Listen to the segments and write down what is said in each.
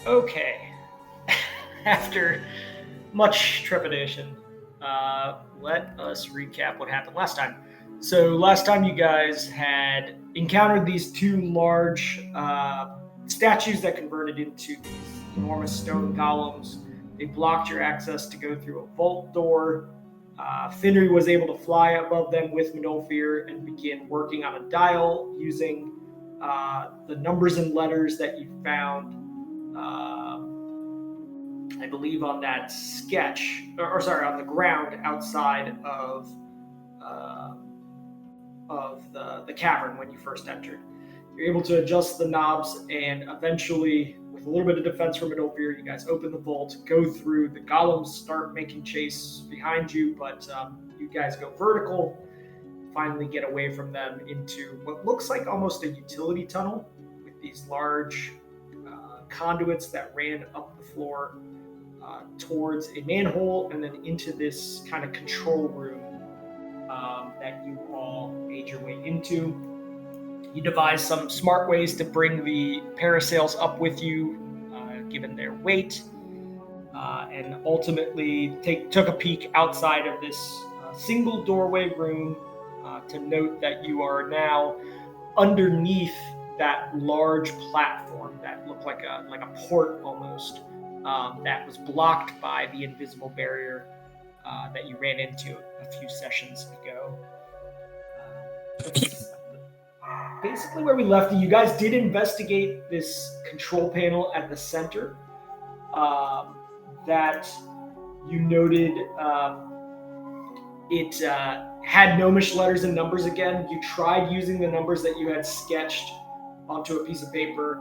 Okay. After much trepidation, let us recap what happened last time. So last time you guys had encountered these two large statues that converted into these enormous stone golems. They blocked your access to go through a vault door. Finry was able to fly above them with Midolfir and begin working on a dial using the numbers and letters that you found, I believe, on that sketch, on the ground outside of the cavern when you first entered. You're able to adjust the knobs, and eventually, with a little bit of defense from Midolfir, you guys open the vault, go through. The golems start making chase behind you, but you guys go vertical, finally get away from them into what looks like almost a utility tunnel with these large conduits that ran up the floor towards a manhole and then into this kind of control room that you all made your way into. You devised some smart ways to bring the parasails up with you, given their weight, and ultimately took a peek outside of this single doorway room to note that you are now underneath that large platform that looked like a port almost, that was blocked by the invisible barrier that you ran into a few sessions ago. Basically where we left you guys did investigate this control panel at the center that you noted it had gnomish letters and numbers again. You tried using the numbers that you had sketched onto a piece of paper,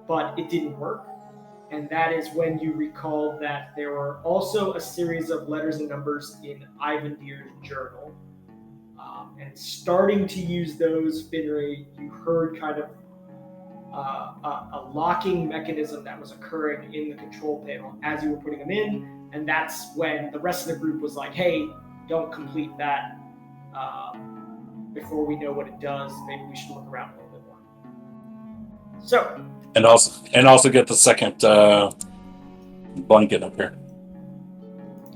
but it didn't work. And that is when you recalled that there were also a series of letters and numbers in Ivandir's journal. And starting to use those, Finray, you heard kind of a locking mechanism that was occurring in the control panel as you were putting them in. And that's when the rest of the group was like, hey, don't complete that before we know what it does. Maybe we should look around a little bit more. So. And also get the second blanket up here.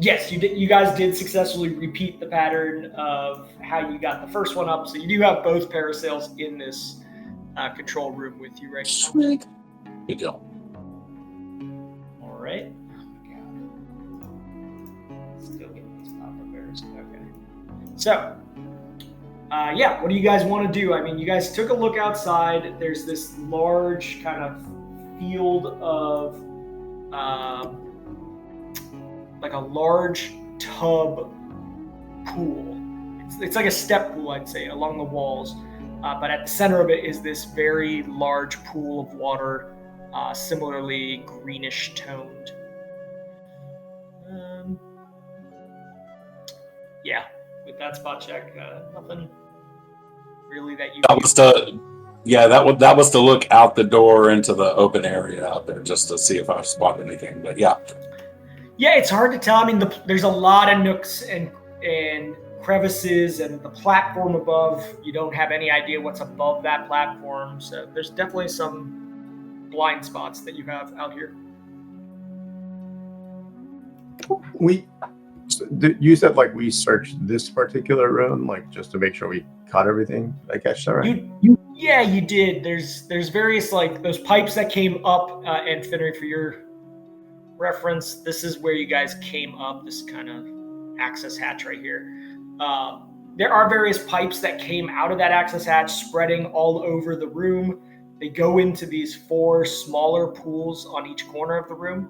Yes, you guys did successfully repeat the pattern of how you got the first one up. So you do have both parasails in this control room with you right now. Sweet. Good deal. All right. Oh, God. Still getting these pop-up errors. Okay. So, what do you guys want to do? I mean, you guys took a look outside. There's this large kind of field of like a large tub pool. It's like a step pool, I'd say, along the walls. But at the center of it is this very large pool of water, similarly greenish toned. With that spot check, nothing really that you. That was to look out the door into the open area out there just to see if I spotted anything. But yeah. Yeah, it's hard to tell. I mean, there's a lot of nooks and crevices, and the platform above, you don't have any idea what's above that platform. So there's definitely some blind spots that you have out here. You said we searched this particular room, just to make sure we caught everything. I catch that right? Yeah, you did. There's various those pipes that came up, and Finnery, for your reference, this is where you guys came up, this kind of access hatch right here. There are various pipes that came out of that access hatch, spreading all over the room. They go into these 4 smaller pools on each corner of the room.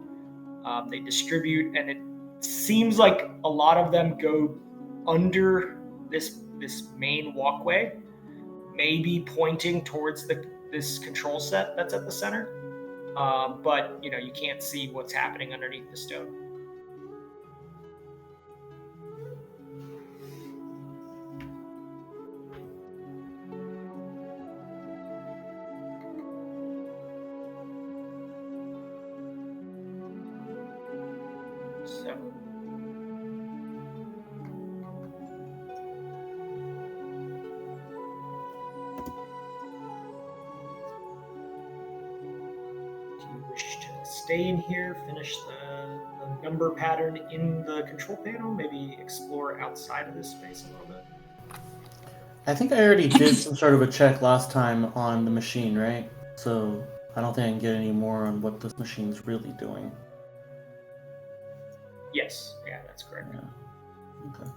They distribute, and it seems like a lot of them go under this main walkway, maybe pointing towards this control set that's at the center. But you can't see what's happening underneath the stone. So. stay in here, finish the number pattern in the control panel, maybe explore outside of this space a little bit? I think I already did some sort of a check last time on the machine, right? So I don't think I can get any more on what this machine's really doing. Yes, yeah, that's correct. Yeah. Okay.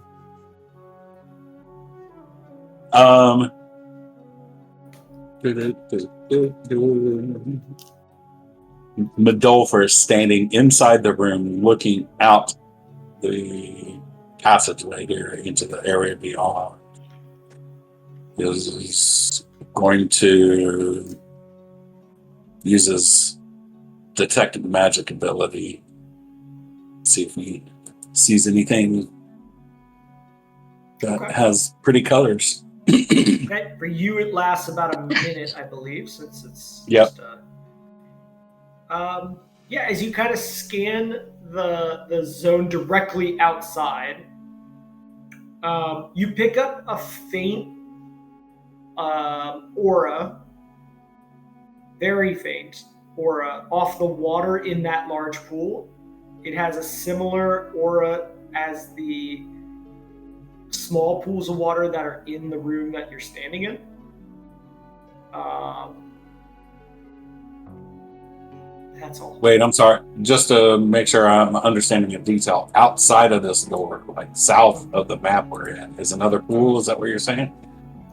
Medolfer is standing inside the room, looking out the passageway here into the area beyond. Is going to use his detect magic ability. See if he sees anything that has pretty colors. Okay, for you it lasts about a minute, I believe, since it's Yep. just yeah, as you kind of scan the zone directly outside, you pick up a faint aura, very faint aura, off the water in that large pool. It has a similar aura as the small pools of water that are in the room that you're standing in. That's all. Wait, I'm sorry. Just to make sure I'm understanding the detail, outside of this door, like south of the map we're in, is another pool. Is that what you're saying?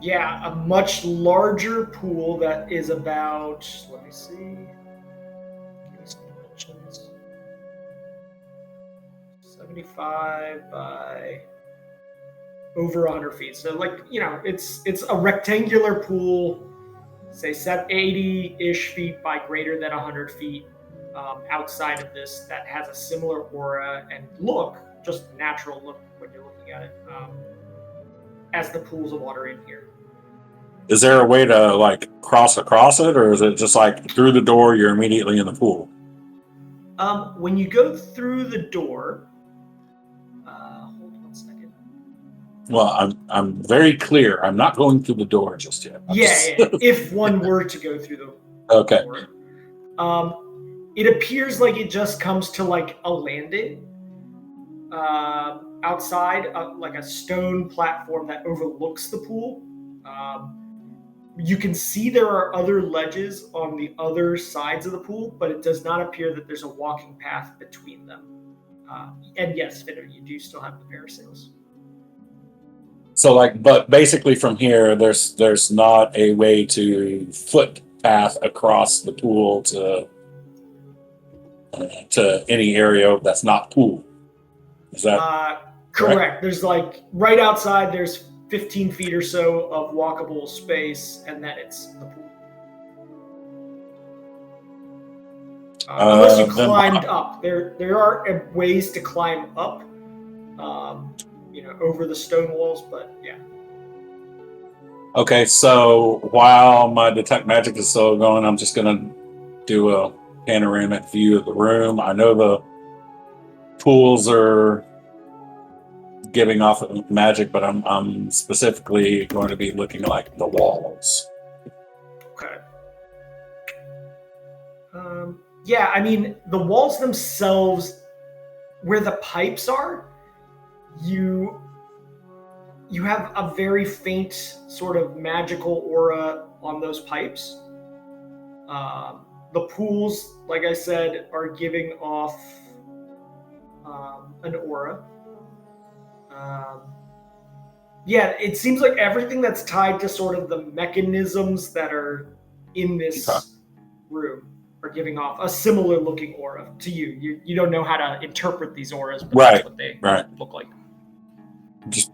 Yeah, a much larger pool that is about, let me see. Give me some dimensions. 75 by over 100 feet. So, like, you know, it's a rectangular pool, say 80-ish feet by greater than 100 feet outside of this, that has a similar aura and look, just natural look when you're looking at it, as the pools of water in here. Is there a way to like cross across it, or is it just like through the door you're immediately in the pool? When you go through the door, hold on a second. Well, I'm very clear. I'm not going through the door just yet. Yeah, if one were to go through the Okay. door, it appears like it just comes to like a landing outside, like a stone platform that overlooks the pool. You can see there are other ledges on the other sides of the pool, but it does not appear that there's a walking path between them. And yes, Fitter, you do still have the parasails. So like, but basically from here, there's not a way to foot path across the pool to any area that's not pool. Is that correct? There's like right outside. There's 15 feet or so of walkable space, and then it's the pool. Unless you climbed up, there are ways to climb up, over the stone walls. But yeah. Okay, so while my detect magic is still going, I'm just gonna do a panoramic view of the room. I know the pools are giving off magic, but I'm specifically going to be looking like the walls. Okay. Yeah, I mean, the walls themselves, where the pipes are, you have a very faint sort of magical aura on those pipes. The pools, like I said, are giving off an aura. Yeah, it seems like everything that's tied to sort of the mechanisms that are in this room are giving off a similar looking aura to you. You don't know how to interpret these auras, but that's what they look like. Just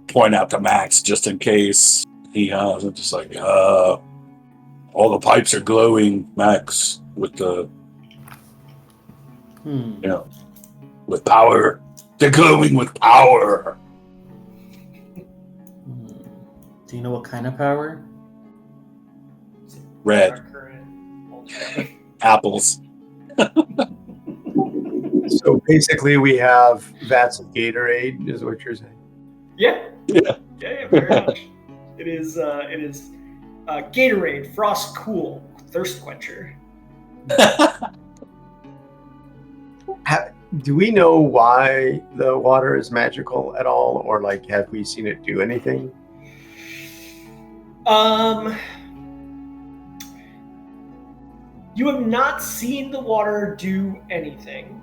point out to Max just in case he just like all the pipes are glowing, Max, with the with power. They're glowing with power. Do you know what kind of power? Red. Apples. So basically we have vats of Gatorade, is what you're saying? Yeah, very much. It is Gatorade, Frost Cool, Thirst Quencher. Do we know why the water is magical at all, or like have we seen it do anything? You have not seen the water do anything.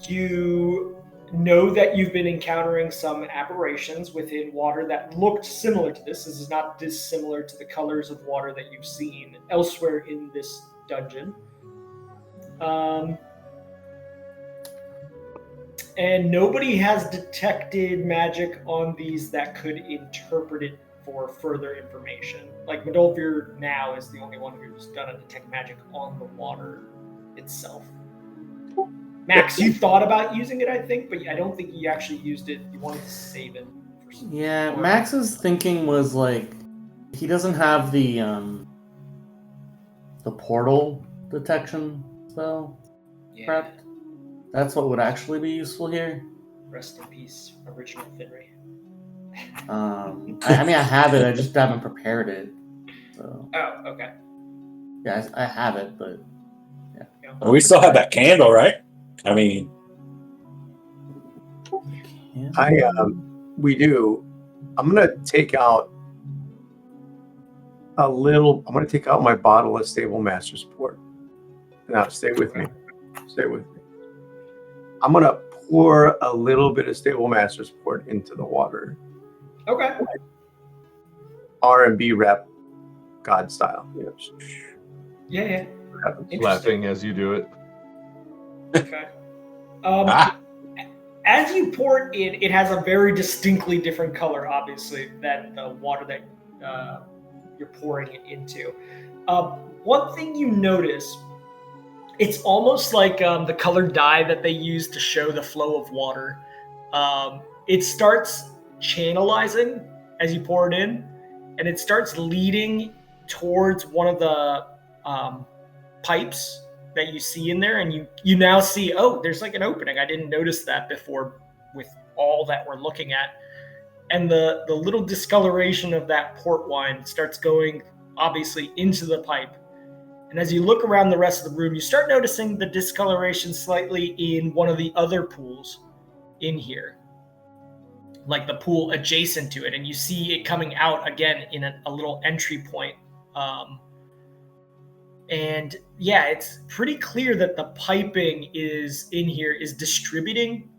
You know that you've been encountering some aberrations within water that looked similar to this. This is not dissimilar to the colors of water that you've seen elsewhere in this dungeon. And nobody has detected magic on these that could interpret it for further information. Like Medolvir now is the only one who's done a detect magic on the water itself. Max, you thought about using it, I think, but I don't think you actually used it. You wanted to save it. Yeah, Max's thinking was like he doesn't have the portal detection spell prepped. That's what would actually be useful here. Rest in peace, original Finray. I mean, I have it. I just haven't prepared it. So. Oh, okay. Yeah, I have it, but yeah. Well, we still have that candle, right? I mean, we do. I'm gonna take out my bottle of Stable Master's Port. Now, stay with me. Stay with me. I'm gonna pour a little bit of Stable Master's Port into the water. Okay. R&B rap, God style. Yeah. Laughing as you do it. Okay. As you pour it in, it has a very distinctly different color, obviously, than the water that you're pouring it into. One thing you notice, it's almost like the colored dye that they use to show the flow of water. It starts channelizing as you pour it in, and it starts leading towards one of the pipes that you see in there, and you now see, oh, there's like an opening. I didn't notice that before with all that we're looking at. And the little discoloration of that port wine starts going, obviously, into the pipe. And as you look around the rest of the room, you start noticing the discoloration slightly in one of the other pools in here, like the pool adjacent to it. And you see it coming out again in a little entry point. And yeah, it's pretty clear that the piping is in here is distributing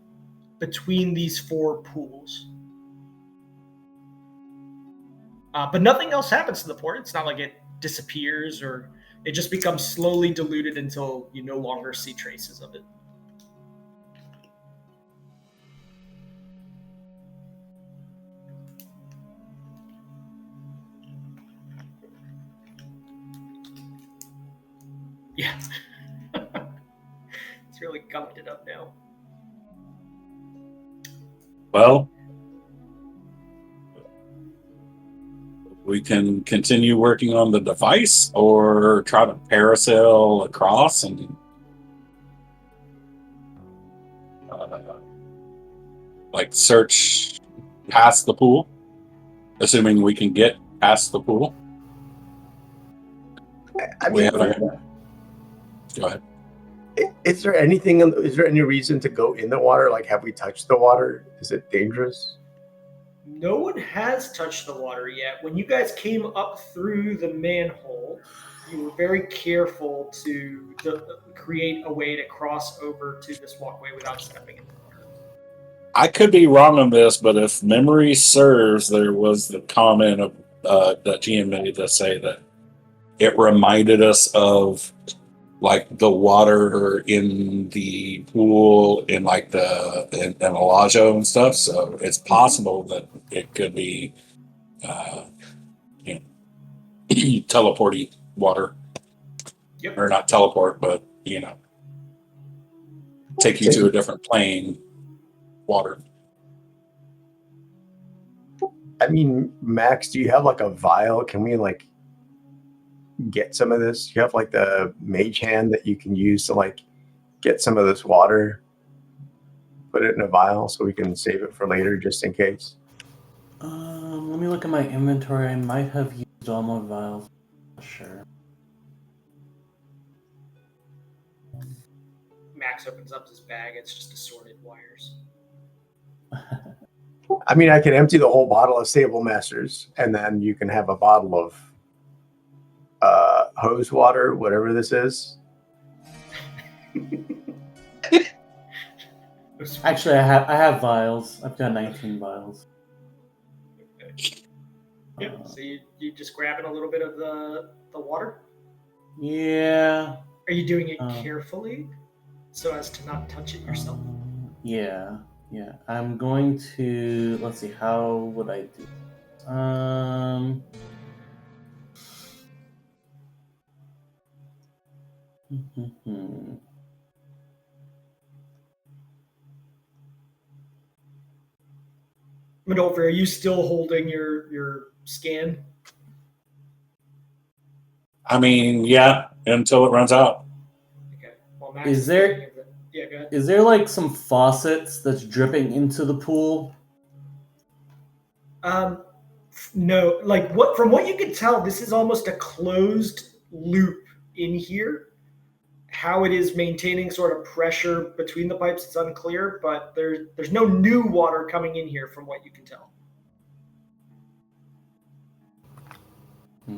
between these four pools. But nothing else happens to the port. It's not like it disappears, or it just becomes slowly diluted until you no longer see traces of it. Yeah. It's really gummed it up now. well, we can continue working on the device or try to parasail across and search past the pool, assuming we can get past the pool. I mean, Go ahead. is there any reason to go in the water? Like, have we touched the water? Is it dangerous? No one has touched the water yet. When you guys came up through the manhole, you were very careful to create a way to cross over to this walkway without stepping in the water. I could be wrong on this, but if memory serves, there was the comment of that GM made to say that it reminded us of like the water in the pool in like in Alajo and stuff. So it's possible that it could be teleporty water. Yep. Or not teleport, but take you to a different plane water. I mean, Max, do you have like a vial? Can we like get some of this? You have like the mage hand that you can use to like get some of this water, put it in a vial so we can save it for later just in case. Let me look at my inventory. I might have used all my vials. Sure. Max opens up his bag. It's just assorted wires. I mean, I can empty the whole bottle of Stable Masters, and then you can have a bottle of hose water, whatever this is. Actually, I have vials. I've got 19 vials. Yeah. So you just grabbing a little bit of the water? Yeah. Are you doing it carefully so as to not touch it yourself? Yeah. I'm going to. Let's see. How would I do? Manolfer, are you still holding your scan? I mean, yeah, until it runs out. Okay. Well, Max Is there? Yeah, go ahead. Is there like some faucets that's dripping into the pool? No. Like from what you can tell, this is almost a closed loop in here. How it is maintaining sort of pressure between the pipes, it's unclear, but there's no new water coming in here from what you can tell.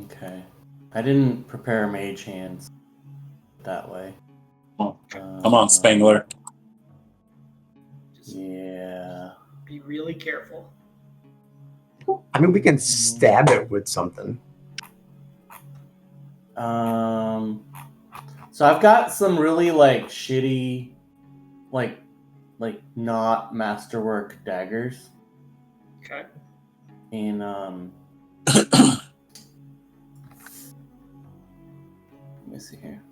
Okay. I didn't prepare mage hands that way. Come on, Spangler. Just Yeah. be really careful. I mean, we can stab it with something. So I've got some really like shitty, like not masterwork daggers. Okay. And let me see here.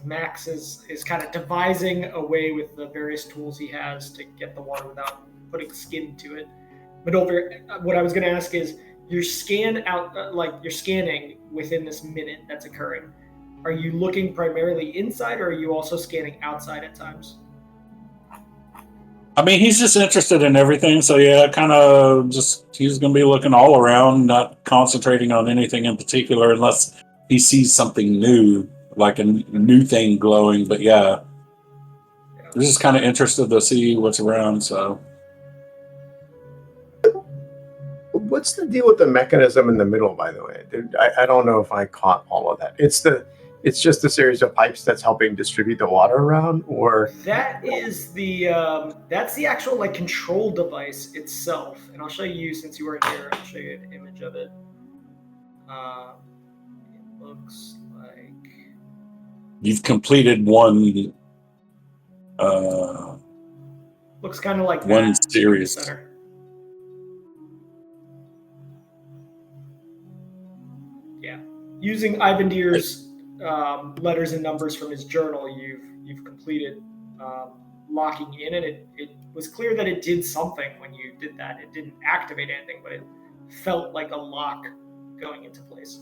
Max is kind of devising a way with the various tools he has to get the water without putting skin to it. But what I was going to ask is, you're scanning within this minute that's occurring. Are you looking primarily inside, or are you also scanning outside at times? I mean, he's just interested in everything, so yeah, kind of he's going to be looking all around, not concentrating on anything in particular unless he sees something new, like a new thing glowing. But yeah, he's just kind of interested to see what's around, so. What's the deal with the mechanism in the middle, by the way? I don't know if I caught all of that. It's just a series of pipes that's helping distribute the water around, or that is that's the actual like control device itself. And I'll show you, since you weren't here, I'll show you an image of it. It looks like You've completed one. Looks kind of like one that series. in the center. Yeah, using Ivandir's letters and numbers from his journal, you've completed locking in, and it was clear that it did something when you did that. It didn't activate anything, but it felt like a lock going into place.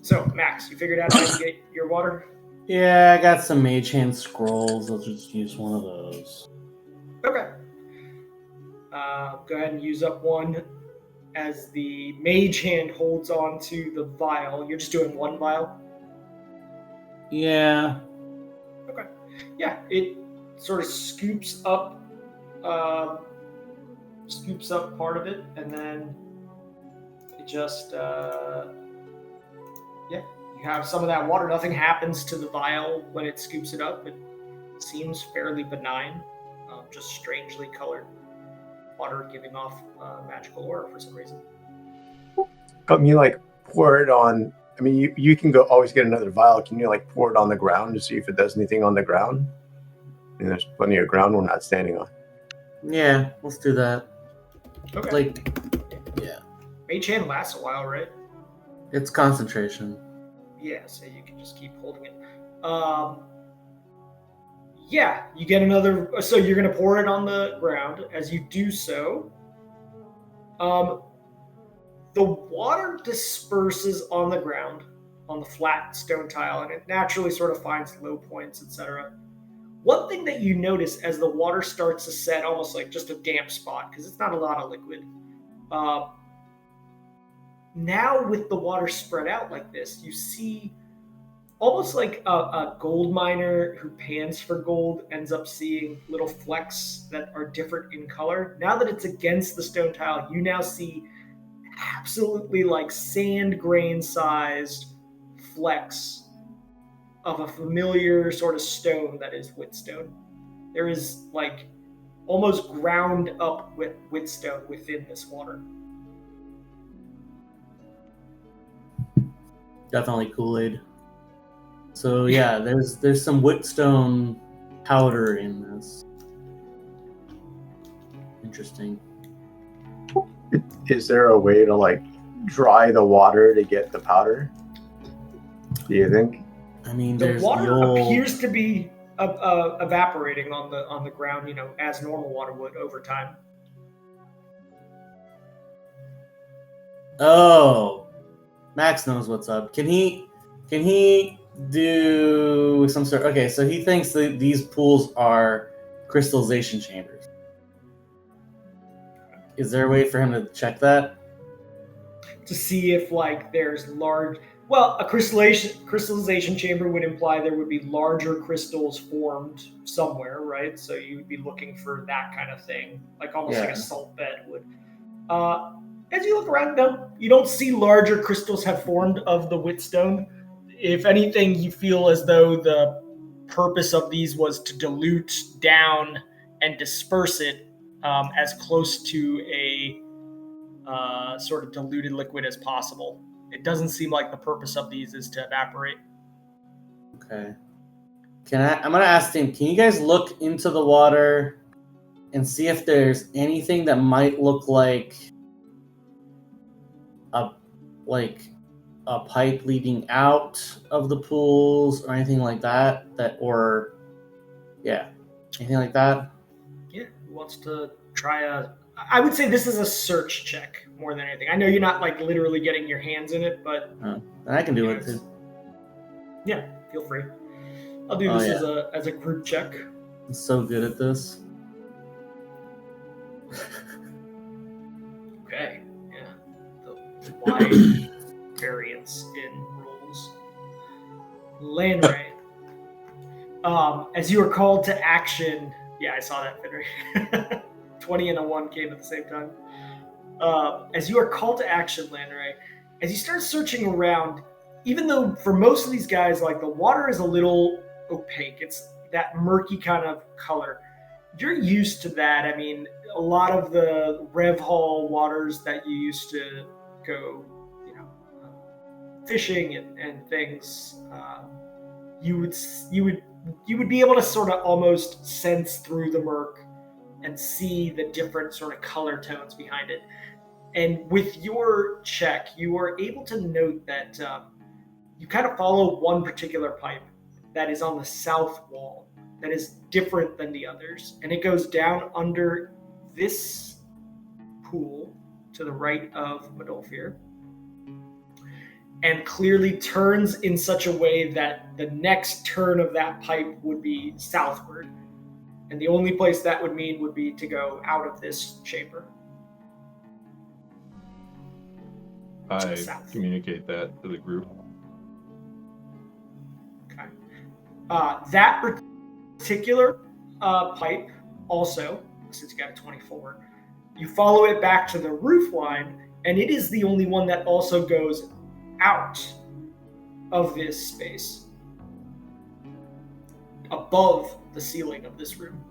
So, Max, you figured out how to get your water? Yeah, I got some mage hand scrolls. I'll just use one of those. Okay. Go ahead and use up one. As the mage hand holds on to the vial, you're just doing one vial? Yeah. Okay. Yeah, it sort of scoops up part of it, and then it just you have some of that water. Nothing happens to the vial when it scoops it up. It seems fairly benign, just strangely colored water giving off magical aura for some reason. Can you like pour it on? I mean, you can always get another vial. Can you like pour it on the ground to see if it does anything on the ground? I mean, there's plenty of ground we're not standing on. Yeah, let's do that. Okay. Like, yeah. Mage hand lasts a while, right? It's concentration. Yeah, so you can just keep holding it. Yeah, you get another. So you're going to pour it on the ground. As you do so, the water disperses on the ground, on the flat stone tile, and it naturally sort of finds low points, etc. One thing that you notice as the water starts to set, almost like just a damp spot, because it's not a lot of liquid, now with the water spread out like this, you see almost like a gold miner who pans for gold ends up seeing little flecks that are different in color. Now that it's against the stone tile, you now see absolutely like sand grain sized flecks of a familiar sort of stone that is whetstone. There is like almost ground up with whetstone within this water. Definitely Kool-Aid. So yeah, there's some whetstone powder in this. Interesting. Is there a way to like dry the water to get the powder? Do you think? I mean, The there's water the old... appears to be evaporating on the ground, you know, as normal water would over time. Oh, Max knows what's up. Can he do some sort? Okay, so he thinks that these pools are crystallization chambers. Is there a way for him to check that? To see if like there's large. Well, a crystallization chamber would imply there would be larger crystals formed somewhere, right? So you would be looking for that kind of thing, like almost like a salt bed would. As you look around, no, you don't see larger crystals have formed of the whetstone. If anything, you feel as though the purpose of these was to dilute down and disperse it as close to a sort of diluted liquid as possible. It doesn't seem like the purpose of these is to evaporate. Okay. I'm gonna ask him. Can you guys look into the water and see if there's anything that might look like a pipe leading out of the pools or anything like that? Anything like that? Yeah, who wants to try I would say this is a search check more than anything. I know you're not like literally getting your hands in it, but I can do it too. Yeah, feel free. I'll do this as a group check. I'm so good at this. Okay, yeah. The wide variance in rules. Landray. As you are called to action, yeah, I saw that, Fenrir. 20 and a 1 came at the same time. As you are called to action, Landray, as you start searching around, even though for most of these guys, like the water is a little opaque, it's that murky kind of color. You're used to that. I mean, a lot of the Rev Hall waters that you used to go, you know, fishing and things, you would be able to sort of almost sense through the murk and see the different sort of color tones behind it. And with your check, you are able to note that you kind of follow one particular pipe that is on the south wall that is different than the others. And it goes down under this pool to the right of Medolfir and clearly turns in such a way that the next turn of that pipe would be southward. And the only place that would mean would be to go out of this chamber. I South. communicate that to the group. Okay. That particular pipe also, since you got a 24, you follow it back to the roof line, and it is the only one that also goes out of this space, above the ceiling of this room.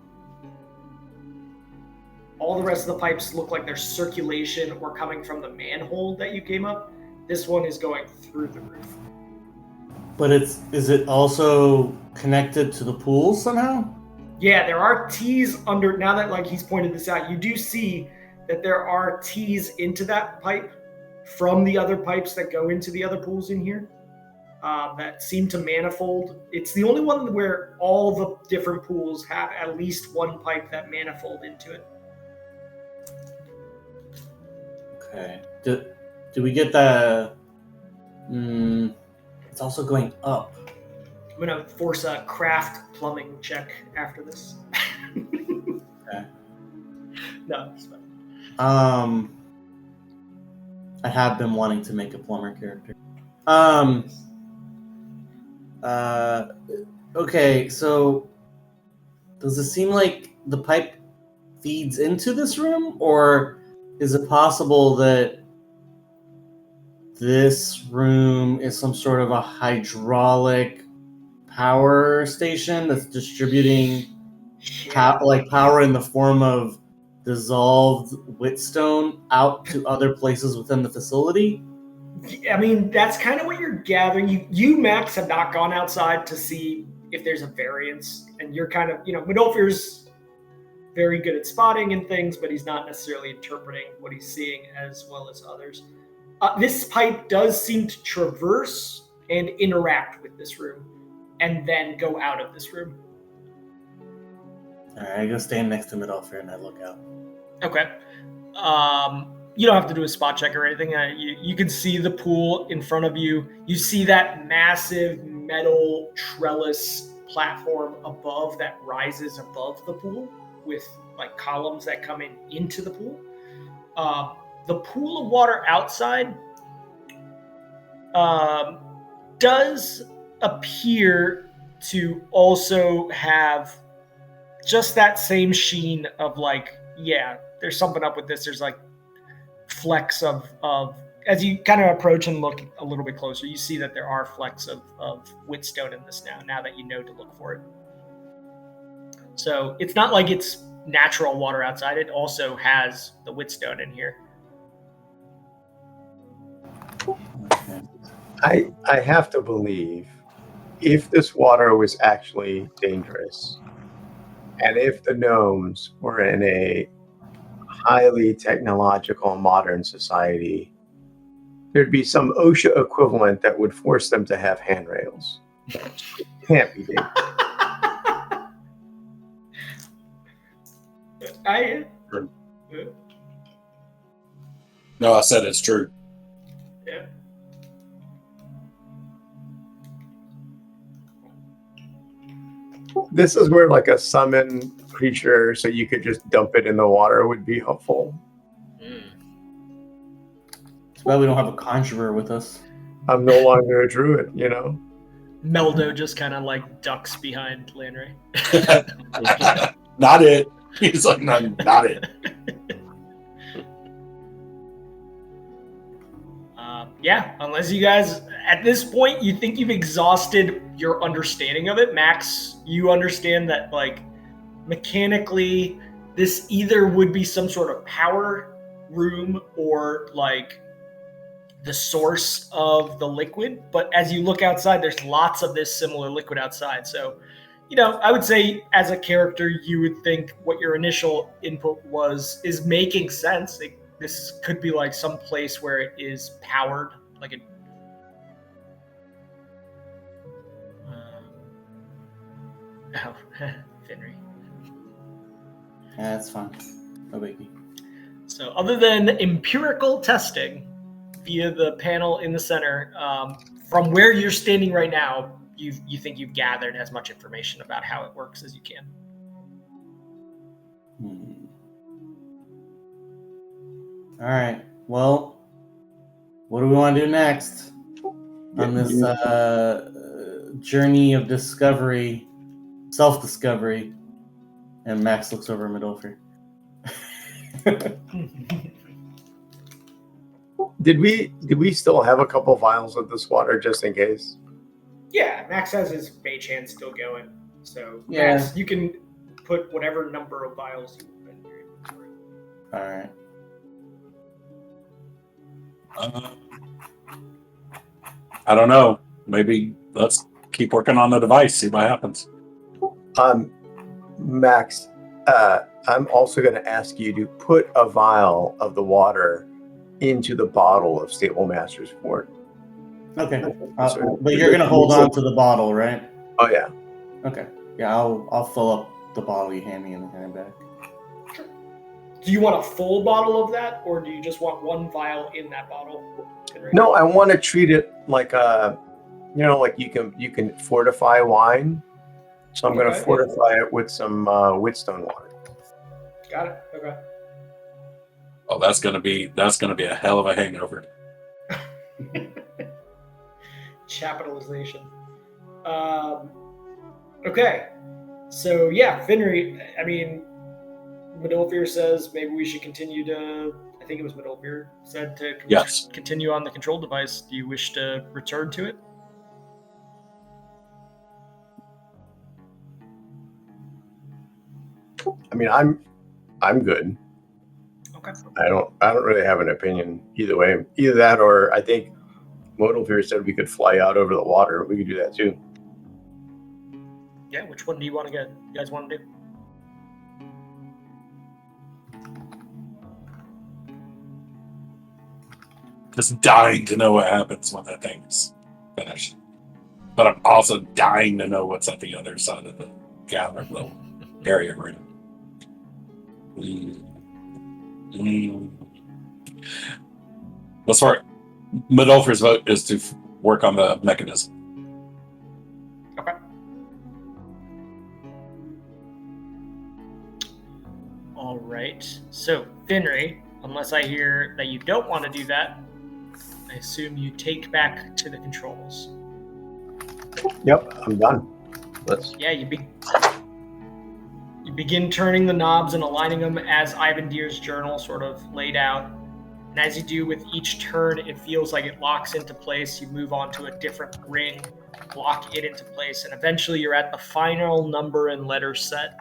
All the rest of the pipes look like there's circulation or coming from the manhole that you came up. This one is going through the roof. But is it also connected to the pool somehow? Yeah, there are T's under, now that like he's pointed this out, you do see that there are T's into that pipe from the other pipes that go into the other pools in here that seem to manifold. It's the only one where all the different pools have at least one pipe that manifold into it. Okay. Do we get the... it's also going up. I'm going to force a craft plumbing check after this. Okay. No, it's fine. I have been wanting to make a plumber character. Okay, so does it seem like the pipe feeds into this room, or is it possible that this room is some sort of a hydraulic power station that's distributing power in the form of dissolved whetstone out to other places within the facility? I mean, that's kind of what you're gathering. You Max, have not gone outside to see if there's a variance, and you're kind of, Midolfir's very good at spotting and things, but he's not necessarily interpreting what he's seeing as well as others. This pipe does seem to traverse and interact with this room, and then go out of this room. All right, I go stand next to Midolfir and I look out. Okay. You don't have to do a spot check or anything. You can see the pool in front of you. You see that massive metal trellis platform above that rises above the pool with like columns that come into the pool. The pool of water outside does appear to also have just that same sheen of like, yeah, there's something up with this. There's like flecks of as you kind of approach and look a little bit closer, you see that there are flecks of whetstone in this now that you know to look for it. So it's not like it's natural water outside. It also has the whetstone in here. I have to believe if this water was actually dangerous, and if the gnomes were in a highly technological modern society, there'd be some OSHA equivalent that would force them to have handrails. It can't be dangerous. No, I said it's true. Yeah. This is where like a summon creature, so you could just dump it in the water, would be helpful. It's why we don't have a conjurer with us. I'm no longer a druid, Meldo just kind of like ducks behind Landry. Not it. He's like, no, not it. Yeah, unless you guys, at this point, you think you've exhausted your understanding of it. Max, you understand that, like, mechanically, this either would be some sort of power room or, like, the source of the liquid. But as you look outside, there's lots of this similar liquid outside. So, I would say as a character, you would think what your initial input is making sense. This could be like some place where it is powered, like a. Finry. Yeah, that's fine. No biggie. So, other than empirical testing via the panel in the center, from where you're standing right now, you think you've gathered as much information about how it works as you can. All right. Well, what do we want to do next on this journey of discovery, self-discovery? And Max looks over at Midolfir. Did we still have a couple vials of this water just in case? Yeah, Max has his mage hand still going. So, Yeah. Max, you can put whatever number of vials you want in your inventory. All right. I don't know. Maybe let's keep working on the device, see what happens. Max, I'm also going to ask you to put a vial of the water into the bottle of Stable Master's Fort. Okay. But you're going to hold on to the bottle, right? Oh, yeah. Okay. Yeah, I'll fill up the bottle you hand me in the handbag. Sure. Do you want a full bottle of that, or do you just want one vial in that bottle? No, I want to treat it like like you can fortify wine. So I'm going to fortify it with some whetstone water. Got it. Okay. Oh, that's gonna be a hell of a hangover. Capitalization. Okay. So yeah, Finry. I mean, Midolfir says maybe we should continue to. I think it was Midolfir said to Yes. continue on the control device. Do you wish to return to it? I mean, I'm good. Okay. I don't really have an opinion either way. Either that, or I think Modalfear said we could fly out over the water. We could do that too. Yeah. Which one do you want to get? You guys want to do? Just dying to know what happens when that thing is finished. But I'm also dying to know what's at the other side of the gathering little area room. Let's start. Midolfer's vote is to work on the mechanism. Okay. All right. So, Finry, unless I hear that you don't want to do that, I assume you take back to the controls. Yep, I'm done. Yeah, you begin turning the knobs and aligning them as Ivandir's journal sort of laid out. And as you do with each turn, it feels like it locks into place. You move on to a different ring, lock it into place, and eventually you're at the final number and letter set.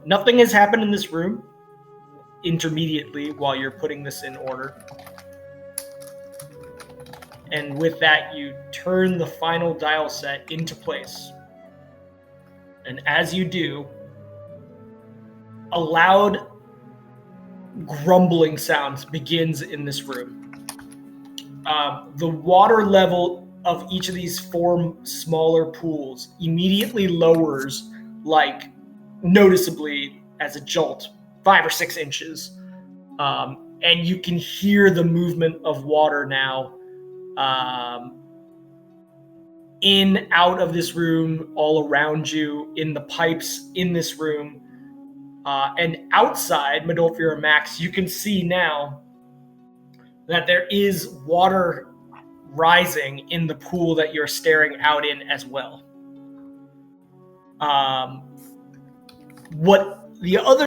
Nothing has happened in this room intermediately while you're putting this in order. And with that, you turn the final dial set into place. And as you do, a loud grumbling sound begins in this room. The water level of each of these 4 smaller pools immediately lowers, like noticeably as a jolt, 5 or 6 inches. And you can hear the movement of water now in, out of this room, all around you, in the pipes in this room. And outside, Midolfir and Max, you can see now that there is water rising in the pool that you're staring out in as well. What the other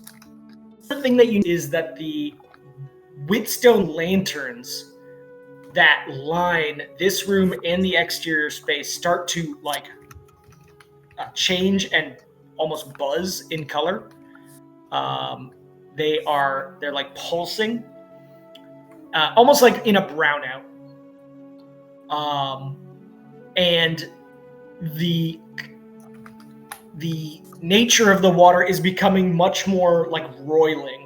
thing that you is that the Whitstone lanterns that line this room and the exterior space start to change and almost buzz in color. They're like pulsing, almost like in a brownout. And the nature of the water is becoming much more like roiling.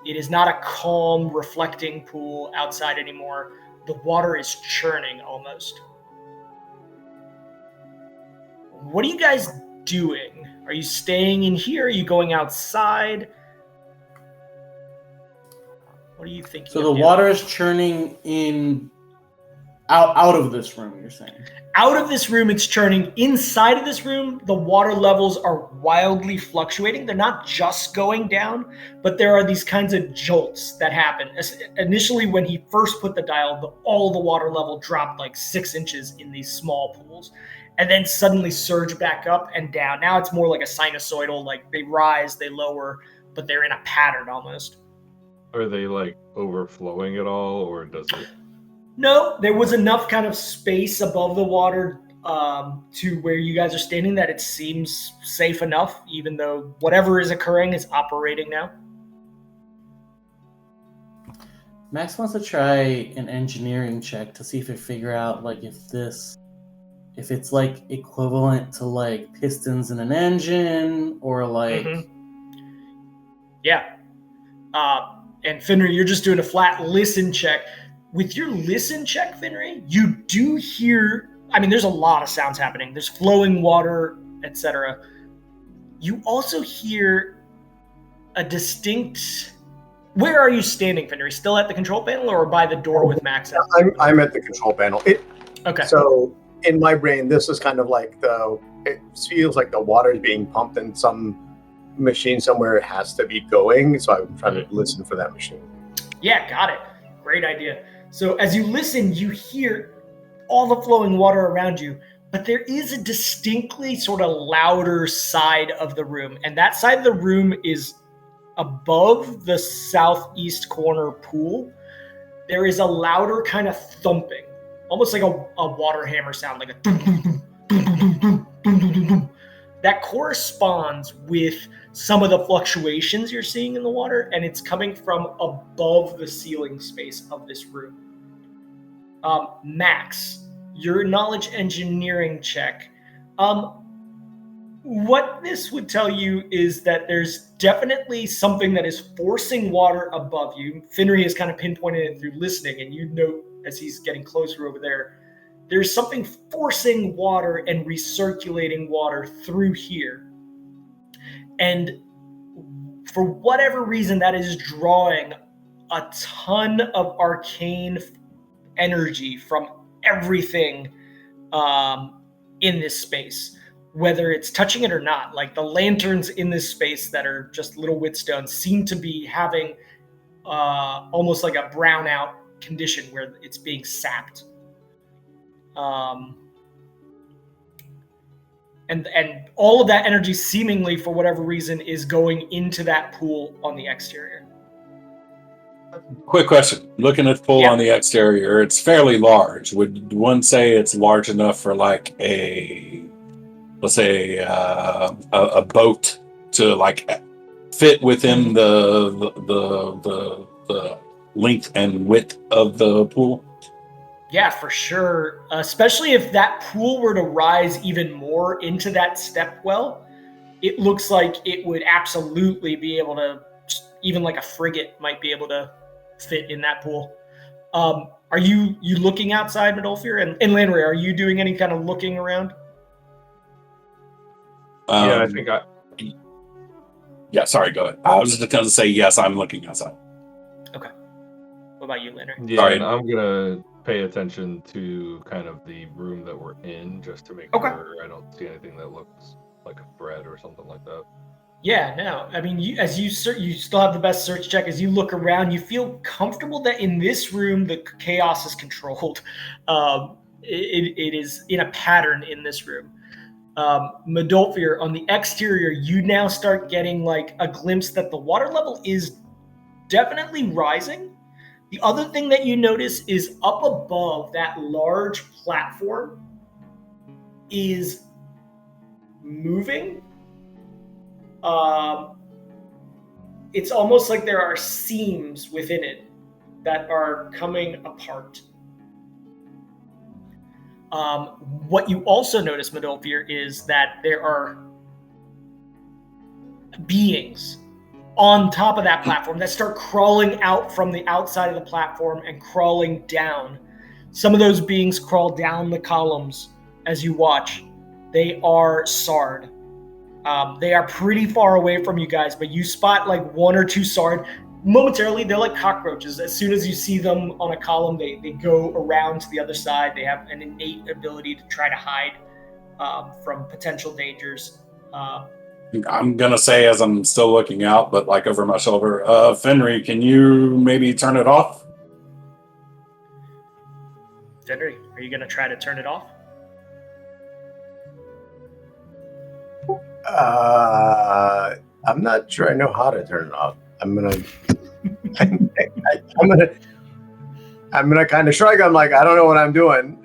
It is not a calm, reflecting pool outside anymore. The water is churning almost. What are you guys doing? Are you staying in here? Are you going outside? What are you thinking? So the water is churning out of this room, you're saying? Out of this room, it's churning. Inside of this room, the water levels are wildly fluctuating. They're not just going down, but there are these kinds of jolts that happen. Initially, when he first put the dial, all the water level dropped like 6 inches in these small pools, and then suddenly surge back up and down. Now it's more like a sinusoidal, like they rise, they lower, but they're in a pattern almost. Are they like overflowing at all, or does it? No, there was enough kind of space above the water to where you guys are standing that it seems safe enough, even though whatever is occurring is operating now. Max wants to try an engineering check to see if it figure out like if it's like equivalent to like pistons in an engine or like. Yeah. And Finry, you're just doing a flat listen check. With your listen check, Finry, you do hear, I mean, there's a lot of sounds happening. There's flowing water, etc. You also hear a distinct, where are you standing, Finry? Still at the control panel or by the door with Max? I'm at the control panel. Okay. So in my brain, this is kind of like it feels like the water is being pumped in some machine somewhere has to be going, so I'm trying to listen for that machine. Yeah, got it. Great idea. So as you listen, you hear all the flowing water around you, but there is a distinctly sort of louder side of the room, and that side of the room is above the southeast corner pool. There is a louder kind of thumping, almost like a water hammer sound, like a dum, dum, dum, dum, dum, dum, dum, dum, dum, dum. That corresponds with some of the fluctuations you're seeing in the water, and it's coming from above the ceiling space of this room. Max, your knowledge engineering check. What this would tell you is that there's definitely something that is forcing water above you. Finry has kind of pinpointed it through listening, and you note as he's getting closer over there, there's something forcing water and recirculating water through here. And for whatever reason, that is drawing a ton of arcane energy from everything in this space, whether it's touching it or not. Like the lanterns in this space that are just little whetstones seem to be having almost like a brownout condition where it's being sapped. And all of that energy seemingly, for whatever reason, is going into that pool on the exterior. Quick question. Looking at the pool on the exterior, it's fairly large. Would one say it's large enough for like let's say a boat to like fit within the length and width of the pool? Yeah, for sure. Especially if that pool were to rise even more into that step well, it looks like it would absolutely be able to, even like a frigate might be able to fit in that pool. Are you looking outside, Medolfir? And Landry, are you doing any kind of looking around? Yeah, I think Yeah, sorry, go ahead. I was just going to say, yes, I'm looking outside. Okay. What about you, Landry? Yeah, Sorry. and I'm going to pay attention to kind of the room that we're in just to make sure I don't see anything that looks like a threat or something like that. Yeah, no. I mean, you still have the best search check. As you look around, you feel comfortable that in this room, the chaos is controlled. It is in a pattern in this room. Medolfir, on the exterior, you now start getting like a glimpse that the water level is definitely rising. The other thing that you notice is up above that large platform is moving. It's almost like there are seams within it that are coming apart. What you also notice, Medolfir, is that there are beings on top of that platform that start crawling out from the outside of the platform and crawling down. Some of those beings crawl down the columns as you watch. They are Sard. They are pretty far away from you guys, but you spot like one or two Sard. Momentarily, they're like cockroaches. As soon as you see them on a column, they go around to the other side. They have an innate ability to try to hide from potential dangers. I'm going to say, as I'm still looking out, but like over my shoulder, Fenry, can you maybe turn it off? Fenry, are you going to try to turn it off? I'm not sure I know how to turn it off. I'm gonna kind of shrug. I'm like, I don't know what I'm doing.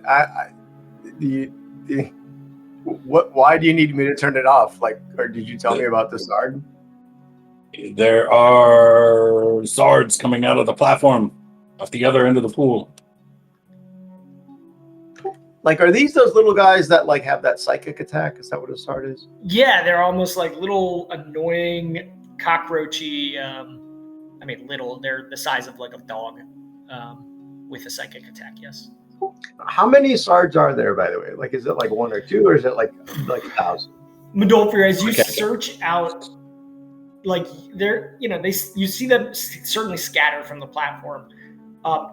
Why do you need me to turn it off? Like, or did you tell me about the Sard? There are Sards coming out of the platform off the other end of the pool. Like, are these those little guys that like have that psychic attack? Is that what a Sard is? Yeah, they're almost like little annoying cockroachy. Little. They're the size of like a dog with a psychic attack. Yes. How many Sards are there, by the way? Like, is it like one or two, or is it like 1,000? Medolfir, as you search out, like you see them certainly scattered from the platform.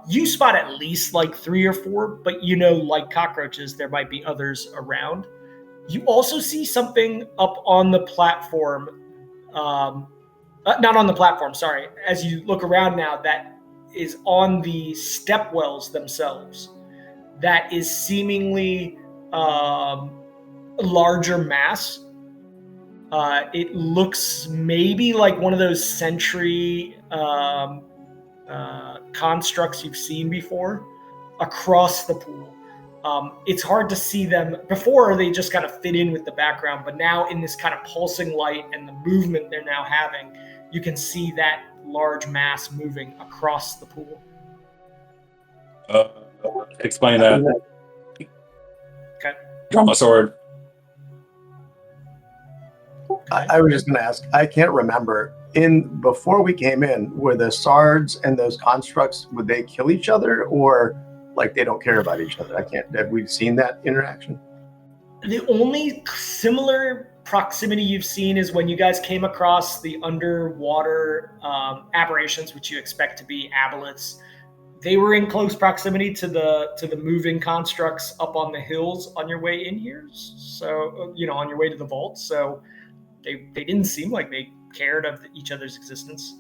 You spot at least like 3 or 4, but like cockroaches, there might be others around. You also see something up on the platform not on the platform, sorry. As you look around now, that is on the step wells themselves. That is seemingly larger mass. It looks maybe like one of those sentry constructs you've seen before across the pool. It's hard to see them. Before, they just kind of fit in with the background, but now in this kind of pulsing light and the movement they're now having, you can see that large mass moving across the pool. Explain that. Okay. Draw my sword. I was just going to ask. I can't remember. Before we came in, were the Sards and those constructs, would they kill each other, or like they don't care about each other? I can't. Have we seen that interaction? The only similar proximity you've seen is when you guys came across the underwater aberrations, which you expect to be aboleths. They were in close proximity to the moving constructs up on the hills on your way in here. So, on your way to the vault. So they didn't seem like they cared of each other's existence.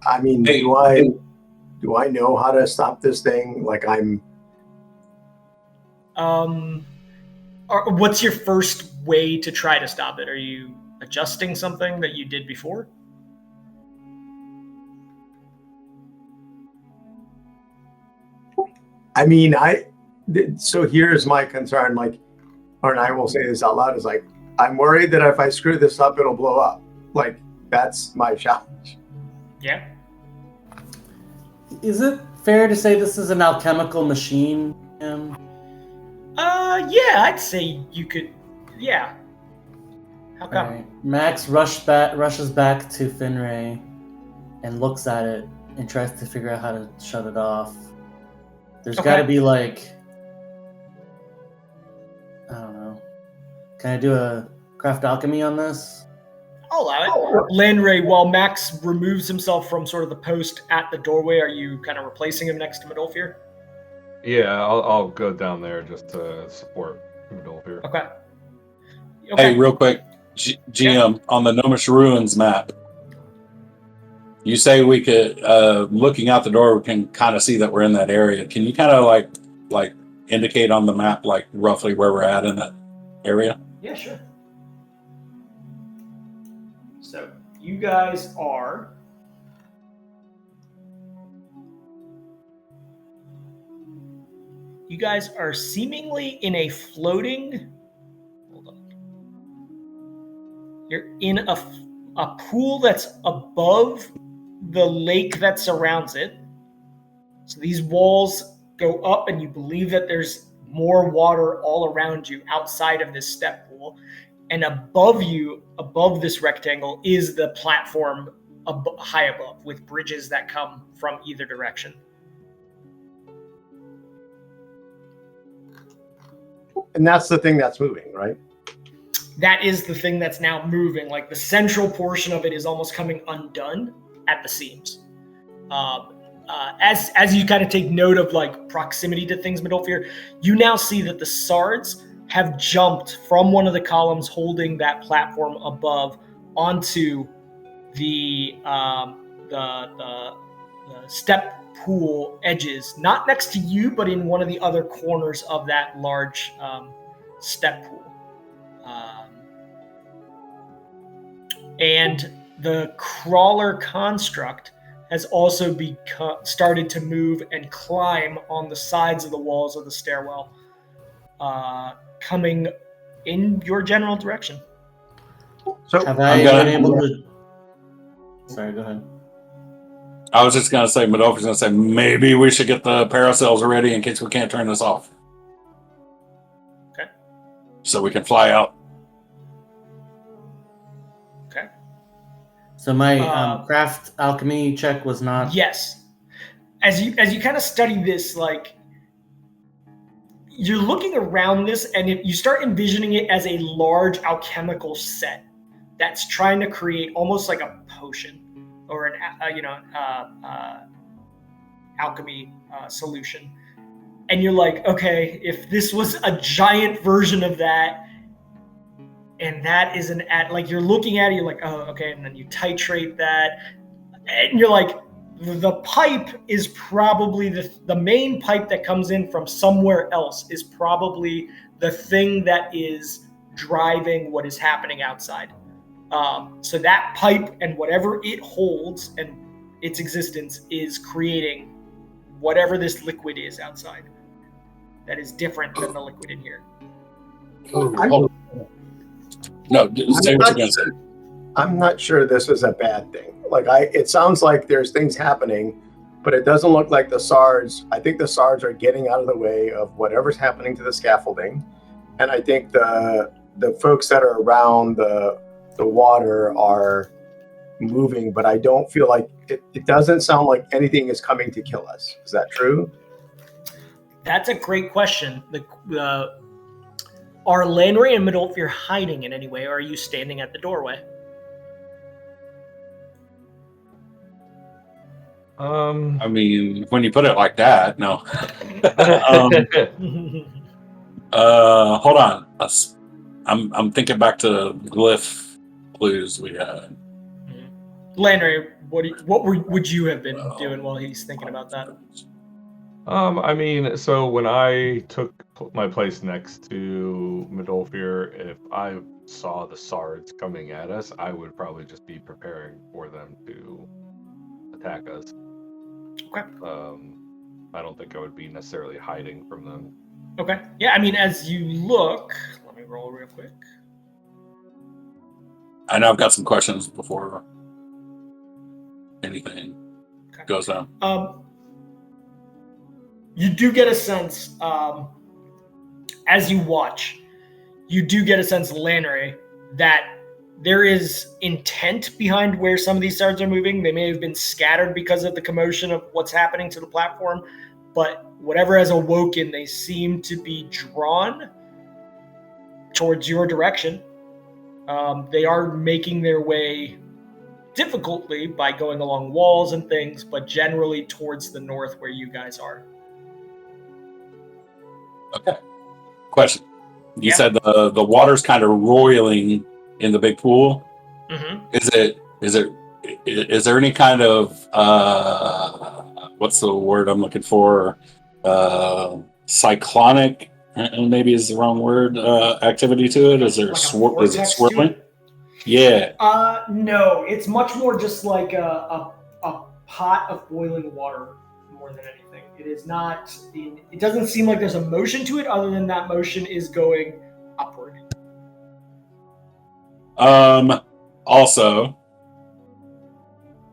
I mean, do I know how to stop this thing? Like what's your first way to try to stop it? Are you adjusting something that you did before? I mean, so here's my concern, and I will say this out loud, is like, I'm worried that if I screw this up, it'll blow up. Like, that's my challenge. Yeah. Is it fair to say this is an alchemical machine? Yeah, I'd say you could. Yeah. How come? Right. Max rushes back to Finray and looks at it and tries to figure out how to shut it off. There's got to be I don't know. Can I do a craft alchemy on this? I'll allow it. Landray, while Max removes himself from sort of the post at the doorway, are you kind of replacing him next to Midolfir? Yeah, I'll go down there just to support Midolfir. Okay. Hey, real quick, GM, on the Gnomish Ruins map, you say we could, looking out the door, we can kind of see that we're in that area. Can you kind of like indicate on the map, like roughly where we're at in that area? Yeah, sure. So you guys are seemingly in a floating. Hold on. You're in a pool that's above the lake that surrounds it. So these walls go up, and you believe that there's more water all around you outside of this step pool. And above you, above this rectangle, is the platform high above, with bridges that come from either direction. And that's the thing that's moving, right? That is the thing that's now moving. Like, the central portion of it is almost coming undone at the seams. As you kind of take note of like proximity to things, Midolfir, you now see that the Sards have jumped from one of the columns holding that platform above onto the step pool edges, not next to you, but in one of the other corners of that large step pool. And the crawler construct has also started to move and climb on the sides of the walls of the stairwell, coming in your general direction. So have I been able to? Sorry, go ahead. I was just going to say, Midolfi's going to say, maybe we should get the parasails ready in case we can't turn this off. Okay. So we can fly out. Okay. So my craft alchemy check was not. Yes. As you kind of study this, like, you're looking around this, and you start envisioning it as a large alchemical set that's trying to create almost like a potion or an alchemy solution. And you're like, okay, if this was a giant version of that, And that is like you're looking at it, you're like, oh, okay, and then you titrate that, and you're like, the pipe is probably the main pipe that comes in from somewhere else is probably the thing that is driving what is happening outside. So that pipe and whatever it holds and its existence is creating whatever this liquid is outside that is different than the liquid in here. No, say what you're going to say. I'm not sure this is a bad thing. Like it sounds like there's things happening, but it doesn't look like the SARS. I think the SARS are getting out of the way of whatever's happening to the scaffolding, and I think the folks that are around the water are moving. But I don't feel like it doesn't sound like anything is coming to kill us. Is that true? That's a great question. Are Landry and Midolfir hiding in any way, or are you standing at the doorway? I mean, when you put it like that, no. Hold on. I'm thinking back to glyph clues we had. Landry, what would you have been doing while he's thinking about that? I mean, so when I took my place next to Midolfir, if I saw the Sards coming at us, I would probably just be preparing for them to attack us. Okay. I don't think I would be necessarily hiding from them. Okay. Yeah, I mean, as you look, let me roll real quick. I know I've got some questions before anything goes down. You do get a sense, as you watch, you do get a sense, Landry, that there is intent behind where some of these stars are moving. They may have been scattered because of the commotion of what's happening to the platform, but whatever has awoken, they seem to be drawn towards your direction. They are making their way difficultly by going along walls and things, but generally towards the north where you guys are. Okay. Question. You said the water's kind of roiling in the big pool. Mm-hmm. Is there any kind of what's the word I'm looking for? Cyclonic, maybe is the wrong word. Activity to it? Is there is it swirling? Yeah. No, it's much more just like a pot of boiling water more than anything. It is not. It doesn't seem like there's a motion to it, other than that motion is going upward. Also,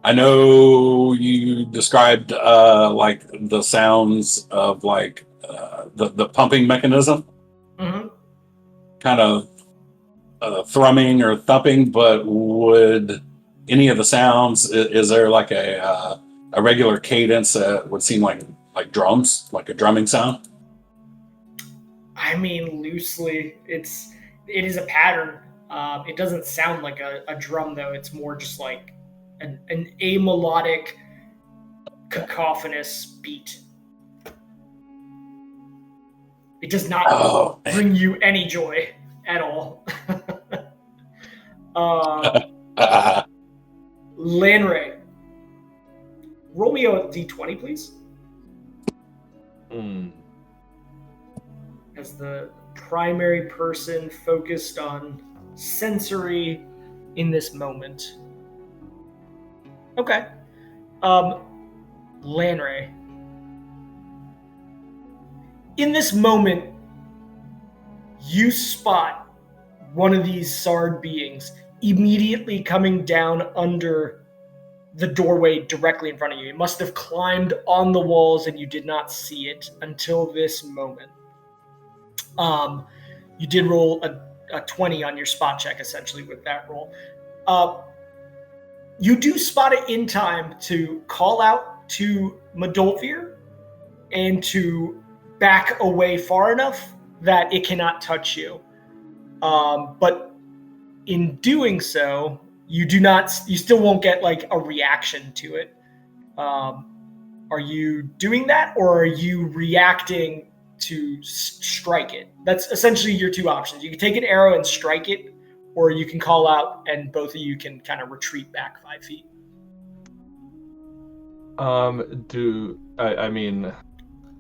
I know you described like the sounds of like the pumping mechanism, kind of thrumming or thumping. But would any of the sounds? Is there like a regular cadence that would seem like drums, like a drumming sound? I mean, loosely, it is a pattern. It doesn't sound like a drum, though. It's more just like an amelodic, cacophonous beat. It does not bring you any joy at all. Lanray, roll me a d20, please. As the primary person focused on sensory in this moment. Okay. Lanray. In this moment, you spot one of these Sard beings immediately coming down under the doorway directly in front of you. It must have climbed on the walls and you did not see it until this moment. You did roll a 20 on your spot check, essentially, with that roll. You do spot it in time to call out to Midolfir and to back away far enough that it cannot touch you. But in doing so, you still won't get like a reaction to it. Are you doing that, or are you reacting to strike it? That's essentially your two options. You can take an arrow and strike it, or you can call out and both of you can kind of retreat back 5 feet. I mean,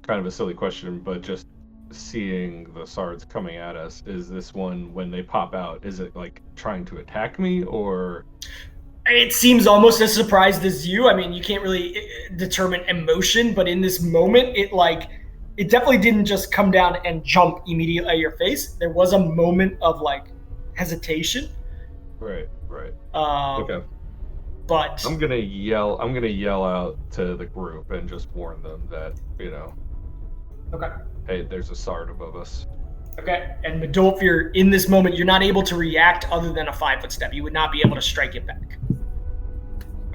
kind of a silly question, but just seeing the Sards coming at us, is this one, when they pop out, is it like trying to attack me, or? It seems almost as surprised as you. I mean, you can't really determine emotion, but in this moment, it definitely didn't just come down and jump immediately at your face. There was a moment of like hesitation. Right. Okay. But I'm gonna yell out to the group and just warn them that, okay. Hey, there's a Sard above us. Okay. And Medolfir, in this moment, you're not able to react other than a 5-foot step. You would not be able to strike it back.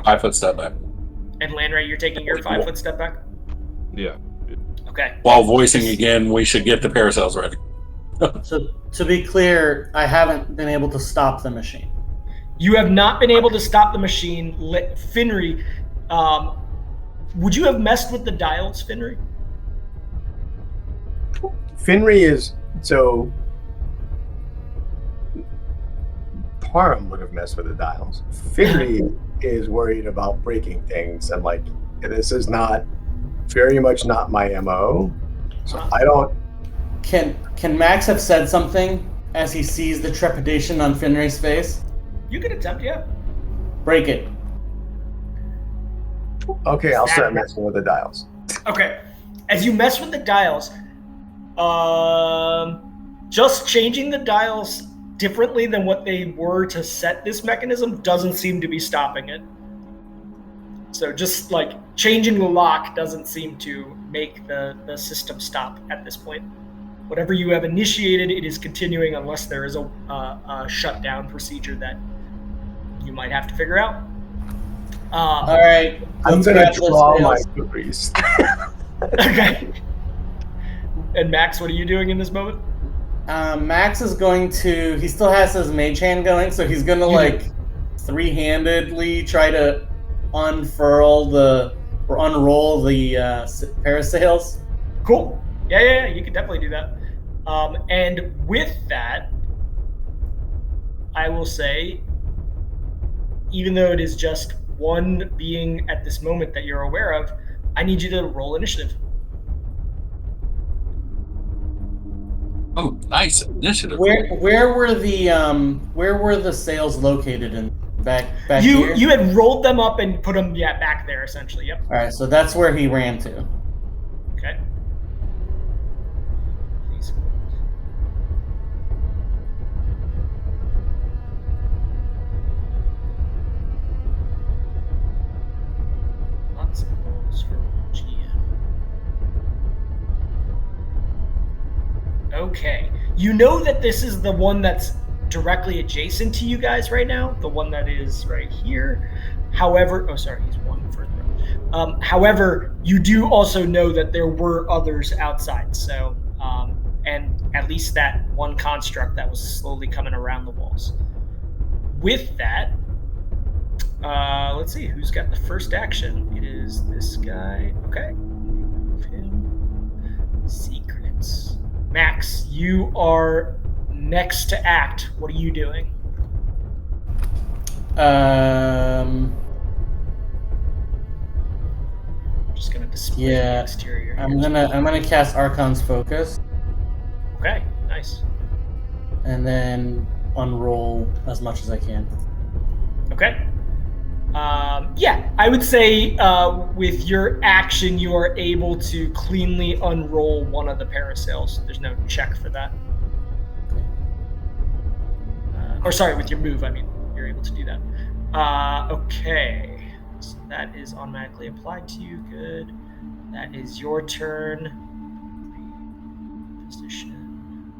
5-foot step back. And Landray, you're taking your 5-foot step back? Yeah. Okay. While voicing again, we should get the parasails ready. So, to be clear, I haven't been able to stop the machine. You have not been able to stop the machine. Finry, would you have messed with the dials, Finry? Finry is so. Parham would have messed with the dials. Finry is worried about breaking things, and like this is not very much not my MO. So I don't. Can Max have said something as he sees the trepidation on Finray's face? You can attempt, yeah. Break it. Okay, I'll start messing with the dials. Okay. As you mess with the dials, just changing the dials differently than what they were to set this mechanism doesn't seem to be stopping it. So just like changing the lock doesn't seem to make the system stop at this point. Whatever you have initiated, it is continuing unless there is a shutdown procedure that you might have to figure out. All right. I'm going to draw my cookies. Okay. And Max, what are you doing in this moment? Max is going to... He still has his mage hand going, so he's going to, three-handedly try to unroll the parasails. Cool. Yeah, you can definitely do that. And with that, I will say, even though it is just one being at this moment that you're aware of, I need you to roll initiative. Oh, nice initiative. Where were the sails located in back here? You had rolled them up and put them back there essentially. Yep. All right, so that's where he ran to. Okay. Please. Lots of rolls for GM. Okay. You know that this is the one that's directly adjacent to you guys right now, the one that is right here. However, he's one further up. However, you do also know that there were others outside. So, and at least that one construct that was slowly coming around the walls. With that, let's see who's got the first action. It is this guy. Okay, move him. Secrets. Max, you are next to act. What are you doing? I'm just gonna display the exterior. I'm gonna cast Archon's Focus. Okay, nice. And then unroll as much as I can. Okay. I would say with your action, you are able to cleanly unroll one of the parasails. There's no check for that. With your move, I mean, you're able to do that. Okay. So that is automatically applied to you. Good. That is your turn. Position.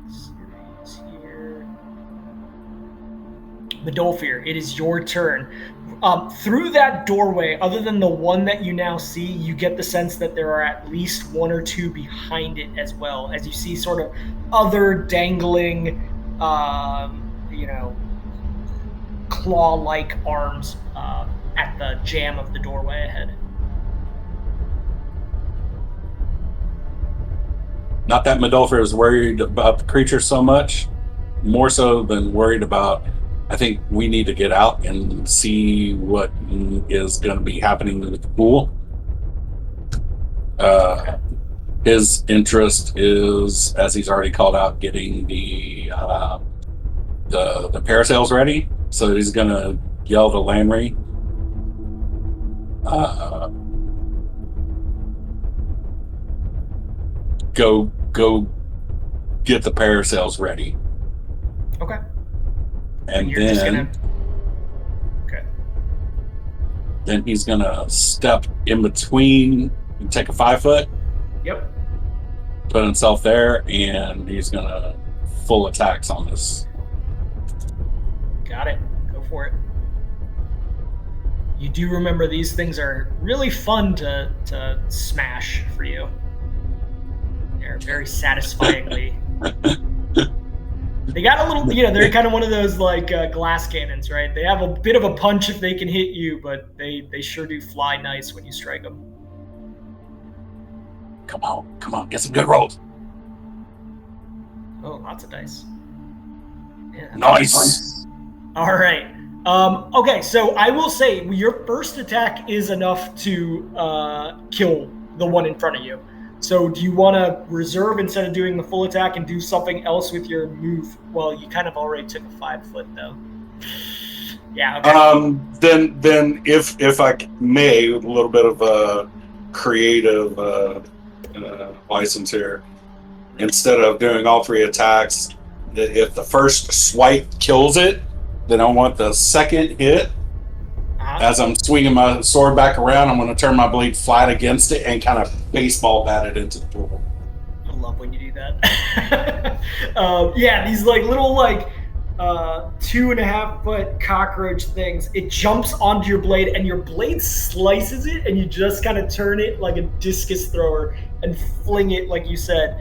Series here. Medolfir, it is your turn. Through that doorway, other than the one that you now see, you get the sense that there are at least one or two behind it as well, as you see sort of other dangling, claw-like arms at the jamb of the doorway ahead. Not that Medolfir is worried about the creature so much, more so than worried about. I think we need to get out and see what is going to be happening with the pool. His interest is, as he's already called out, getting the parasails ready. So he's going to yell to Landry. Go get the parasails ready. Okay. And you're just then, gonna... Okay. then he's gonna step in between and take a 5 foot, Yep. put himself there, and he's gonna full attacks on this. Got it. Go for it. You do remember these things are really fun to smash for you. They're very satisfyingly. They got a little, they're kind of one of those like glass cannons, right? They have a bit of a punch if they can hit you, but they sure do fly nice when you strike them. Come on, get some good rolls. Oh, lots of dice. Yeah. Nice. All right. Okay, so I will say your first attack is enough to kill the one in front of you. So do you want to reserve instead of doing the full attack and do something else with your move? Well, you kind of already took a 5 foot though. Yeah. Okay. Then if I may, a little bit of a creative license here. Instead of doing all 3 attacks, if the first swipe kills it, then I want the second hit. As I'm swinging my sword back around, I'm going to turn my blade flat against it and kind of baseball bat it into the pool. I love when you do that. Yeah, these like little 2.5 foot cockroach things. It jumps onto your blade and your blade slices it, and you just kind of turn it like a discus thrower and fling it, like you said.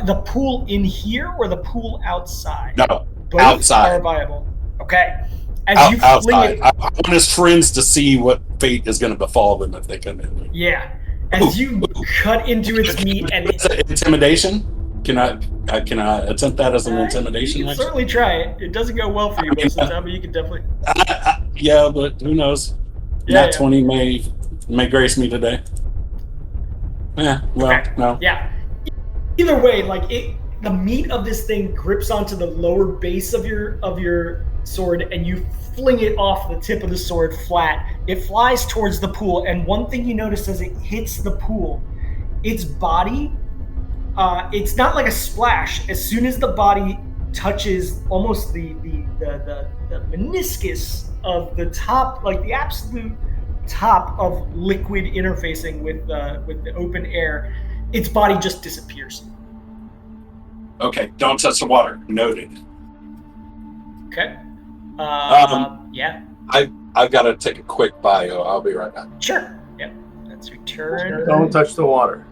The pool in here or the pool outside? No, both outside. Are viable. Okay. As you outside. fling it, I want his friends to see what fate is going to befall them if they come in. Yeah. As you cut into its meat and intimidation. Can I attempt that as an intimidation? You can certainly try it. It doesn't go well for you most of the time, but you can definitely. Yeah, but who knows? Nat 20 may grace me today. Yeah. Well, okay. No. Yeah. Either way, the meat of this thing grips onto the lower base of your sword, and you fling it off the tip of the sword flat. It flies towards the pool, and one thing you notice as it hits the pool, its body, it's not like a splash. As soon as the body touches almost the meniscus of the top, like the absolute top of liquid interfacing with the open air, its body just disappears. Okay, don't touch the water. Noted. Okay. Yeah. I've got to take a quick bio. I'll be right back. Sure. Yep. That's your turn. Don't touch the water.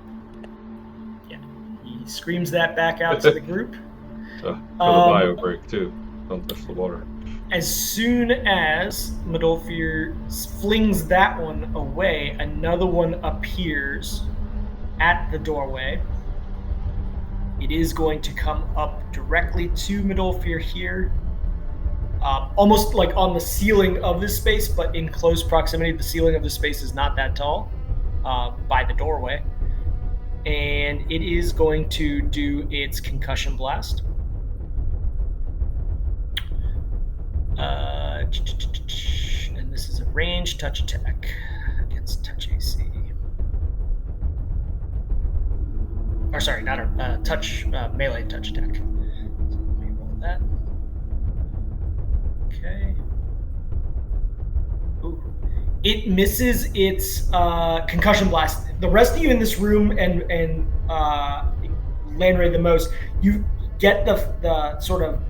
Yeah. He screams that back out to the group. For the bio break too. Don't touch the water. As soon as Medolfir flings that one away, another one appears at the doorway. It is going to come up directly to Medolfir here. Almost like on the ceiling of this space, but in close proximity. The ceiling of the space is not that tall by the doorway. And it is going to do its concussion blast. And this is a ranged touch attack against touch AC. Or sorry, not a touch, melee touch attack. So let me roll that. Okay. Ooh. It misses its concussion blast. The rest of you in this room and Landray the most, you get the sort of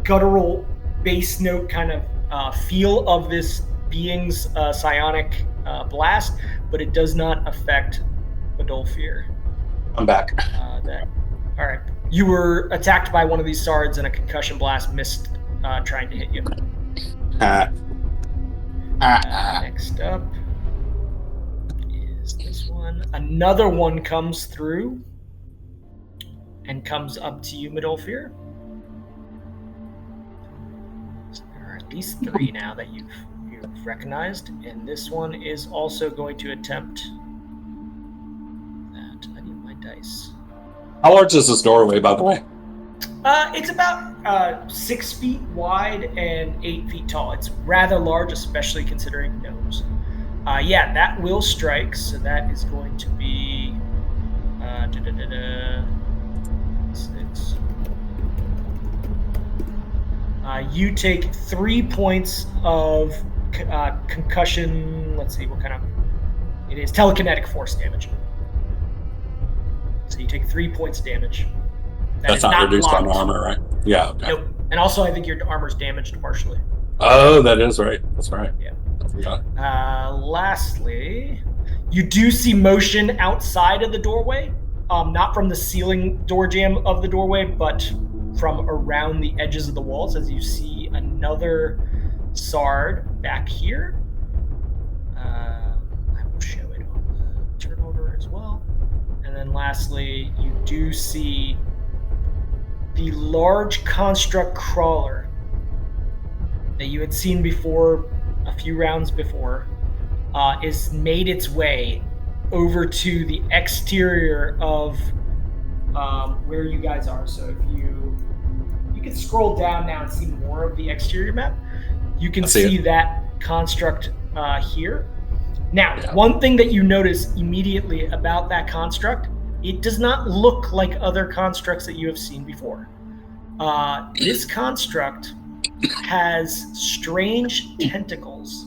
guttural bass note kind of feel of this being's psionic blast, but it does not affect Medolfir. I'm back. All right. You were attacked by one of these sards, and a concussion blast missed trying to hit you. Next up is this one. Another one comes through and comes up to you, Medolfir. least 3 now that you've recognized, and this one is also going to attempt that. I need my dice. How large is this doorway, by the way? It's about 6 feet wide and 8 feet tall. It's rather large, especially considering gnomes. Yeah, that will strike, so that is going to be 6. You take 3 points of concussion. Let's see what kind of it is. Telekinetic force damage. So you take 3 points damage. That's not reduced on armor, right? Yeah. Okay. Nope. And also, I think your armor's damaged partially. Oh, that is right. That's right. Yeah. Okay. Lastly, you do see motion outside of the doorway, not from the ceiling door jamb of the doorway, but from around the edges of the walls, as you see another Sard back here. I will show it on the turnover as well. And then lastly, you do see the large construct crawler that you had seen before, a few rounds before, is made its way over to the exterior of where you guys are. So if you can scroll down now and see more of the exterior map, you can see that construct here. Now, one thing that you notice immediately about that construct, it does not look like other constructs that you have seen before. This construct has strange tentacles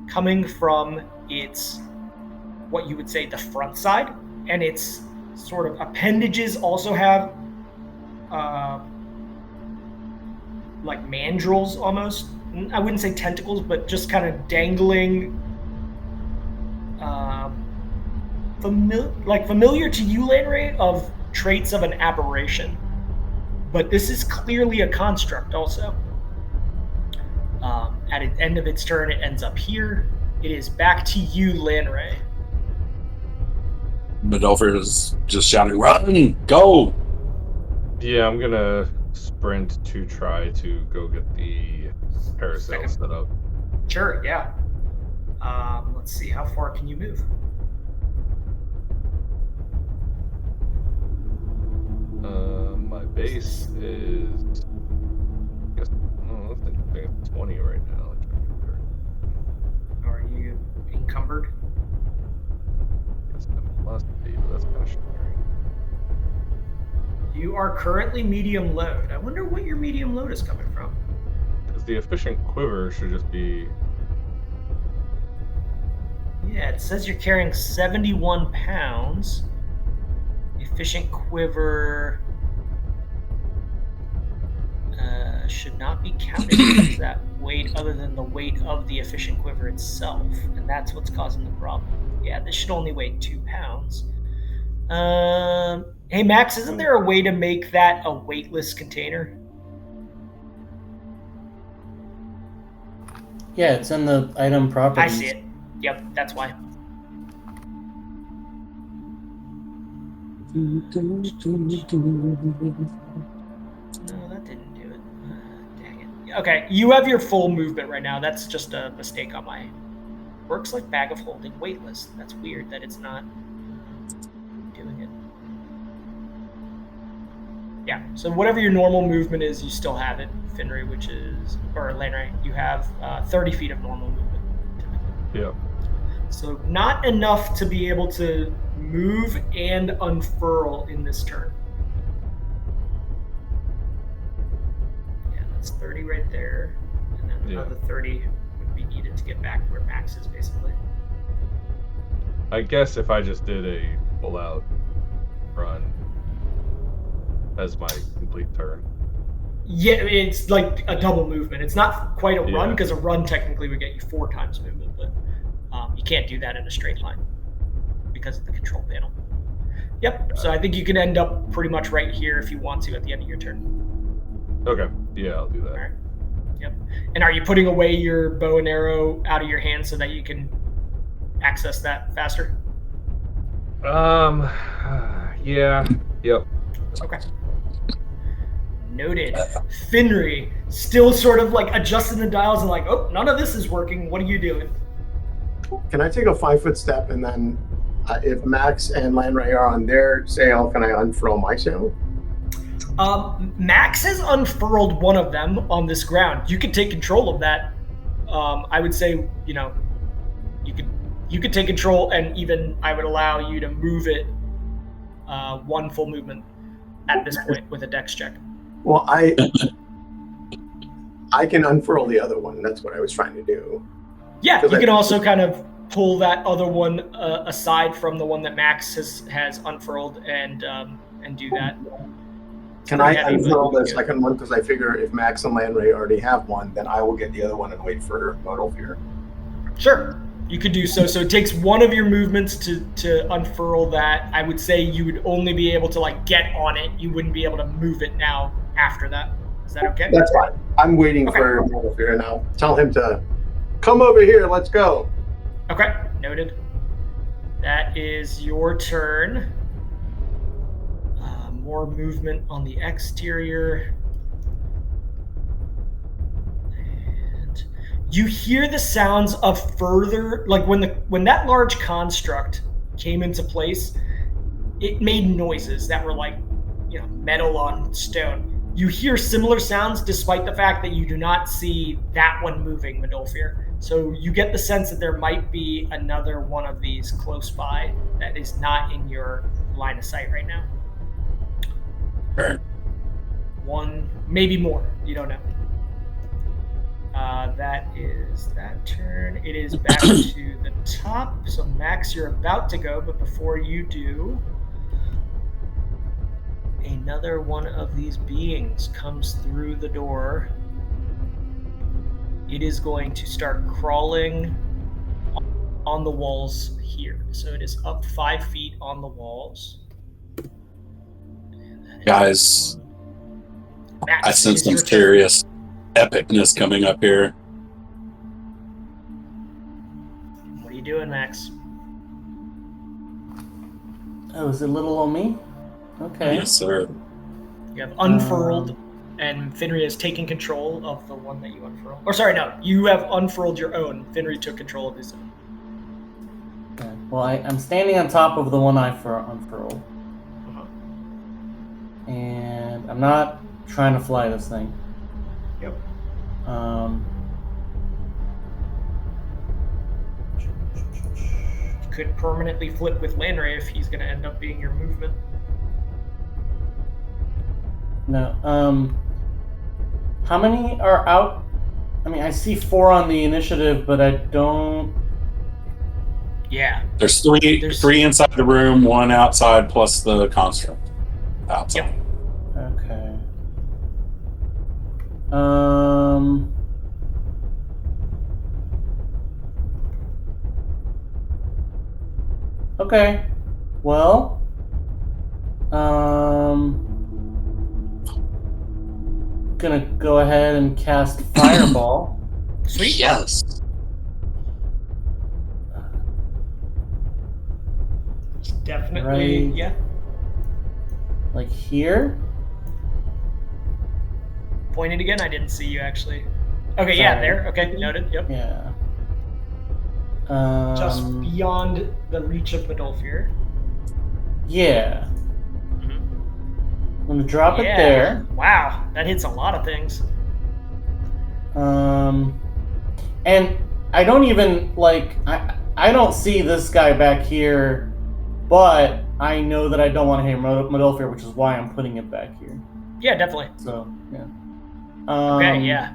coming from its, what you would say, the front side, and its sort of appendages also have like mandrels almost. I wouldn't say tentacles, but just kind of dangling, familiar to you, Lanray, of traits of an aberration. But this is clearly a construct also. At the end of its turn, it ends up here. It is back to you, Lanray. Midolfr is just shouting, "Run! Go!" Yeah, I'm gonna sprint to try to go get the parasail set up. Sure, yeah. Let's see, how far can you move? My base is, I guess, I think it's 20 right now. Are you encumbered? Yes, I must be, but that's kind of shattering. You are currently medium load. I wonder what your medium load is coming from. Because the efficient quiver should just be... Yeah, it says you're carrying 71 pounds. Efficient quiver should not be counted as that weight other than the weight of the efficient quiver itself. And that's what's causing the problem. Yeah, this should only weigh 2 pounds. Hey, Max, isn't there a way to make that a weightless container? Yeah, it's in the item properties. I see it. Yep, that's why. No, that didn't do it. Dang it. Okay, you have your full movement right now. That's just a mistake on my... Works like bag of holding weightless. That's weird that it's not doing it. Yeah, so whatever your normal movement is, you still have it, Finray, which is... Or Lanray, you have 30 feet of normal movement. Yeah. So not enough to be able to move and unfurl in this turn. Yeah, that's 30 right there. And then another 30 would be needed to get back where Max is, basically. I guess if I just did a full-out run as my complete turn. Yeah, it's like a double movement. It's not quite a run, because a run technically would get you 4 times movement, but you can't do that in a straight line because of the control panel. Yep, so I think you can end up pretty much right here if you want to at the end of your turn. Okay, yeah, I'll do that. All right. Yep. And are you putting away your bow and arrow out of your hand so that you can access that faster? Yeah, yep. Okay. Noted. Finry, still sort of like adjusting the dials and like, oh, none of this is working. What are you doing? Can I take a 5-foot step and then if Max and Landray are on their sail, can I unfurl my sail? Max has unfurled one of them on this ground. You could take control of that. I would say, you could take control, and even I would allow you to move it one full movement at this point with a dex check. Well, I can unfurl the other one. That's what I was trying to do. Yeah, you can also kind of pull that other one aside from the one that Max has unfurled and do that. Can I unfurl the second one? Because I figure if Max and Landray already have one, then I will get the other one and wait for Modalfear. Sure, you could do so. So it takes one of your movements to unfurl that. I would say you would only be able to like get on it. You wouldn't be able to move it now after that. Is that okay? That's fine. I'm waiting for Modalfear now. Tell him to come over here. Let's go. Okay, noted. That is your turn. More movement on the exterior. And you hear the sounds of further, like when that large construct came into place, it made noises that were like, metal on stone. You hear similar sounds despite the fact that you do not see that one moving, Modalfear. So you get the sense that there might be another one of these close by that is not in your line of sight right now. Sure. One, maybe more. You don't know. That is that turn. It is back to the top. So Max, you're about to go, but before you do, another one of these beings comes through the door. It is going to start crawling on the walls here. So it is up 5 feet on the walls. Guys, Max, I sense some your turn. serious epicness coming up here. What are you doing, Max? Oh, is it little on me? Okay. Yes, sir. You have unfurled, and Finry has taken control of the one that you unfurled. Or sorry, no, you have unfurled your own. Finry took control of his own. Okay. Well, I'm standing on top of the one I unfurled. And I'm not trying to fly this thing. Yep. You could permanently flip with Landray if he's going to end up being your movement. No. How many are out? I mean, I see 4 on the initiative, but I don't. Yeah. There's three inside the room, 1 outside, plus the construct outside. Yep. Okay. Okay. Well. Gonna go ahead and cast Fireball. Sweet. Yes. Definitely, Right. yeah. Like here. Point it again. I didn't see you actually. Okay, yeah, Sorry. there. Okay, noted. Yep. Yeah. Just beyond the reach of Modalfear. Yeah. Mm-hmm. I'm gonna drop it there. Wow, that hits a lot of things. And I don't even like I don't see this guy back here, but I know that I don't want to hit Modalfear, which is why I'm putting it back here. Yeah, definitely. So yeah. Okay, yeah.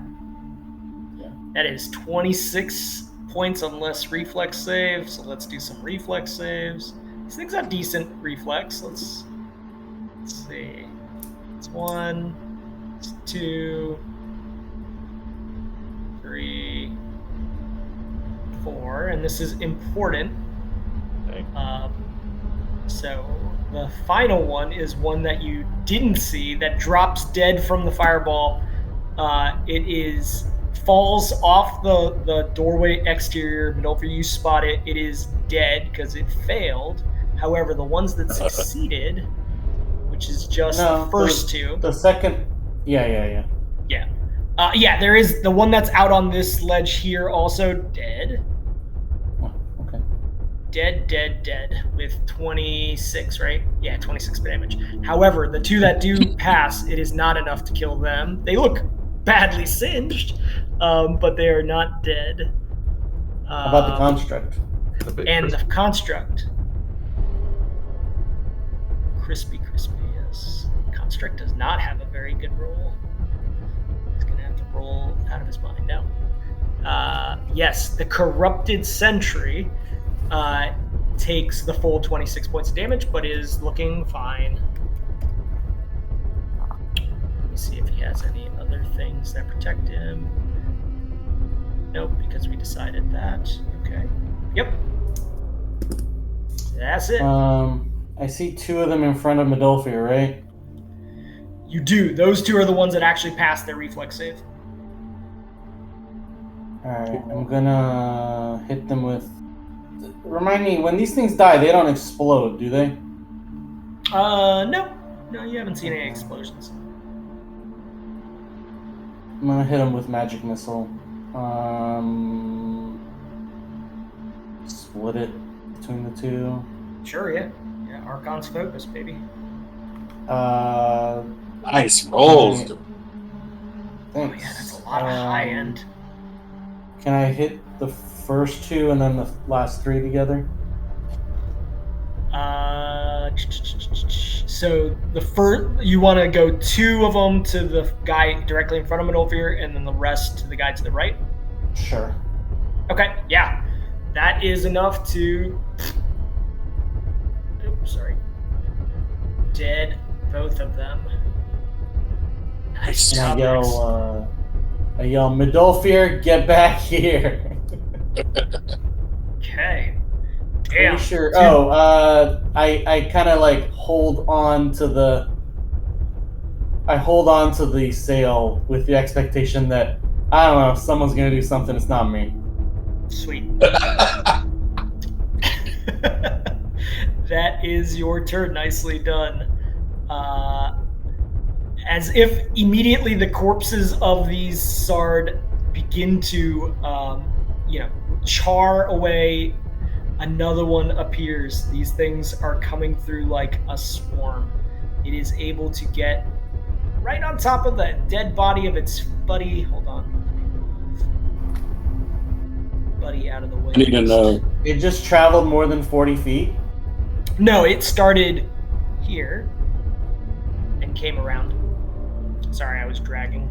That is 26 points on less reflex saves. So let's do some reflex saves. These things have decent reflex. Let's see. It's 1, it's 2, 3, 4, and this is important. So the final one is one that you didn't see that drops dead from the fireball. It falls off the doorway exterior. Modalfear, you spot it. It is dead because it failed. However, the ones that succeeded, which is just the first two. The second, Yeah. Yeah, there is the one that's out on this ledge here also dead. Oh, okay. Dead with 26, right? Yeah, 26 damage. However, the two that do pass, it is not enough to kill them. They look badly singed, but they are not dead. How about the construct? And the construct. Crispy, yes. Construct does not have a very good roll. He's going to have to roll out of his mind now. Yes, the Corrupted Sentry takes the full 26 points of damage, but is looking fine. Let me see if he has any other things that protect him. Nope, because we decided that. Okay. Yep. That's it. I see two of them in front of Medolfir, right? You do. Those two are the ones that actually passed their reflex save. Alright, I'm gonna hit them with... Remind me, when these things die, they don't explode, do they? No. No, you haven't seen any explosions. I'm gonna hit them with Magic Missile. Split it between the two. Sure, yeah. Yeah, Archon's focus, baby. Nice rolls. Thanks. Oh yeah, that's a lot of high end. Can I hit the first two and then the last three together? So the first, you want to go two of them to the guy directly in front of Medolfir, and then the rest to the guy to the right? Sure. Okay, yeah. That is enough to... Oops, sorry. Dead, both of them. Nice And job, I yell, Medolfir, get back here. Okay. Pretty Damn. sure. Dude. I kind of like hold on to the sail with the expectation that, I don't know, someone's gonna do something. It's not me. Sweet. That is your turn. Nicely done. As if immediately the corpses of these Sard begin to, char away, another one appears. These things are coming through like a swarm. It is able to get right on top of the dead body of its buddy. Hold on. Let me move buddy out of the way. I need to know. It just traveled more than 40 feet. No, it started here and came around. Sorry, I was dragging.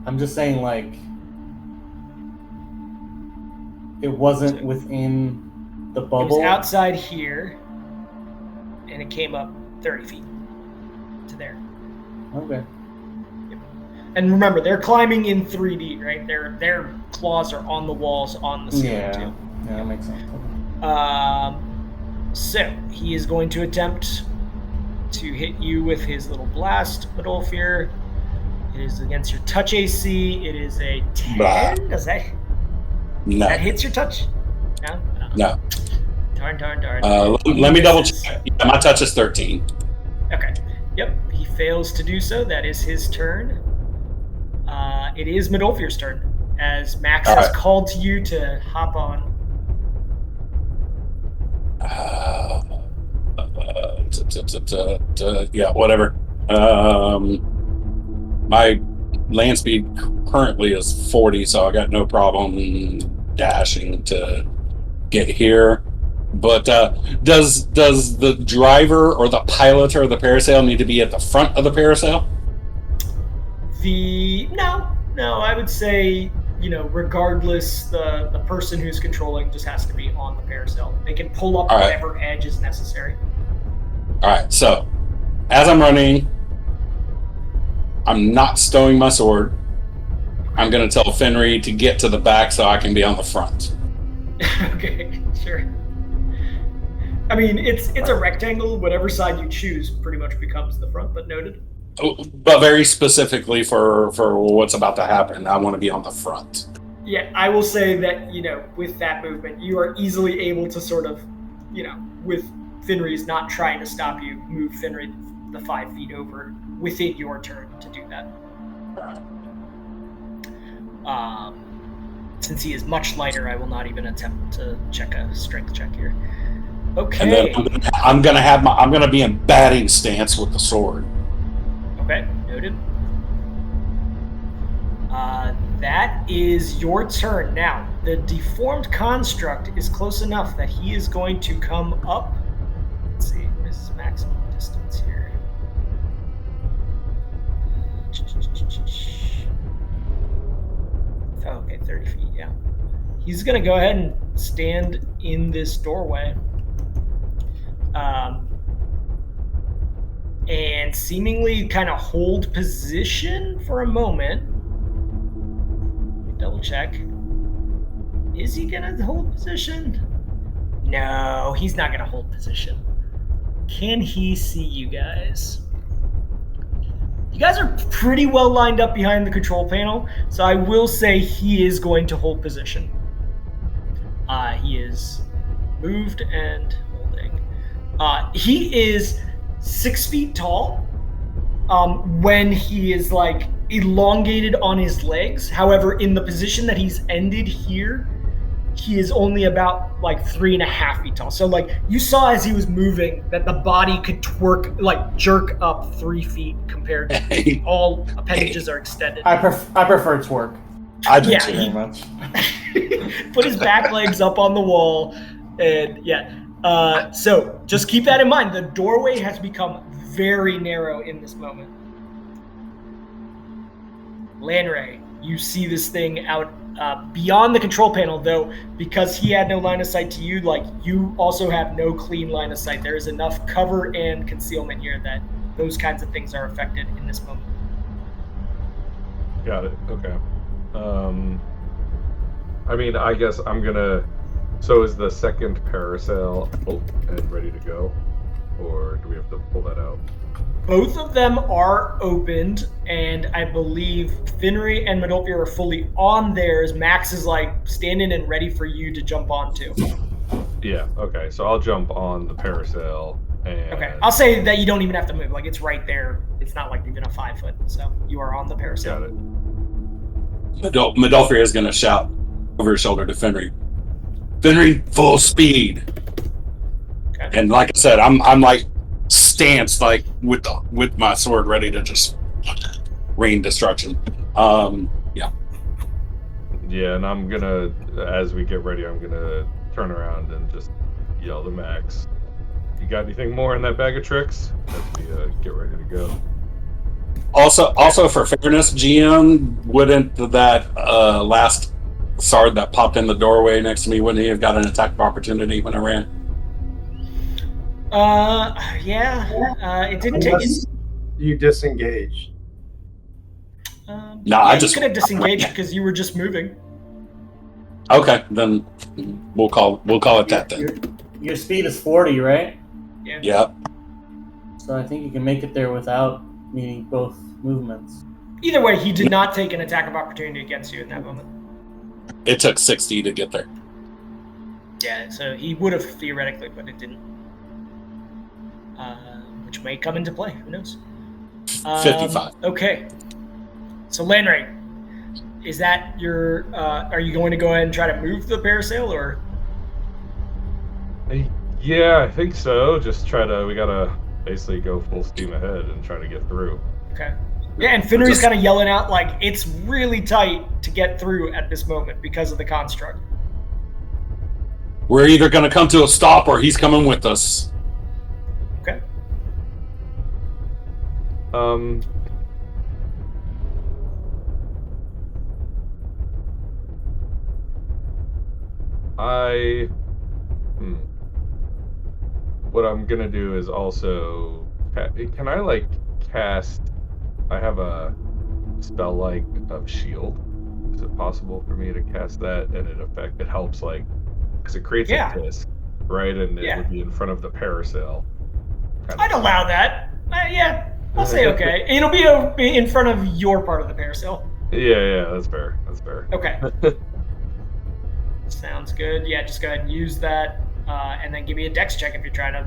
I'm just saying, like, it wasn't within the It bubble. was outside here, and it came up 30 feet to there. Okay. And remember, they're climbing in 3D, right? Their claws are on the walls on the ceiling too. Yeah, that makes sense. So he is going to attempt to hit you with his little blast, Medolfir. It is against your touch AC. It is a 10. Blah. Does that No. hits your touch? No. No. Darn. Let me double check. Yeah, my touch is 13. Okay. Yep. He fails to do so. That is his turn. It is Medolfir's turn, as Max has called to you to hop on. Yeah, whatever. My land speed currently is 40, so I got no problem dashing to get here. But does the driver or the piloter of the parasail need to be at the front of the parasail? No, I would say, regardless, the person who's controlling just has to be on the parasail. They can pull up whatever edge is necessary. All right, so as I'm running, I'm not stowing my sword. I'm going to tell Fenry to get to the back so I can be on the front. Okay, sure. I mean, it's a rectangle. Whatever side you choose pretty much becomes the front, but noted. But very specifically for what's about to happen, I want to be on the front. Yeah, I will say that, with that movement, you are easily able to sort of, with Fenry's not trying to stop you, move Fenry the 5 feet over within your turn to do that. Since he is much lighter, I will not even attempt to check a strength check here. Okay. And then I'm gonna be in batting stance with the sword. Okay, noted. That is your turn. Now, the deformed construct is close enough that he is going to come up. Let's see, this is maximum distance here. Oh, okay, 30 feet, yeah. He's going to go ahead and stand in this doorway. And seemingly kind of hold position for a moment. Double check. Is he gonna hold position? No, he's not gonna hold position. Can he see you guys? You guys are pretty well lined up behind the control panel, so I will say he is going to hold position. He is moved and holding. He is 6 feet tall. When he is like elongated on his legs. However, in the position that he's ended here, he is only about like 3.5 feet tall. So like you saw as he was moving that the body could jerk up 3 feet compared to all appendages are extended. I prefer twerk. I do Yeah, too. Very much. Put his back legs up on the wall, and so just keep that in mind. The doorway has become very narrow in this moment. Lanray, you see this thing out beyond the control panel, though, because he had no line of sight to you, like, you also have no clean line of sight. There is enough cover and concealment here that those kinds of things are affected in this moment. Got it. Okay. I mean, I guess I'm gonna... So is the second parasail and ready to go? Or do we have to pull that out? Both of them are opened, and I believe Finry and Medolfir are fully on theirs. Max is like standing and ready for you to jump onto. Yeah, okay. So I'll jump on the parasail and... Okay, I'll say that you don't even have to move. Like, it's right there. It's not like even a 5 foot. So you are on the parasail. Got it. Medolfir is going to shout over his shoulder to Finry. Finry, full speed. Okay. And like I said, I'm like stanced, like with my sword ready to just rain destruction. Yeah. Yeah, and I'm gonna, as we get ready, I'm gonna turn around and just yell to Max, "You got anything more in that bag of tricks?" As we get ready to go. Also for fairness, GM, wouldn't that last Sard that popped in the doorway next to me, wouldn't he have got an attack of opportunity when I ran? It didn't take it. Unless you disengaged. No, I just could have disengaged because you were just moving. Okay, then we'll call it that then. Your speed is 40, right? Yeah. Yep. So I think you can make it there without needing both movements. Either way, he did not take an attack of opportunity against you in that moment. It took 60 to get there. Yeah, so he would have theoretically, but it didn't. Which may come into play. Who knows? 55. Okay. So Lanray, is that your? Are you going to go ahead and try to move the parasail, or? Yeah, I think so. We gotta basically go full steam ahead and try to get through. Okay. Yeah, and Finry's kind of yelling out like it's really tight to get through at this moment because of the construct. We're either going to come to a stop or he's coming with us. Okay. What I'm gonna do is also, can I like cast? I have a spell like of shield. Is it possible for me to cast that and it helps like because it creates a disc, right? And it would be in front of the parasail. I'd allow that. Yeah, I'll say okay. It'll be in front of your part of the parasail. Yeah, that's fair. Okay. Sounds good. Yeah, just go ahead and use that, and then give me a dex check if you're trying to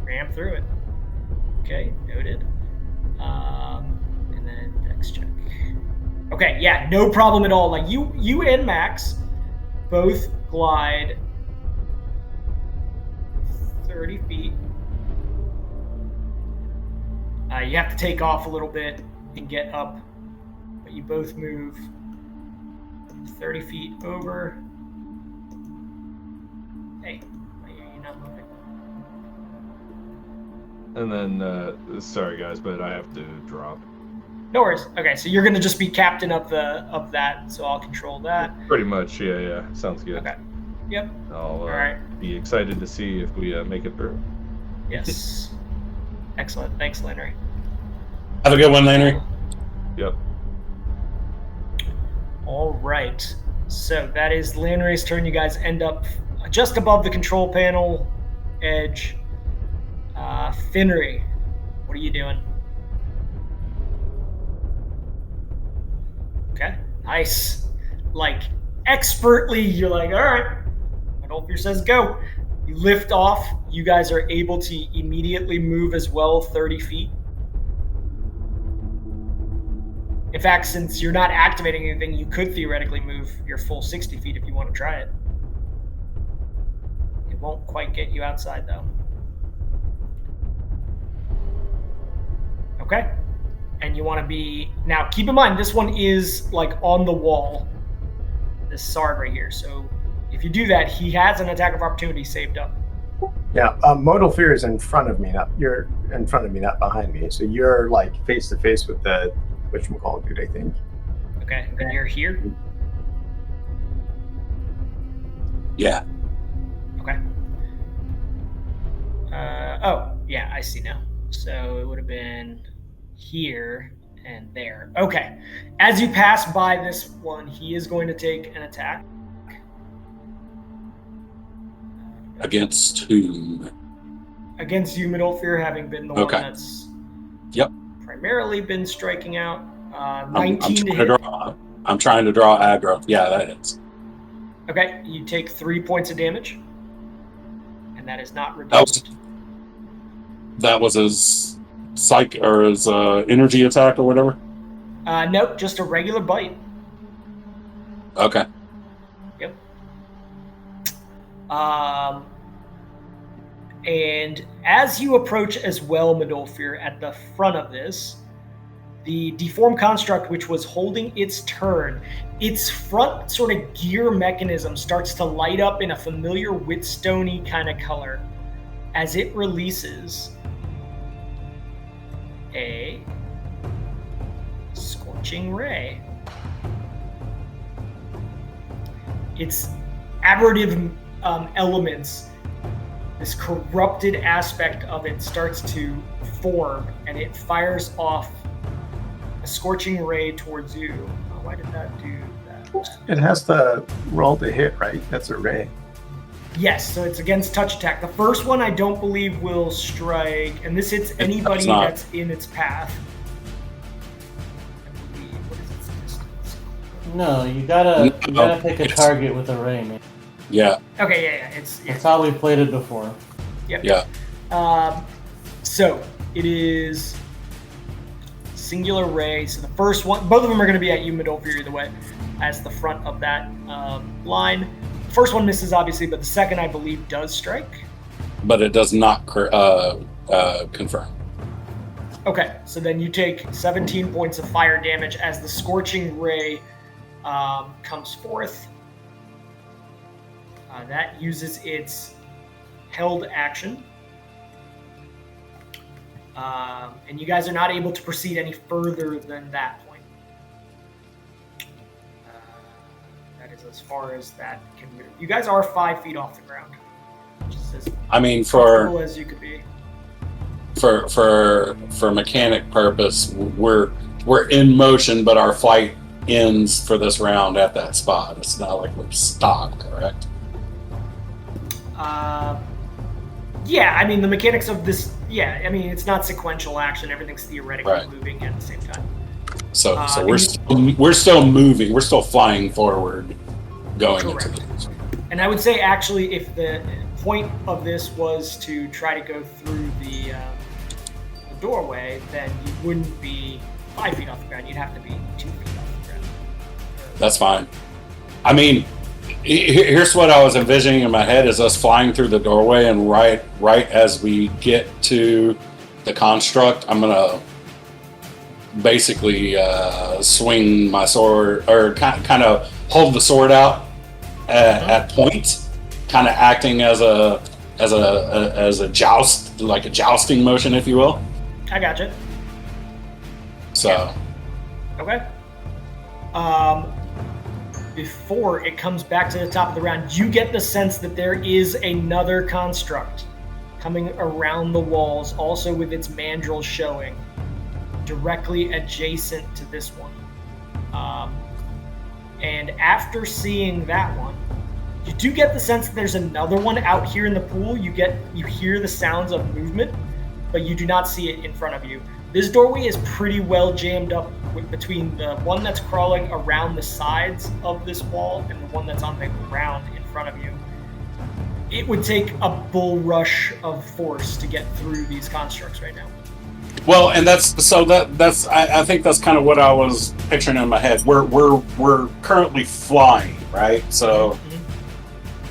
ram through it. Okay, noted. And then dex check. Okay, yeah, no problem at all. Like you and Max both glide 30 feet. You have to take off a little bit and get up, but you both move 30 feet over. Hey, why are you not moving? And then, sorry guys, but I have to drop. No worries. Okay, so you're gonna just be captain of that, so I'll control that. Pretty much, yeah. Sounds good. Okay. Yep. I'll All right. be excited to see if we make it through. Yes. Excellent. Thanks, Landry. Have a good one, Landry. Yep. All right. So that is Landry's turn. You guys end up just above the control panel edge. Finnery, what are you doing? Okay, nice. Like, expertly, you're like, all right. Adolphir says go. You lift off. You guys are able to immediately move as well 30 feet. In fact, since you're not activating anything, you could theoretically move your full 60 feet if you want to try it. It won't quite get you outside, though. Okay. And you want to be... Now, keep in mind, this one is, like, on the wall. This Sard right here. So, if you do that, he has an attack of opportunity saved up. Yeah, Modal Fear is in front of me, you're in front of me, not behind me. So you're, like, face-to-face with the... whatchamacallit dude, I think. Okay, and you're here? Yeah. Okay. Oh, yeah, I see now. So it would have been here and there. Okay. As you pass by this one, he is going to take an attack. Against whom? Against you, Midolfir, having been the one that's primarily been striking out. 19 to hit. I'm trying to draw aggro. Yeah, that hits. Okay, you take 3 points of damage. And that is not reduced. That was his psych or his energy attack or whatever? Nope, just a regular bite. Okay. Yep. And as you approach as well, Midolfir, at the front of this, the deformed construct, which was holding its turn, its front sort of gear mechanism starts to light up in a familiar Whitstone-y kind of color as it releases a scorching ray. Its aberrative elements, this corrupted aspect of it starts to form, and it fires off a scorching ray towards you. Oh, why did that do that? It has to roll to hit, right? That's a ray. Yes, so it's against touch attack. The first one I don't believe will strike, and this hits anybody that's in its path. I believe. What is its distance? No, you gotta pick a target with a ray, man. Yeah. Okay, yeah. That's how we played it before. Yep. Yeah. So it is singular ray. So the first one, both of them are going to be at you, Midolfir, either way, as the front of that line. The first one misses, obviously, but the second, I believe, does strike. But it does not confirm. Okay, so then you take 17 points of fire damage as the scorching ray comes forth. That uses its held action. And you guys are not able to proceed any further than that point. That is as far as that can move. You guys are 5 feet off the ground. Which is as comfortable as you could be. For mechanic purpose, we're in motion, but our flight ends for this round at that spot. It's not like we're stopped, correct? Yeah, I mean, the mechanics of this, it's not sequential action. Everything's theoretically moving at the same time. So we're still moving. We're still flying forward, going into the... And I would say, actually, if the point of this was to try to go through the the doorway, then you wouldn't be 5 feet off the ground. You'd have to be 2 feet off the ground. That's fine. I mean, here's what I was envisioning in my head: is us flying through the doorway, and right as we get to the construct, I'm gonna basically swing my sword, or kind of hold the sword out at point, kind of acting as a joust, like a jousting motion, if you will. I gotcha. So. Yeah. Okay. Before it comes back to the top of the round, you get the sense that there is another construct coming around the walls, also with its mandrel showing, directly adjacent to this one. And after seeing that one, you do get the sense that there's another one out here in the pool. You hear the sounds of movement, but you do not see it in front of you. This doorway is pretty well jammed up between the one that's crawling around the sides of this wall and the one that's on the ground in front of you. It would take a bull rush of force to get through these constructs right now. Well, and that's I think that's kind of what I was picturing in my head. We're currently flying, right? So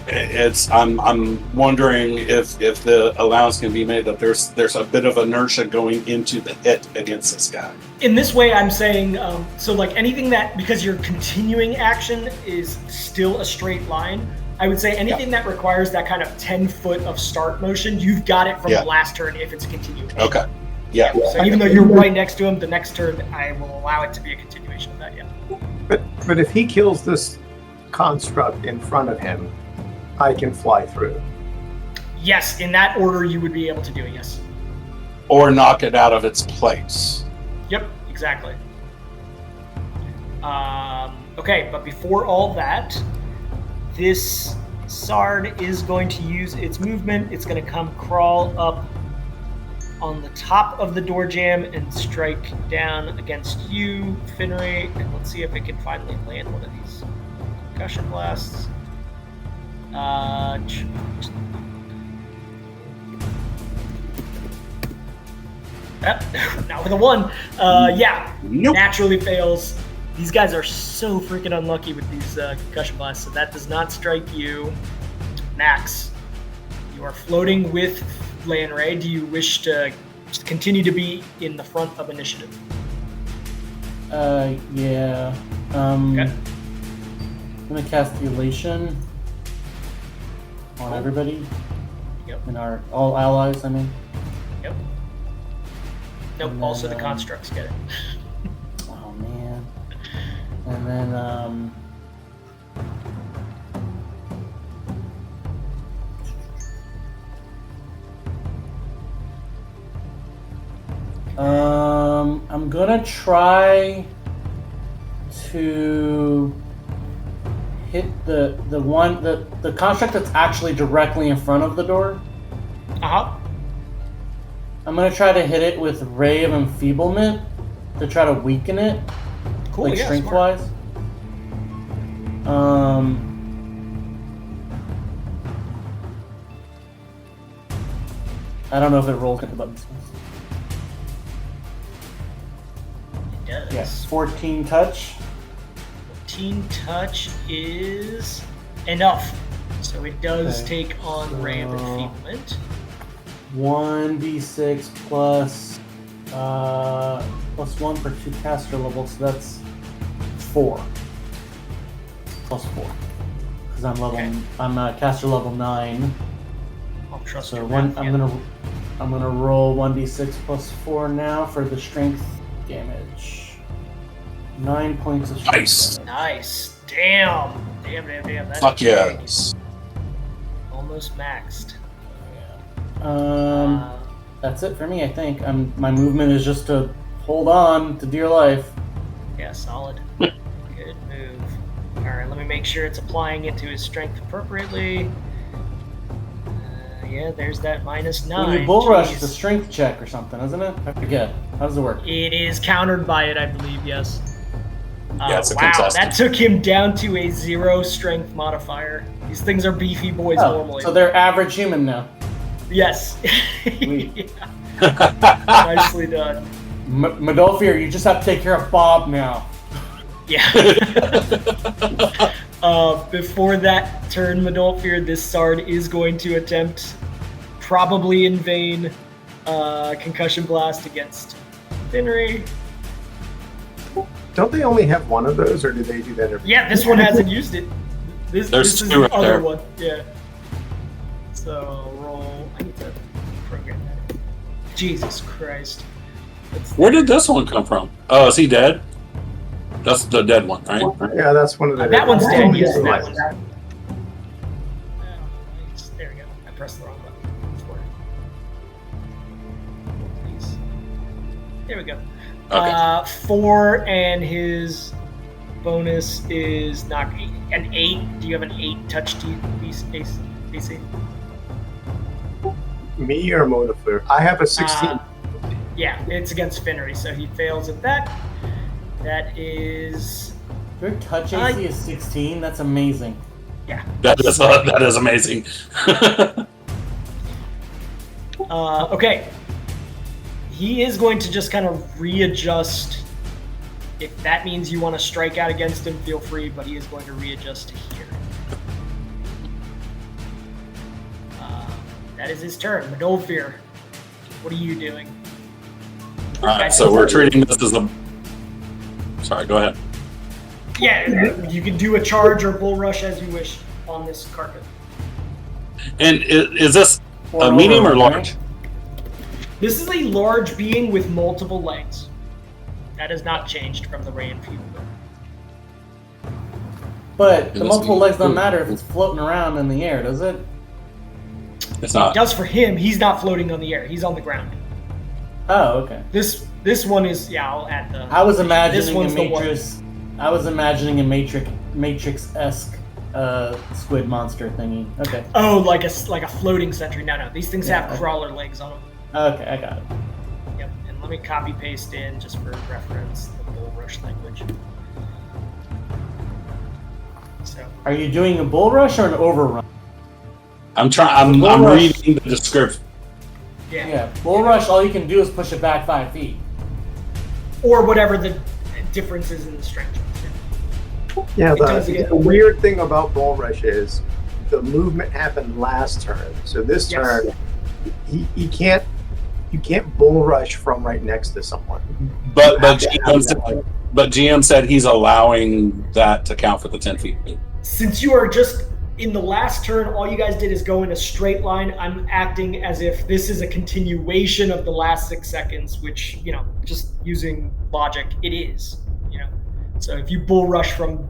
I'm wondering if the allowance can be made that there's a bit of inertia going into the hit against this guy. In this way, I'm saying, so like anything that, because your continuing action is still a straight line, I would say anything that requires that kind of 10 foot of start motion, you've got it from the last turn if it's a continuation. Okay. Yeah. So even though you're right next to him, the next turn I will allow it to be a continuation of that, yeah. But if he kills this construct in front of him, I can fly through. Yes, in that order you would be able to do it, yes. Or knock it out of its place. Yep, exactly. Okay, but before all that, this Sard is going to use its movement. It's going to come crawl up on the top of the door jamb and strike down against you, Finnery. And let's see if it can finally land one of these concussion blasts. Not with a 1. Nope. Naturally fails. These guys are so freaking unlucky with these concussion blasts, so that does not strike you. Max, you are floating with Lanray. Do you wish to continue to be in the front of initiative? Yeah. Okay. I'm gonna cast Elation on everybody. Yep. And all allies, I mean. Yep. Nope, And also then, the constructs get it. Oh man. And then I'm gonna try to hit the construct that's actually directly in front of the door. Uh-huh. I'm gonna try to hit it with Ray of Enfeeblement to try to weaken it, Cool, like yeah, strength smart. wise. I don't know if it rolls at the buttons. It does. Yes, 14 touch. 14 touch is enough. So it does Okay. take on Ray of So- Enfeeblement. 1d6 plus 1 per 2 caster levels, so that's 4. Plus 4. Because I'm caster level 9. I'll trust So your one, math, I'm yeah. gonna roll 1d6 plus 4 now for the strength damage. 9 points of strength. Nice. damage. Nice. Damn. That's Fuck big. yes. Almost maxed. That's it for me, I think. My movement is just to hold on to dear life. Yeah, solid. Good move. Alright, let me make sure it's applying it to his strength appropriately. Yeah, there's that -9. When you bull rush, Jeez. it's a strength check or something, isn't it? I forget. How does it work? It is countered by it, I believe, yes. Yeah, it's a wow, contested. that took him down to a 0 strength modifier. These things are beefy boys Oh, normally. so they're average human now. Yes. Sweet. Yeah. Nicely done. Medolfir, you just have to take care of Bob now. Yeah. Before that turn, Medolfir, this Sard is going to attempt, probably in vain, Concussion Blast against Finnery. Don't they only have one of those, or do they do that every? Yeah, this one hasn't used it. There's this is two the right other there. one. Yeah. So roll. I need to program that. Jesus Christ. Where did this one come from? Oh, is he dead? That's the dead one, right? Yeah, that's one of the. That one's dead. Yes, Yeah. that one's dead. There we go. I pressed the wrong button. Sorry. Please. There we go. Okay. 4 and his bonus is not an 8. Do you have an 8 touch AC? Me or Modafleur? I have a 16. Yeah, it's against Finnery, so he fails at that. That is. Your touch AC is 16. That's amazing. Yeah. That is amazing. Okay. He is going to just kind of readjust. If that means you want to strike out against him, feel free, but he is going to readjust to here. That is his turn. Medolfir, what are you doing? All right, so we're treating this as a. Sorry, go ahead. Yeah, you can do a charge or bull rush as you wish on this carpet. And is this a medium or large? This is a large being with multiple legs. That has not changed from the Ray and Feeble. But the multiple legs don't matter if it's floating around in the air, does it? It's It not. does for him. He's not floating on the air. He's on the ground. Oh, okay. This one is, yeah, I'll add the. I was this imagining a one's the one. Matrix. I was imagining a Matrix-esque squid monster thingy. Okay. Oh, like a floating sentry. No, these things Yeah, have okay. crawler legs on them. Okay, I got it. Yep, and let me copy paste in just for reference the bull rush language. So Are you doing a bull rush or an overrun? I'm trying. Bull I'm rush. reading the description. Yeah, bull rush. All you can do is push it back 5 feet. or whatever the difference is in the strength. Yeah, It does get- the weird thing about Bull Rush is the movement happened last turn. So this Yes. turn, you can't Bull Rush from right next to someone. But You have to have that, like, GM said he's allowing that to count for the 10 feet. Since you are just in the last turn, all you guys did is go in a straight line. I'm acting as if this is a continuation of the last 6 seconds, which, just using logic, it is, So if you bull rush from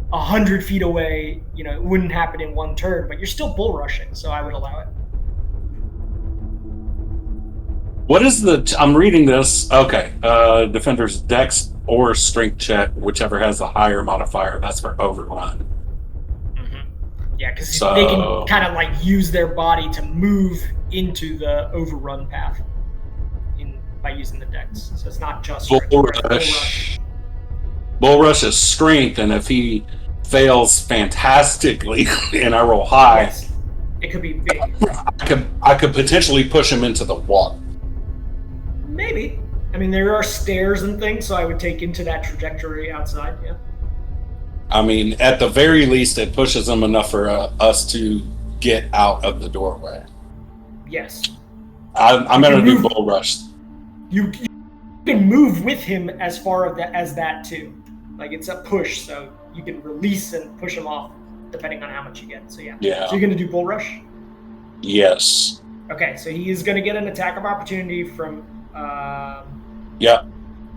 100 feet away, it wouldn't happen in one turn, but you're still bull rushing, so I would allow it. What is I'm reading this. Okay. Defender's dex or strength check, whichever has the higher modifier. That's for overrun. Yeah, because So- they can kind of use their body to move into the overrun path by using the dex. So it's not just Bull strength, right? rush. Bull rush is strength, and if he fails fantastically and I roll high, Yes. It could be big. I could potentially push him into the water. Maybe. I mean, there are stairs and things, so I would take into that trajectory outside, yeah. I mean, at the very least, it pushes him enough for us to get out of the doorway. Yes. I'm going to do move. bull rush. You can move with him as far as that, too. It's a push, so you can release and push him off, depending on how much you get. So, yeah. Yeah. So you're going to do bull rush? Yes. Okay, so he is going to get an attack of opportunity from, Yep.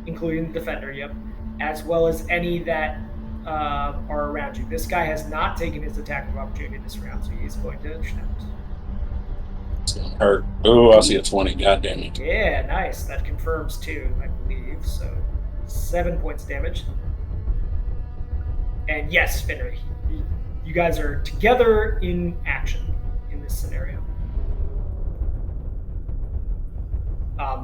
including the defender, yep, as well as any that are around you. This guy has not taken his attack of opportunity this round, so he's going to attempt. It's gonna hurt. Oh, I see a 20. God damn it. Yeah, nice. That confirms 2, I believe. So 7 points damage. And yes, Finner, you guys are together in action in this scenario. I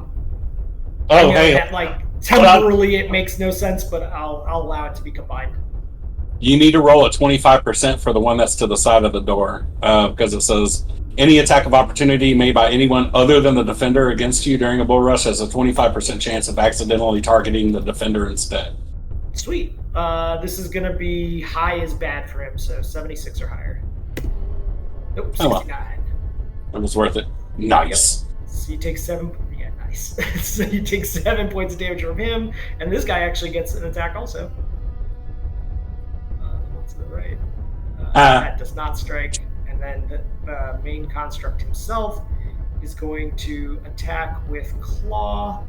Oh, know hey. that, temporarily it makes no sense, but I'll allow it to be combined. You need to roll a 25% for the one that's to the side of the door, because it says Any attack of opportunity made by anyone other than the defender against you during a bull rush has a 25% chance of accidentally targeting the defender instead. Sweet. This is going to be high is bad for him, so 76 or higher. Nope, 69. It was worth it. Nice. Yep. So you take 7. Yeah, nice. So you take 7 points of damage from him, and this guy actually gets an attack also. One to the right. That does not strike. And then the main construct himself is going to attack with Claw.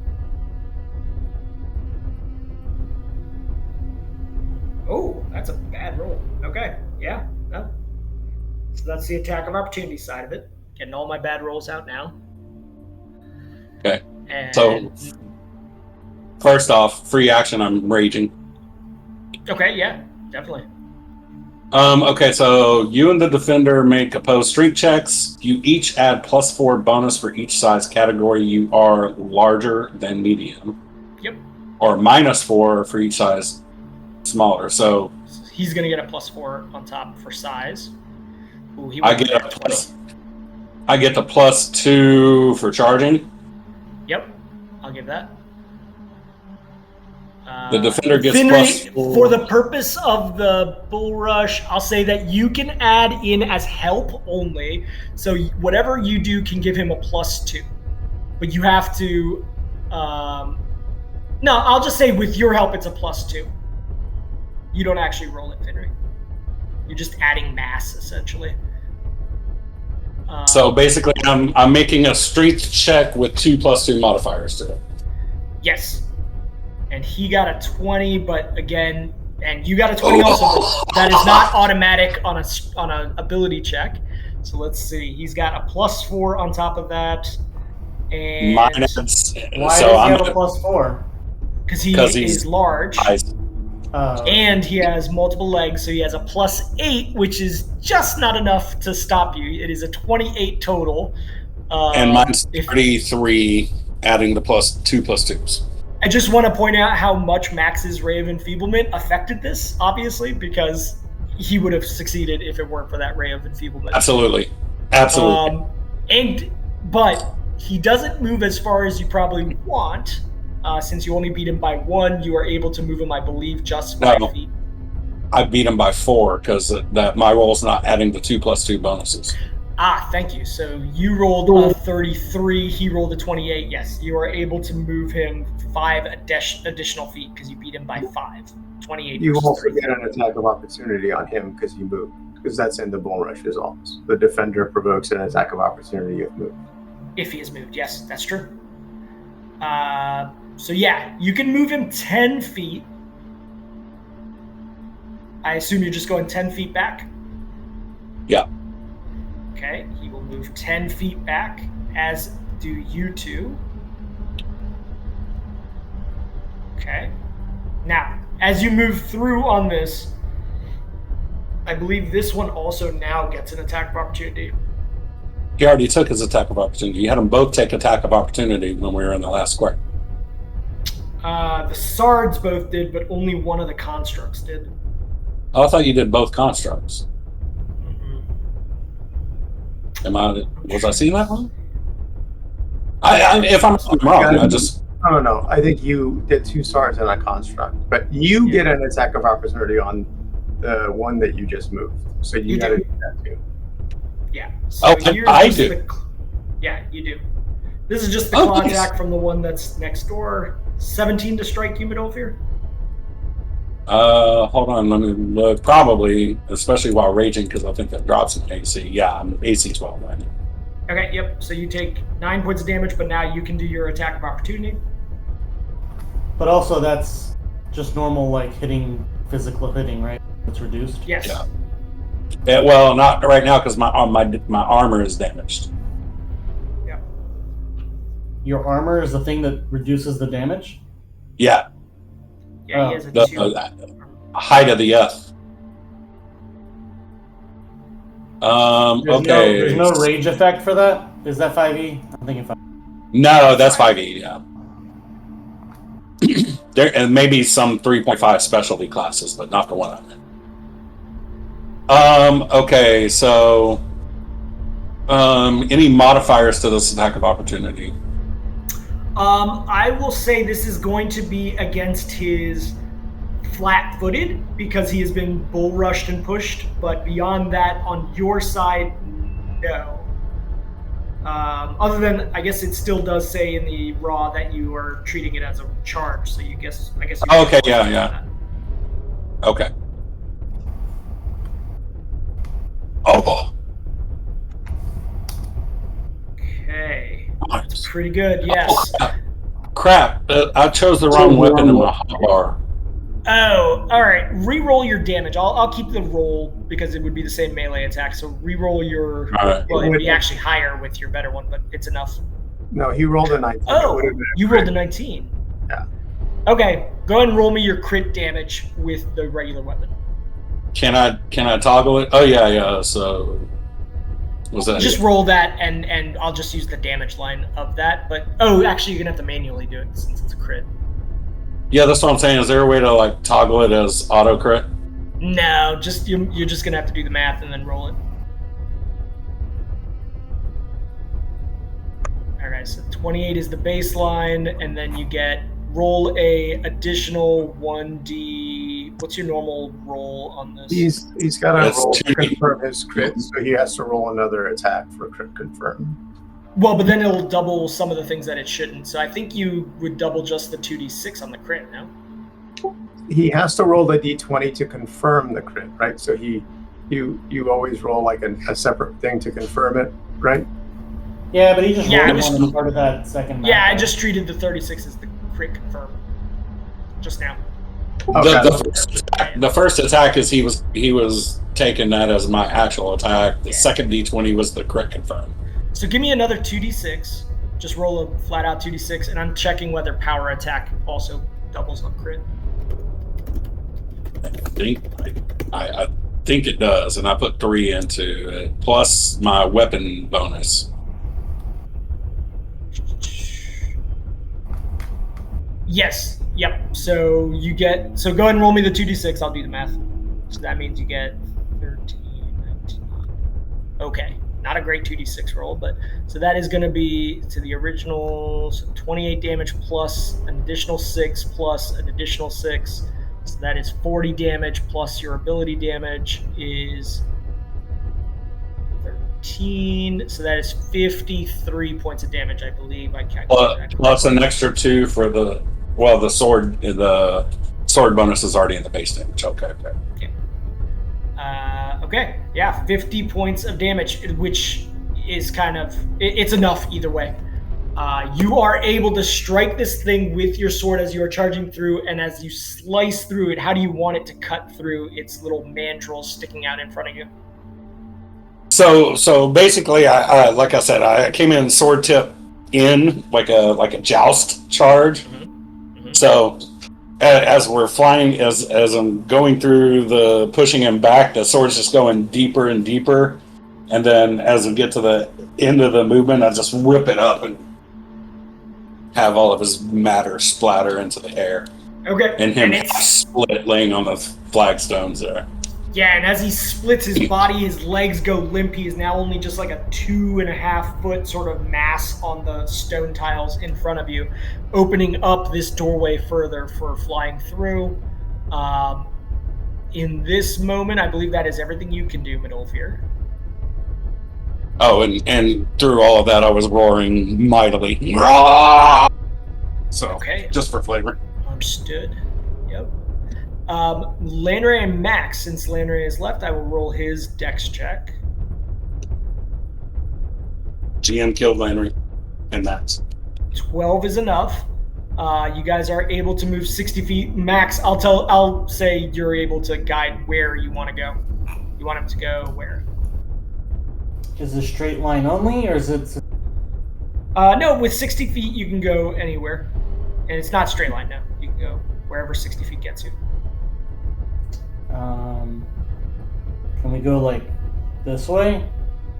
Oh, that's a bad roll. Okay, yeah, no. So that's the attack of opportunity side of it. Getting all my bad rolls out now. Okay. And So, first off, free action, I'm raging. okay, yeah, definitely. Okay, so you and the defender make opposed strength checks. You each add +4 bonus for each size category you are larger than medium. Yep. Or -4 for each size smaller. So he's going to get a +4 on top for size. Ooh, he I went get down a plus. I get the +2 for charging. Yep, I'll give that. The defender gets Finley, +4. for the purpose of the bull rush, I'll say that you can add in as help only. So whatever you do can give him a +2. But you have to... no, I'll just say with your help, it's a +2. You don't actually roll it, Finley. You're just adding mass, essentially. So basically, I'm making a strength check with 2 +2 modifiers to it. Yes. And he got a 20, but again, and you got a 20 also, but that is not automatic on a ability check. So let's see. He's got a +4 on top of that. And Why does he have a +4? Because he is large. And he has multiple legs, so he has a +8, which is just not enough to stop you. It is a 28 total. And mine's 33, adding the +2 +2s. I just want to point out how much Max's Ray of Enfeeblement affected this, obviously, because he would have succeeded if it weren't for that Ray of Enfeeblement. Absolutely. But he doesn't move as far as you probably want. Since you only beat him by 1, you are able to move him, I believe, just 5 feet. I beat him by 4 because that my roll's not adding the 2 +2 bonuses. Thank you. So you rolled a 33, he rolled a 28. Yes, you are able to move him 5 additional feet because you beat him by 5. 28. You also get an attack of opportunity on him because he moved. Because that's in the bull rush's office. The defender provokes an attack of opportunity if moved. If he is moved, yes, that's true. So yeah, you can move him 10 feet. I assume you're just going 10 feet back? Yeah. Okay, he will move 10 feet back, as do you two. Okay. Now, as you move through on this, I believe this one also now gets an attack of opportunity. He already took his attack of opportunity. You had them both take attack of opportunity when we were in the last square. The Sards both did, but only one of the constructs did. Oh, I thought you did both constructs. Was I seeing that wrong? If I'm wrong, I just... No. I think you did 2 Sards and a construct. But you get an attack of opportunity on the one that you just moved. So you got to do that too. Yeah. So I do. Yeah, you do. This is just the claw attack from the one that's next door. 17 to strike you, Midolfir? Hold on, let me look. Probably, especially while raging, because I think that drops in AC. Yeah, I'm AC 12 right now. Okay, yep. So you take 9 points of damage, but now you can do your attack of opportunity. But also, that's just normal, like physical hitting, right? It's reduced. Yes. Yeah, well, not right now because my armor is damaged. Yeah. Your armor is the thing that reduces the damage? Yeah. Yeah, he has a 2. Height of the F. Okay. There's no rage effect for that? Is that 5e? I'm thinking 5e. No, that's 5e, yeah. There and maybe some 3.5 specialty classes, but not the one I'm in. Okay, so Any modifiers to this attack of opportunity? I will say this is going to be against his flat-footed because he has been bull rushed and pushed. But beyond that, on your side, no. Other than, I guess it still does say in the raw that you are treating it as a charge. So I guess. Okay. Yeah. Okay. Oh. Okay. Nice. That's pretty good. Yes. Oh, crap! I chose the wrong weapon in my hotbar. Oh, all right. Re-roll your damage. I'll keep the roll because it would be the same melee attack. So re-roll your. All right. Well, it'd be actually higher with your better one, but it's enough. No, he rolled a 19. Oh, you rolled a 19. Yeah. Okay, go ahead and roll me your crit damage with the regular weapon. Can I toggle it? Oh yeah. So was that Just roll that, and I'll just use the damage line of that. But actually, you're gonna have to manually do it since it's a crit. Yeah, that's what I'm saying. Is there a way to like toggle it as auto crit? No, just you're just gonna have to do the math and then roll it. All right, so 28 is the baseline, and then you get roll a additional 1d. What's your normal roll on this? He's got to That's roll to 2D. confirm his crit, so he has to roll another attack for crit confirm. Well, but then it'll double some of the things that it shouldn't. So I think you would double just the 2d6 on the crit now. He has to roll the d20 to confirm the crit, right? So you always roll like a separate thing to confirm it, right? Yeah, but he just Yeah, rolled I one as part of that second. Yeah, I map. just treated the 36 as the crit confirm just now. Okay. The first attack is he was taking that as my actual attack. The second d20 was the crit confirm. So give me another 2d6. Just roll a flat out 2d6, and I'm checking whether power attack also doubles on crit. I think it does, and I put 3 into it plus my weapon bonus. Yes. Yep. So go ahead and roll me the 2d6. I'll do the math. So that means you get 13, 19. Okay. Not a great 2d6 roll, but so that is going to be to the original 28 damage plus an additional 6 plus an additional 6. So that is 40 damage plus your ability damage is 13. So that is 53 points of damage, I believe. I calculated that. Plus an extra 2 for the sword. The sword bonus is already in the base damage. Okay. Okay, yeah, 50 points of damage, which is kind of, it's enough either way. You are able to strike this thing with your sword as you are charging through, and as you slice through it, how do you want it to cut through its little mandrels sticking out in front of you? So basically, I like I said, I came in sword tip in like a joust charge. Mm-hmm. So as we're flying, as I'm going through the pushing him back, the sword's just going deeper and deeper, and then as we get to the end of the movement, I just whip it up and have all of his matter splatter into the air. Okay. And him split laying on the flagstones there. Yeah, and as he splits his body, his legs go limp. He is now only just like a 2.5 foot sort of mass on the stone tiles in front of you, opening up this doorway further for flying through. In this moment, I believe that is everything you can do, Midolfir. Oh, and through all of that, I was roaring mightily. So, Okay. just for flavor. Understood. Yep. Landry and Max, since Landry is left, I will roll his dex check. GM killed Landry and Max. 12 is enough. You guys are able to move 60 feet. Max, I'll say you're able to guide where you want to go. You want him to go where? Is it a straight line only, or is it? No, with 60 feet you can go anywhere. And it's not straight line, no. You can go wherever 60 feet gets you. Can we go like this way?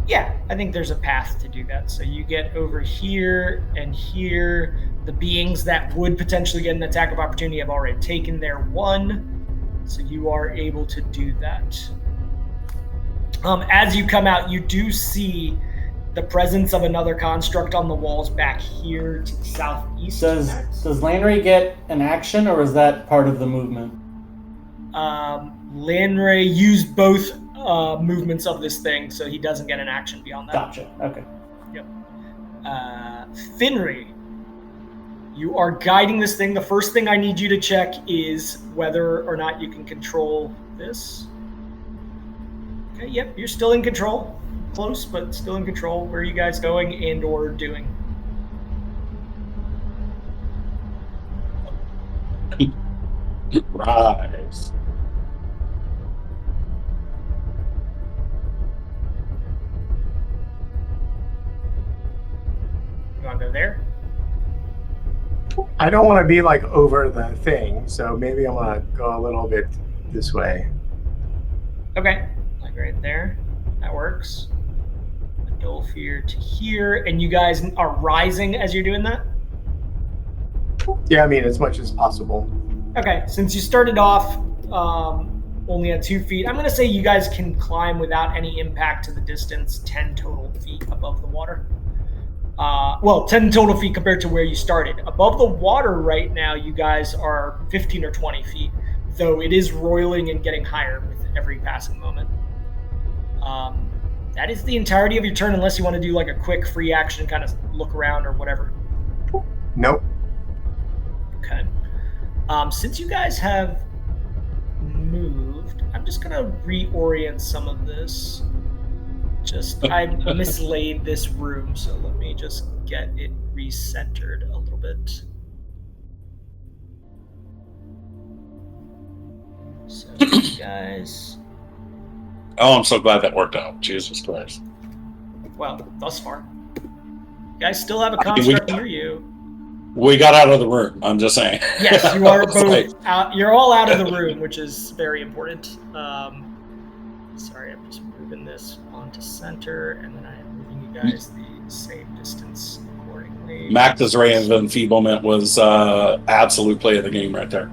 Yeah, I think there's a path to do that. So you get over here and here. The beings that would potentially get an attack of opportunity have already taken their one. So you are able to do that. As you come out, you do see the presence of another construct on the walls back here to the southeast. Does Landry get an action, or is that part of the movement? Lanray used both movements of this thing, so he doesn't get an action beyond that. Gotcha. Okay. Yep. Finri, you are guiding this thing. The first thing I need you to check is whether or not you can control this. Okay, yep, you're still in control. Close, but still in control. Where are you guys going and or doing? Rise. You want to go there? I don't want to be like over the thing, so maybe I want to go a little bit this way. Okay, like right there. That works. Dolphier to here, and you guys are rising as you're doing that? Yeah, I mean, as much as possible. Okay, since you started off only at 2 feet, I'm going to say you guys can climb without any impact to the distance 10 total feet above the water. 10 total feet compared to where you started. Above the water right now, you guys are 15 or 20 feet, though it is roiling and getting higher with every passing moment. That is the entirety of your turn, unless you want to do like a quick free action, kind of look around or whatever. Nope. Okay. Since you guys have moved, I'm just going to reorient some of this. I mislaid this room, so let me just get it recentered a little bit. So you guys... Oh, I'm so glad that worked out. Jesus Christ. Well, thus far. You guys still have a construct near you. We got out of the room, I'm just saying. Yes, you are both out. You're all out of the room, which is very important. Sorry, I'm just moving this onto center, and then I am moving you guys the same distance accordingly. Mac's ray of enfeeblement was absolute play of the game right there.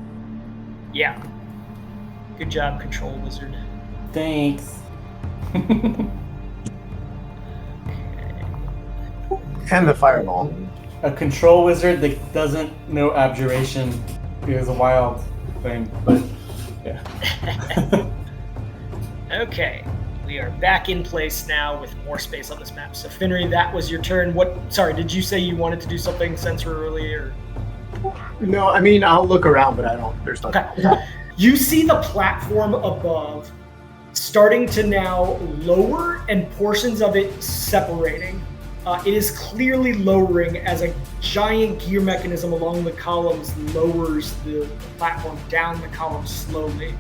Yeah. Good job, Control Wizard. Thanks. And the fireball. A control wizard that doesn't know abjuration is a wild thing, but yeah. Okay, we are back in place now with more space on this map. So Finri, that was your turn. Sorry, did you say you wanted to do something sensorily or? No, I mean, I'll look around, but there's nothing. Okay. You see the platform above starting to now lower and portions of it separating. It is clearly lowering as a giant gear mechanism along the columns lowers the platform down the column slowly,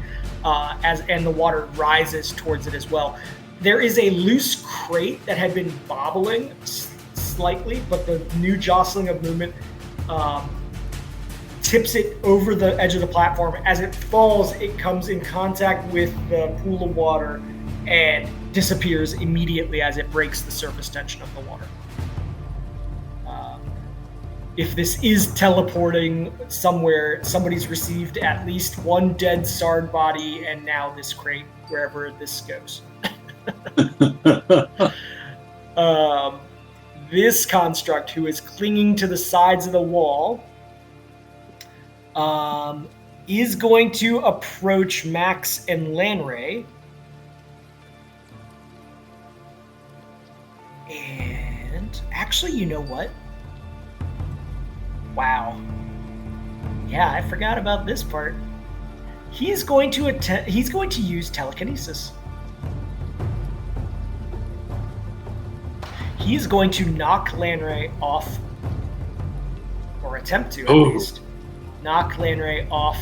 and the water rises towards it as well. There is a loose crate that had been bobbling slightly, but the new jostling of movement tips it over the edge of the platform. As it falls, it comes in contact with the pool of water and disappears immediately as it breaks the surface tension of the water. If this is teleporting somewhere, somebody's received at least one dead Sard body, and now this crate, wherever this goes. This construct, who is clinging to the sides of the wall, is going to approach Max and Lanray. And actually, you know what? Wow. Yeah, I forgot about this part. He's going to use telekinesis. He's going to knock Lanray off, or attempt to at least, knock Lanray off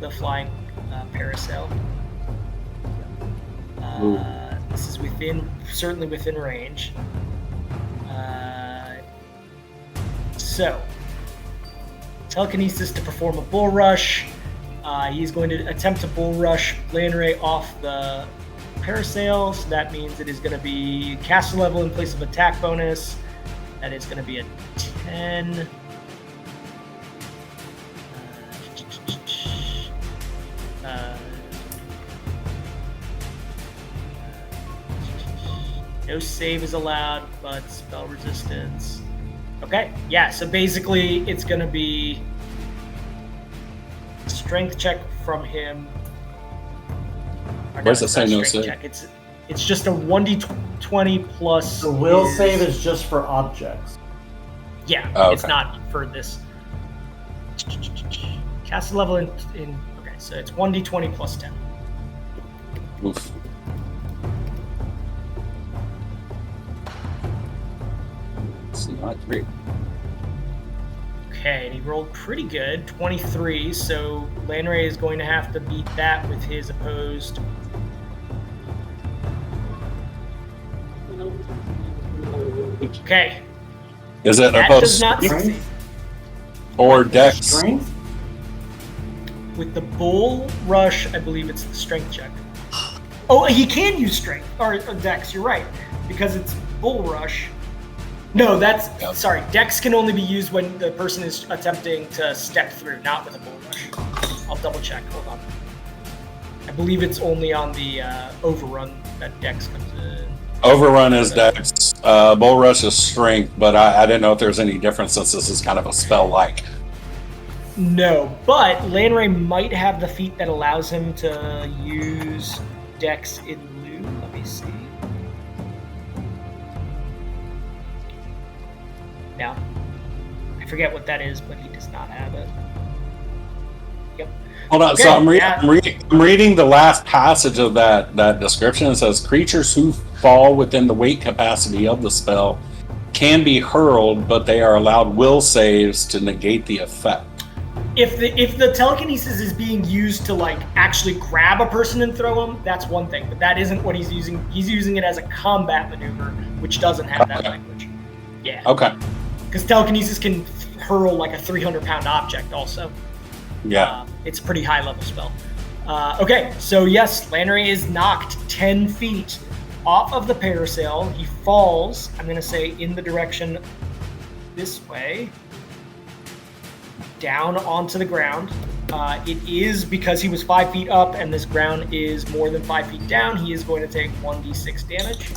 the flying parasail. This is certainly within range. So, telekinesis to perform a bull rush. He's going to attempt to bull rush Lanray off the parasail. So that means it is going to be caster level in place of attack bonus. That is going to be a 10. No save is allowed, but spell resistance. Okay, yeah, so basically it's going to be strength check from him. Where's it say no save? Check. It's just a 1d20 plus. The will save is just for objects. Yeah, Oh, it's okay. not for this. Cast level in. Okay, so it's 1d20 plus 10. Oof. It's not great. Okay, and he rolled pretty good, 23. So Lanray is going to have to beat that with his opposed. Okay, Is it that opposed does not succeed. or dex? Strength? With the bull rush, I believe it's the strength check. Oh, he can use strength or dex. You're right, because it's bull rush. No, that's sorry. Dex can only be used when the person is attempting to step through, not with a bull rush. I'll double check. Hold on. I believe it's only on the overrun that dex comes in. Overrun is dex. Bull rush is strength, but I didn't know if there's any difference since this is kind of a spell like. No, but Lanray might have the feat that allows him to use dex in lieu. Let me see. No. I forget what that is, but he does not have it. Yep. Hold on, Okay, so I'm yeah. reading the last passage of that description. It says creatures who fall within the weight capacity of the spell can be hurled, but they are allowed will saves to negate the effect. If the telekinesis is being used to like actually grab a person and throw him, that's one thing. But that isn't what he's using. He's using it as a combat maneuver, which doesn't have that Okay. language. Yeah. Okay. Because telekinesis can hurl like a 300-pound object also. Yeah. It's a pretty high-level spell. Okay, so yes, Lanray is knocked 10 feet off of the parasail. He falls, I'm going to say, in the direction this way, down onto the ground. It is because he was 5 feet up and this ground is more than 5 feet down, he is going to take 1d6 damage.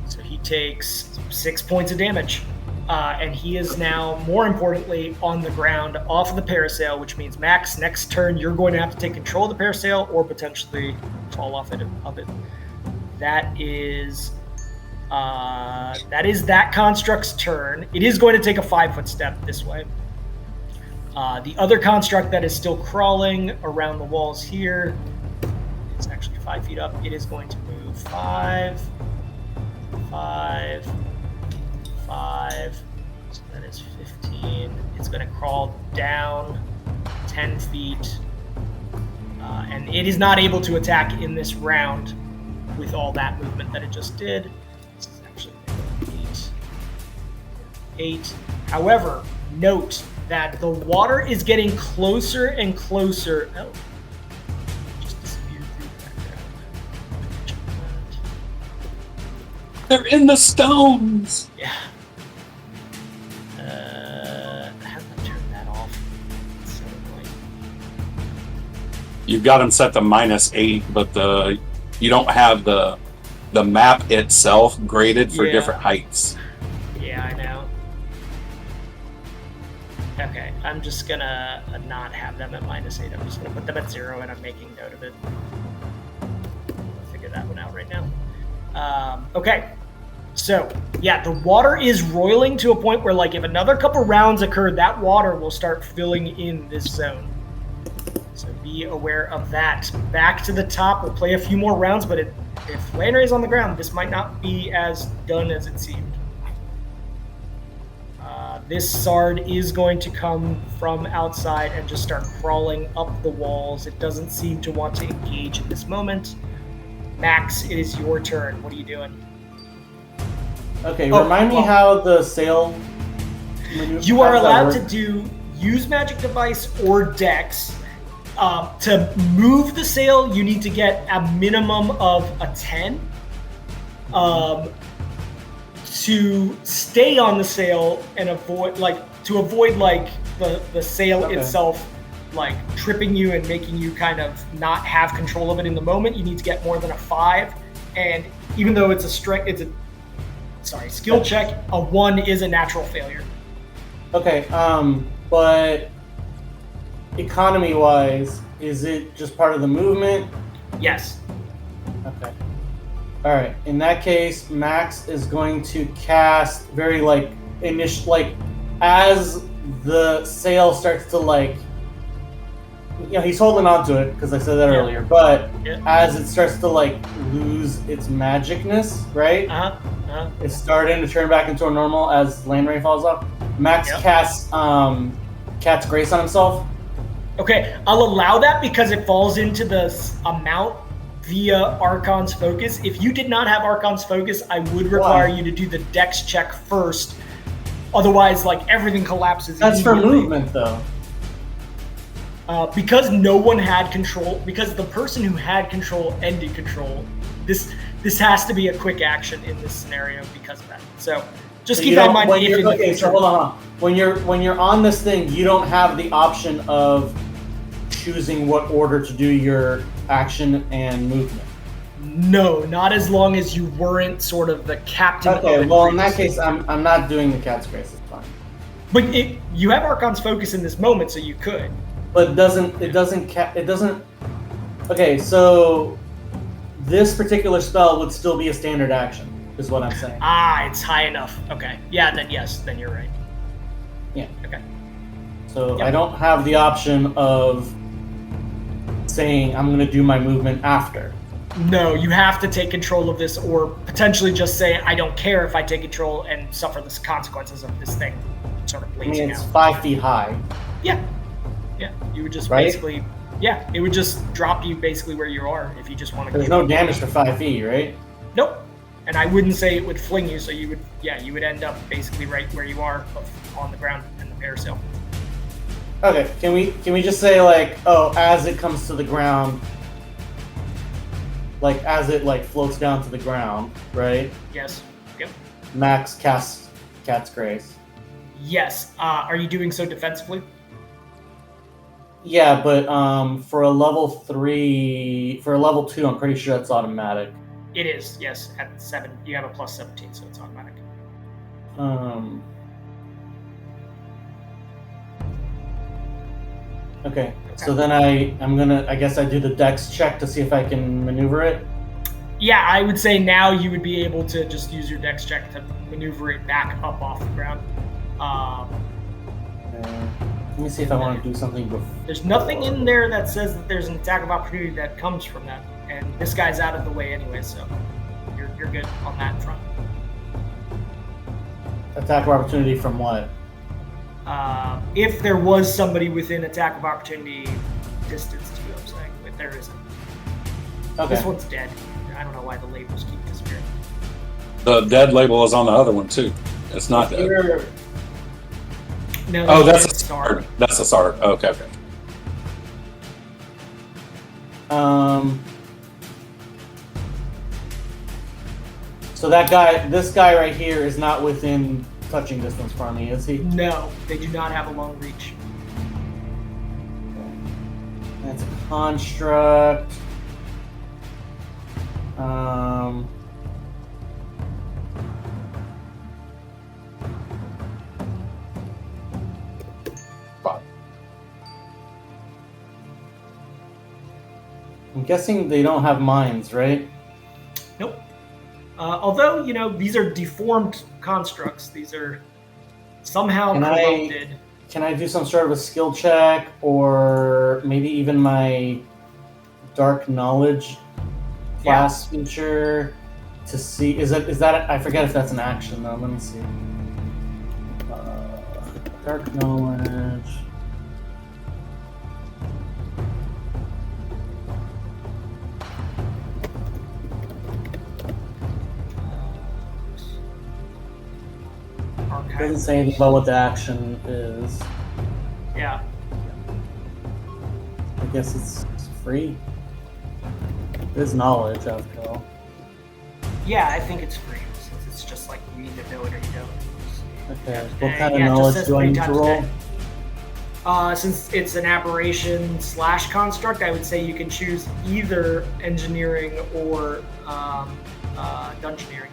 So he takes 6 points of damage. And he is now, more importantly, on the ground off of the parasail, which means Max, next turn you're going to have to take control of the parasail or potentially fall off of it. That is that construct's turn. It is going to take a 5-foot step this way. The other construct that is still crawling around the walls here, it's actually 5 feet up. It is going to move 5, 5, 5. So that is 15. It's going to crawl down 10 feet. And it is not able to attack in this round with all that movement that it just did. This is actually 8. However, note that the water is getting closer and closer. Oh, just disappeared through the background. They're in the stones. Yeah. How do I turn that off? It's so annoying. You've got them set to -8, but you don't have the map itself graded for Yeah. different heights. Yeah, I know. Okay, I'm just gonna not have them at -8. I'm just gonna put them at 0, and I'm making note of it. I'll figure that one out right now. Okay, so yeah, the water is roiling to a point where, like, if another couple rounds occur, that water will start filling in this zone. So be aware of that. Back to the top. We'll play a few more rounds, but if Lanray is on the ground, this might not be as done as it seemed. This Sard is going to come from outside and just start crawling up the walls. It doesn't seem to want to engage in this moment. Max, it is your turn. What are you doing? Okay, remind me how the sail maneuver. You are how does that allowed work? to use magic device or dex. To move the sail, you need to get a minimum of a 10. To stay on the sail and avoid the sail Okay. itself like tripping you and making you kind of not have control of it in the moment, you need to get more than a 5. and even though it's a skill check, a 1 is a natural failure. Okay, but economy-wise, is it just part of the movement? Yes. Okay. All right. In that case, Max is going to cast very as the sail starts to he's holding on to it because I said that earlier. But as it starts to lose its magicness, right? It's starting to turn back into a normal as land ray falls off. Max casts Cat's Grace on himself. Okay, I'll allow that because it falls into the amount via Archon's Focus. If you did not have Archon's Focus, I would require you to do the Dex check first. Otherwise, everything collapses. That's for movement, though. Because no one had control, because the person who had control ended control, this has to be a quick action in this scenario because of that. So just keep that in mind. So hold on. When you're on this thing, you don't have the option of choosing what order to do your action and movement. No, not as long as you weren't sort of the captain. Okay, well in that case, I'm not doing the Cat's Grace. It's fine. But you have Archon's Focus in this moment, so you could. But it doesn't. Okay, so this particular spell would still be a standard action, is what I'm saying. It's high enough. Okay, yeah, then yes, then you're right. Yeah. Okay. So I don't have the option of saying I'm going to do my movement after. No, you have to take control of this, or potentially just say I don't care if I take control and suffer the consequences of this thing sort of blazing it's out. 5 feet high. Yeah. Yeah, you would just basically, it would just drop you basically where you are if you just want to. There's no damage for 5 feet, right? Nope. And I wouldn't say it would fling you, so you would end up basically right where you are on the ground in the parasail. Okay, can we just say as it comes to the ground, as it floats down to the ground, right? Yes. Yep. Max casts Cat's Grace. Yes. Are you doing so defensively? Yeah, but for a level 2, I'm pretty sure that's automatic. It is, yes. At 7, you have a plus 17, so it's automatic. Okay. So then I guess I do the Dex check to see if I can maneuver it. Yeah, I would say now you would be able to just use your Dex check to maneuver it back up off the ground. Let me see if I want to do something before. There's nothing in there that says that there's an attack of opportunity that comes from that, and this guy's out of the way anyway, so you're good on that front. Attack of opportunity from what? If there was somebody within attack of opportunity distance to you, I'm saying, but there isn't. Okay. This one's dead. I don't know why the labels keep disappearing. The dead label is on the other one too. It's not dead. No, that's a Sard. That's a Sard. Okay. So this guy right here is not within touching distance from me, is he? No, they do not have a long reach. That's a construct. I'm guessing they don't have minds, right? Nope. Although, these are deformed constructs. These are somehow corrupted. Can I do some sort of a skill check, or maybe even my Dark Knowledge class feature to see? Is that? I forget if that's an action though. Let me see. Dark Knowledge. It doesn't say anything about what the action is. Yeah. I guess it's free. There's knowledge after all. Yeah, I think it's free, since it's just you either know it or you don't. Okay, what kind of knowledge do I need to roll? Since it's an aberration / construct, I would say you can choose either engineering or dungeoneering.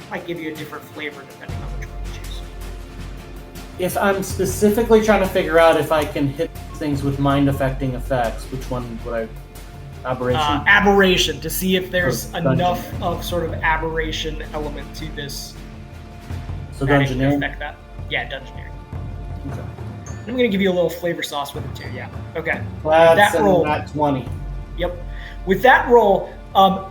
Might give you a different flavor depending on which one you choose. If I'm specifically trying to figure out if I can hit things with mind-affecting effects, which one would I... Aberration? Aberration, to see if there's Or enough dungeoneering. of sort of aberration element to this. So that it can dungeoneering? affect that. Yeah, dungeoneering. Okay. I'm going to give you a little flavor sauce with it too, yeah. Okay. That's That roll. Nat 20. Yep. With that roll,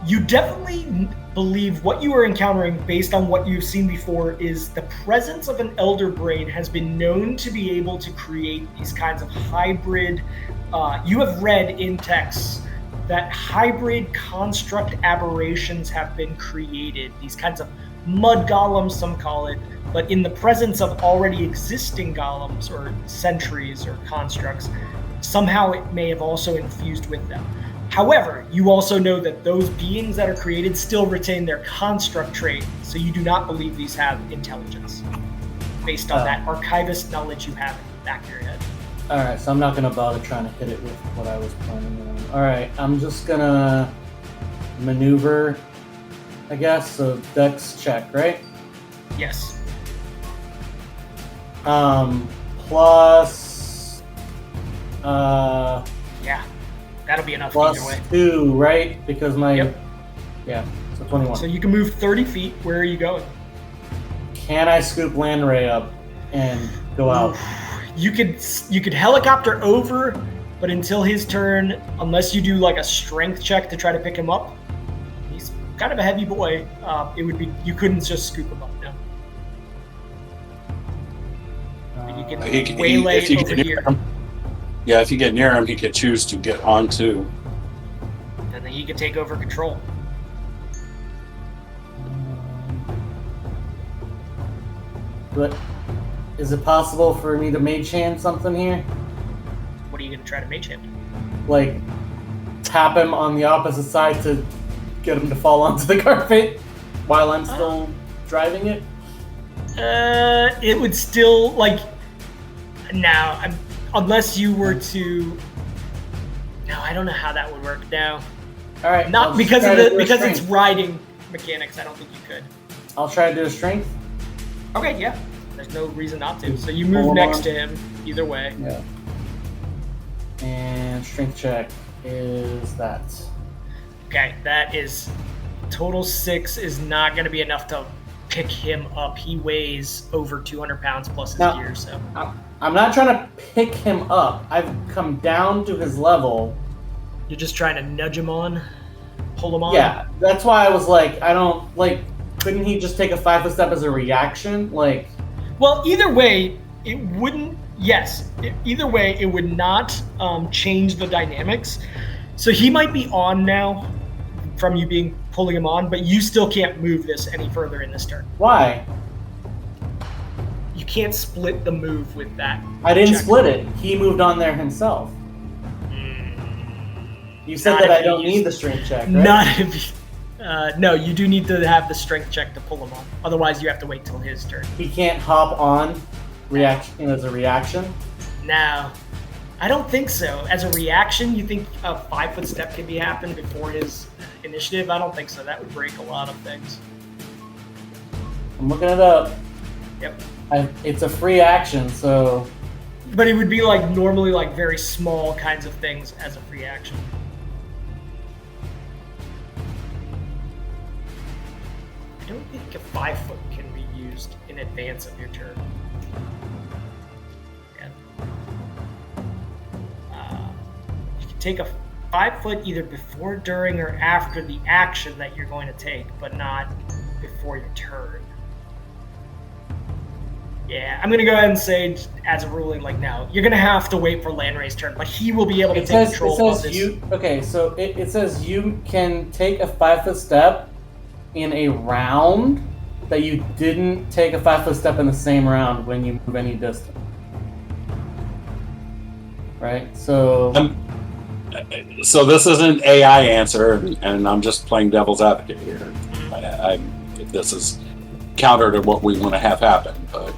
you definitely believe what you are encountering based on what you've seen before is the presence of an elder brain has been known to be able to create these kinds of hybrid. You have read in texts that hybrid construct aberrations have been created, these kinds of mud golems, some call it, but in the presence of already existing golems or sentries or constructs, somehow it may have also infused with them. However, you also know that those beings that are created still retain their construct trait, so you do not believe these have intelligence, based on that archivist knowledge you have in the back of your head. Alright, so I'm not going to bother trying to hit it with what I was planning on. Alright, I'm just going to maneuver, I guess, so dex check, right? Yes. Plus... Yeah. That'll be enough plus either way. 2, right? Because my... Yep. Yeah, so 21. So you can move 30 feet. Where are you going? Can I scoop Landray up and go out? You could helicopter over, but until his turn, unless you do like a strength check to try to pick him up, he's kind of a heavy boy. You couldn't just scoop him up. No. But you can waylay if you over get near here, him, yeah, if you get near him, he could choose to get onto. and then he can take over control. But is it possible for me to mage hand something here? What are you going to try to mage hand? Like, tap him on the opposite side to get him to fall onto the carpet while I'm still driving it? It would still like. Now, unless you were to. No, I don't know how that would work now. All right. Not because it's riding mechanics. I don't think you could. I'll try to do a strength. Okay, yeah. There's no reason not to. So you move next to him, either way. Yeah. And strength check is that. Okay, that is total 6 is not going to be enough to pick him up. He weighs over 200 pounds plus his Now- gear, so. I'm not trying to pick him up. I've come down to his level. You're just trying to nudge him on, pull him on. Yeah, that's why I was like, I don't like. Couldn't he just take a 5-foot step as a reaction? Like, Well, either way, it wouldn't. Yes, either way, it would not change the dynamics. So he might be on now from you pulling him on, but you still can't move this any further in this turn. why? You can't split the move with that. I didn't check. split it. He moved on there himself. You said Not that if I don't you need use- the strength check, right? Not if. No, you do need to have the strength check to pull him on. Otherwise, you have to wait till his turn. He can't hop on reaction as a reaction. Now, I don't think so. As a reaction, you think a 5-foot step can be happened before his initiative? I don't think so. That would break a lot of things. I'm looking it up. Yep. It's a free action, so But it would be like normally like very small kinds of things as a free action. I don't think a 5-foot can be used in advance of your turn. Yeah. You can take a 5-foot either before, during, or after the action that you're going to take, but not before your turn. Yeah, I'm gonna go ahead and say, as a ruling, like now, you're gonna have to wait for Landray's turn, but he will be able to take control of this. It says you can take a 5-foot step in a round that you didn't take a 5-foot step in the same round when you move any distance. Right? So So this is an AI answer, and I'm just playing devil's advocate here. This is counter to what we want to have happen, but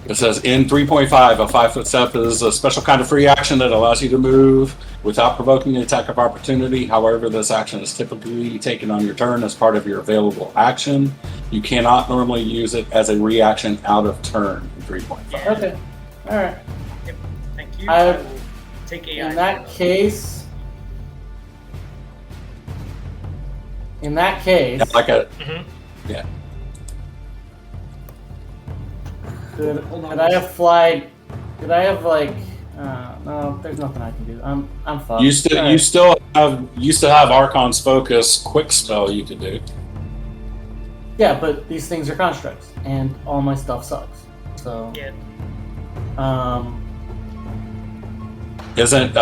It says in 3.5, a 5-foot step is a special kind of free action that allows you to move without provoking an attack of opportunity. However, this action is typically taken on your turn as part of your available action. You cannot normally use it as a reaction out of turn in 3.5. Okay. All right. Yep. Thank you. I- I will take AI. In that case, Yeah, like a Mhm. could Hold on. I have fly? Could I have like? No, there's nothing I can do. I'm fucked. you still have Archon's focus quick spell you could do. Yeah, but these things are constructs, and all my stuff sucks. So Yeah. Isn't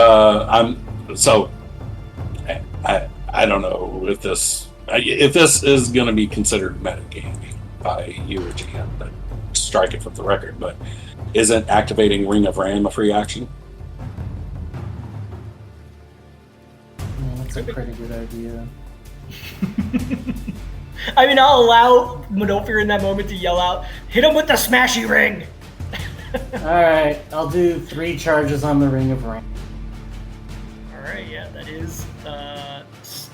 I don't know if this is going to be considered metagaming by you or GM, but strike it from the record. But isn't activating Ring of Ram a free action? that's a pretty good idea. I mean, I'll allow Medolfir in that moment to yell out, "Hit him with the smashy ring!" All right, I'll do 3 charges on the Ring of Rain. Alright, yeah, that is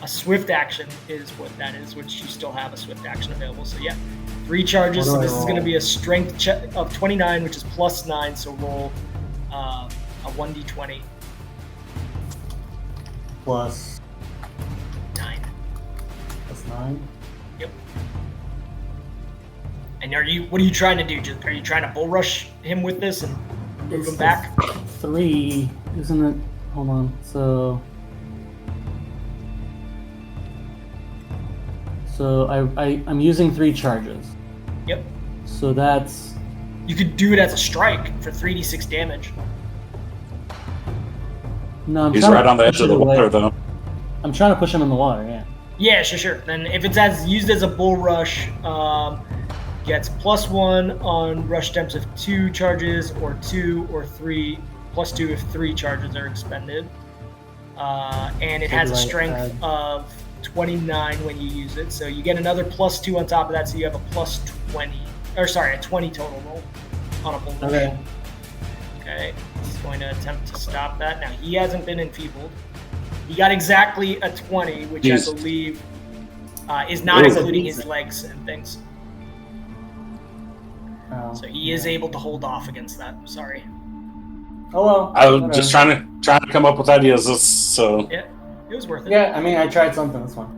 a swift action is what that is, which you still have a swift action available. So yeah, 3 charges. What do So I this is going to roll? be a strength check of 29, which is plus 9. So roll a 1d20. Plus 9. 9. Yep. And what are you trying to do? Are you trying to bull rush him with this and move him back? 3, isn't it? Hold on. So I'm using 3 charges. Yep. So that's You could do it as a strike for 3d6 damage. no. I'm He's trying right to on the edge push of the it away. water, though. I'm trying to push him in the water. Yeah. Yeah, sure. Then if it's used as a bull rush, gets +1 on rush attempts if 2 charges, or 2 or 3, +2 if 3 charges are expended. And it So has do a I strength add- of 29 when you use it. So you get another +2 on top of that, so you have a a 20 total roll on a bull rush. Okay. Okay, he's going to attempt to stop that. Now, he hasn't been enfeebled. He got exactly a 20, which Jeez. I believe is not Ooh. including his legs and things. Oh, So he is able to hold off against that. Sorry. Oh well. I was whatever. just trying to come up with ideas. So Yeah, it was worth it. Yeah, I mean, I tried something. That's fine.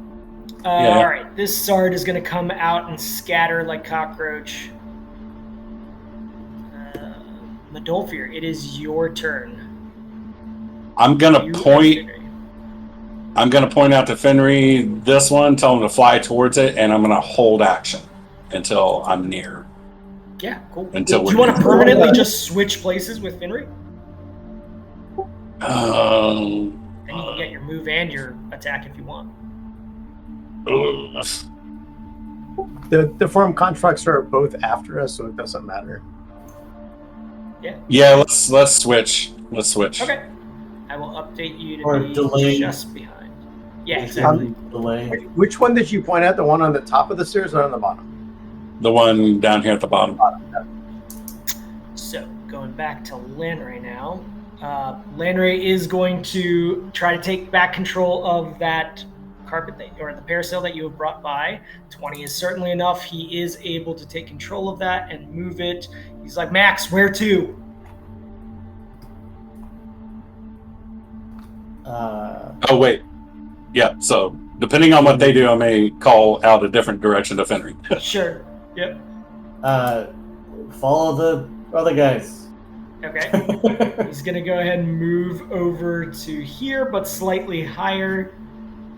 Yeah. All right, this Sard is going to come out and scatter like cockroach. Medolfir, it is your turn. I'm gonna You point. and Fenrir. I'm gonna point out to Fenry this one, tell him to fly towards it, and I'm gonna hold action until I'm near. Yeah, cool. Until Do you we're want to near. permanently just switch places with Fenrir? Um, And you can get your move and your attack if you want. The form constructs are both after us, so it doesn't matter. yeah, let's switch. Let's switch. Okay. I will update you to Or be delay. just behind. Yeah, exactly. Delay. Which one did you point out? The one on the top of the stairs or on the bottom? The one down here at the bottom. So, going back to Landray now. Landray is going to try to take back control of that carpet or the parasail that you have brought by. 20 is certainly enough. He is able to take control of that and move it. He's like, Max, where to? Oh wait, yeah. So depending on what they do, I may call out a different direction to Fenry. Sure. Yep. Follow the other guys. Okay. He's going to go ahead and move over to here, but slightly higher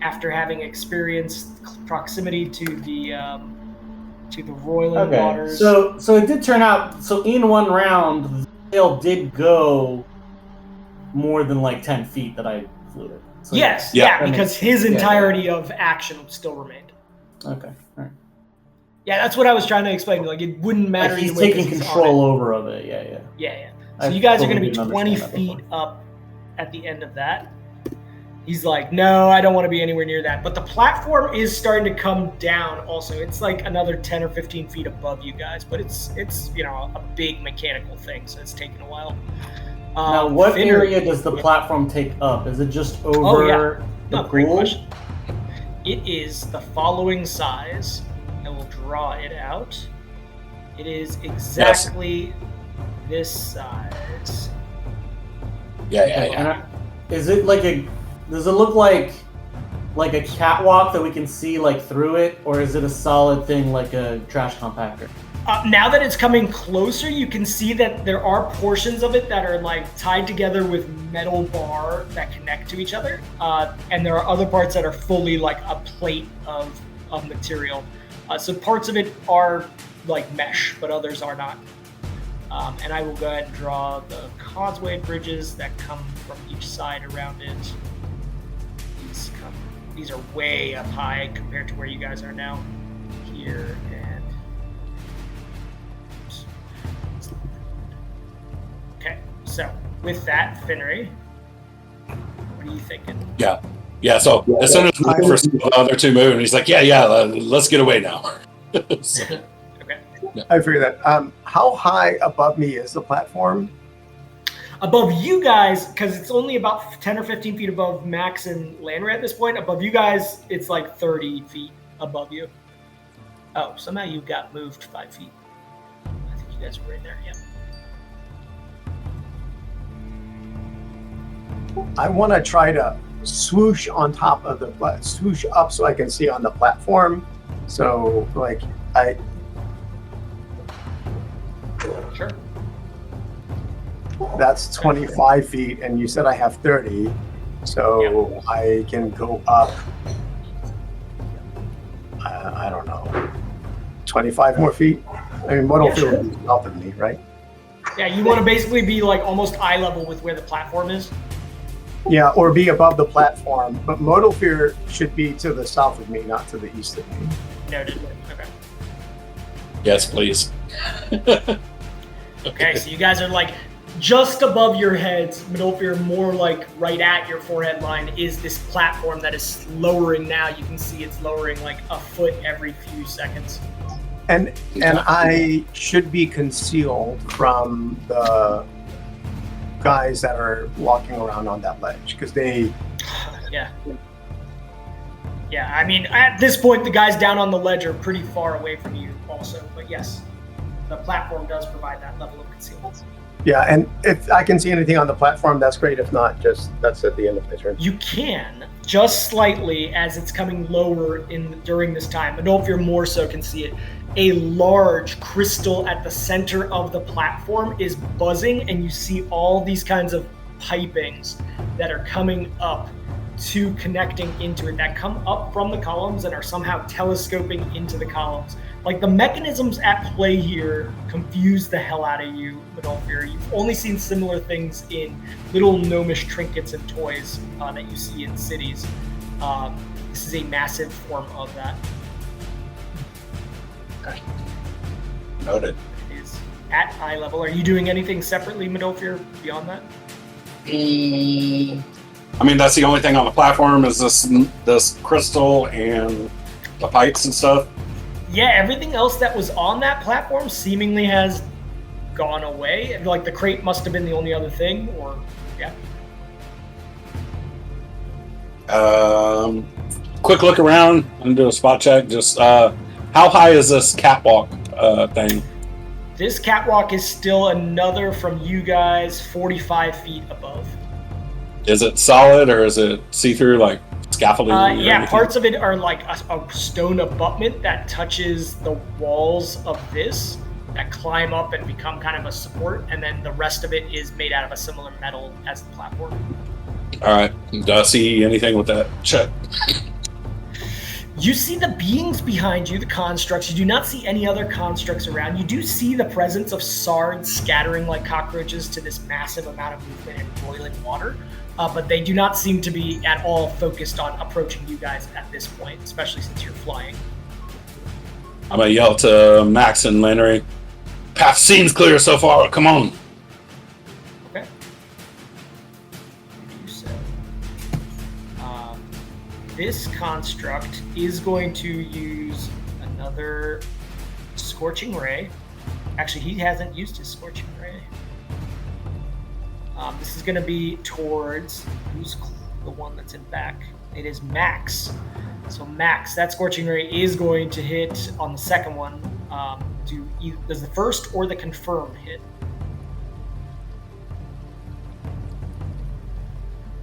after having experienced proximity to the Roiland Okay. waters. So it did turn out. So in one round, the sail did go more than like 10 feet that I flew it. So Yes, Yeah. yeah, because his entirety of action still remained. Okay. All right. Yeah, that's what I was trying to explain. Like, it wouldn't matter. Like he's either way taking 'cause he's control on over of it. Yeah. it. Yeah. So I you guys are totally going to be didn't 20 understand that feet before. up at the end of that. He's like, no, I don't want to be anywhere near that. But the platform is starting to come down also. It's like another 10 or 15 feet above you guys, but it's a big mechanical thing, so it's taking a while. Now, what area does the platform take up? Is it just over the pool? Great question. It is the following size. I will draw it out. It is exactly this size. Yeah. Is it like does it look like a catwalk that we can see like through it, or is it a solid thing like a trash compactor? Now that it's coming closer, you can see that there are portions of it that are like tied together with metal bar that connect to each other, and there are other parts that are fully like a plate of material. So parts of it are like mesh, but others are not. And I will go ahead and draw the causeway bridges that come from each side around it. These are way up high compared to where you guys are now. Here and... Okay, so with that, Finnery, what are you thinking? Yeah, so as soon as the other two move, and he's like, let's get away now. So, Okay. I figured that. How high above me is the platform? Above you guys, because it's only about 10 or 15 feet above Max and Landry at this point, above you guys, it's like 30 feet above you. Oh, somehow you got moved 5 feet. I think you guys were right there, yeah. I want to try to swoosh on top of swoosh up so I can see on the platform. So, like, Sure. That's 25 feet, and you said I have 30, so I can go up, I don't know, 25 more feet? I mean, Modelfield would be south of me, right? Yeah, you want to basically be like almost eye level with where the platform is? Yeah, or be above the platform, but Modelfield should be to the south of me, not to the east of me. Noted. Okay. yes, please. Okay, so you guys are like just above your heads, Middlefield, more like right at your forehead line, is this platform that is lowering now. You can see it's lowering like a foot every few seconds. And I should be concealed from the guys that are walking around on that ledge, because they... Yeah, I mean, at this point, the guys down on the ledge are pretty far away from you also, but yes, the platform does provide that level of concealment. Yeah, and if I can see anything on the platform, that's great. If not, that's at the end of my turn. You can, just slightly as it's coming lower during this time, but if you're more so can see it. A large crystal at the center of the platform is buzzing, and you see all these kinds of pipings that are coming up to connecting into it, that come up from the columns and are somehow telescoping into the columns. Like, the mechanisms at play here confuse the hell out of you, Middlefield. You've only seen similar things in little gnomish trinkets and toys that you see in cities. This is a massive form of that. Noted. It is at eye level. Are you doing anything separately, Middlefield, beyond that? I mean, that's the only thing on the platform is this crystal and the pipes and stuff. Yeah, everything else that was on that platform seemingly has gone away. Like, the crate must have been the only other thing, or yeah. Quick look around and do a spot check. Just how high is this catwalk thing? This catwalk is still another from you guys 45 feet above. Is it solid or is it see-through, like scaffolding? Yeah, parts of it are like a stone abutment that touches the walls of this, that climb up and become kind of a support, and then the rest of it is made out of a similar metal as the platform. All right. Do I see anything with that check? You see the beings behind you, the constructs. You do not see any other constructs around. You do see the presence of sards scattering like cockroaches to this massive amount of movement in boiling water, but they do not seem to be at all focused on approaching you guys at this point, especially since you're flying. I'm going to yell to Max and Landry. Path seems clear so far. Come on. Okay. You said. this construct is going to use another Scorching Ray. Actually, he hasn't used his Scorching Ray. This is going to be towards who's the one that's in back. It is Max. So Max, that Scorching Ray is going to hit on the second one. Does the first or the confirm hit?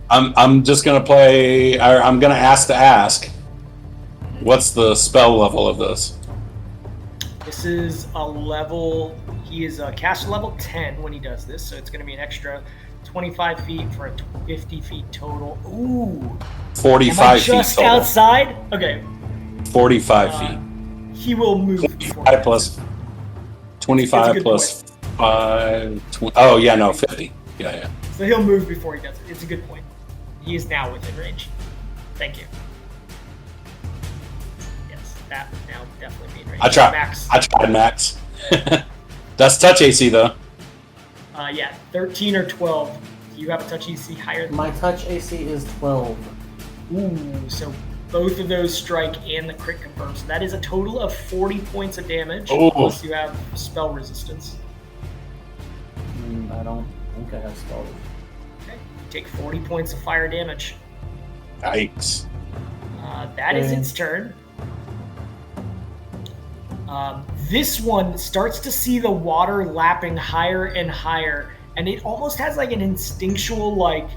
I'm just gonna play. I'm gonna ask. What's the spell level of this? This is a level. He is a caster level 10 when he does this, so it's going to be an extra 25 feet for a 50 feet total. Ooh. 45 Am I feet just total. outside? Okay. 45 feet. He will move. 25 plus 25 plus 5. 20, oh yeah, no, 50. Yeah. So he'll move before he does it. It's a good point. He is now within range. Thank you. Yes, that would now definitely be in range. I tried. Max. I tried Max. That's touch AC though. Yeah, 13 or 12. Do you have a touch AC higher than My touch AC is 12. Ooh, so both of those strike and the crit confirm. So that is a total of 40 points of damage, Ooh. plus you have spell resistance. I don't think I have spell. Okay, you take 40 points of fire damage. Yikes. That is its turn. This one starts to see the water lapping higher and higher, and it almost has like an instinctual, like,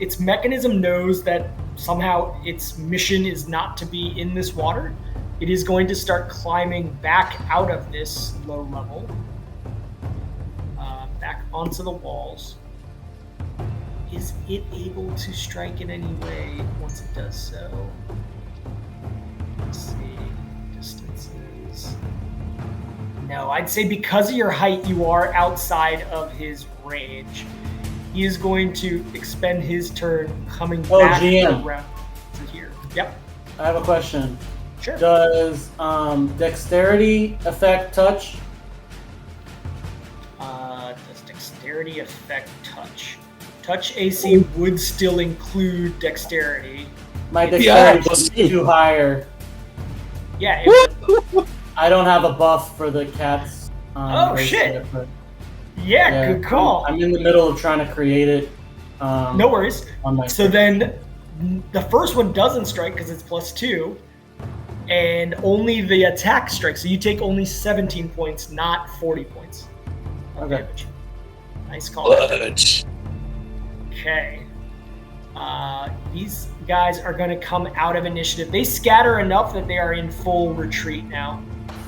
its mechanism knows that somehow its mission is not to be in this water. It is going to start climbing back out of this low level, back onto the walls. Is it able to strike in any way once it does so? Let's see. Distances. No, I'd say because of your height, you are outside of his range. He is going to expend his turn coming back around to here. Yep. I have a question. Sure. Does dexterity affect touch? Does dexterity affect touch? Touch AC would still include dexterity. My dexterity Yeah. is too higher. Yeah. I don't have a buff for the cats. Oh, race shit. yet, but Yeah, good call. I'm in the middle of trying to create it. No worries. On my So then the first one doesn't strike because it's +2, and only the attack strikes. So you take only 17 points, not 40 points of Okay. damage. Nice call. Bludge. Okay. These guys are going to come out of initiative. They scatter enough that they are in full retreat now.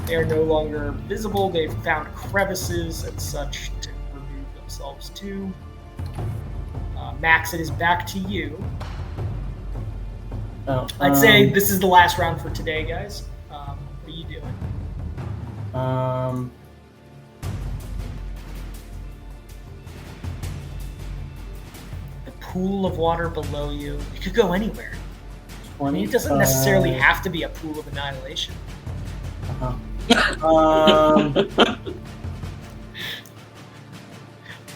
They are no longer visible. They've found crevices and such to remove themselves to. Max, it is back to you. Oh, I'd say this is the last round for today, guys. What are you doing? The pool of water below you. It could go anywhere. I mean, it doesn't necessarily have to be a pool of annihilation.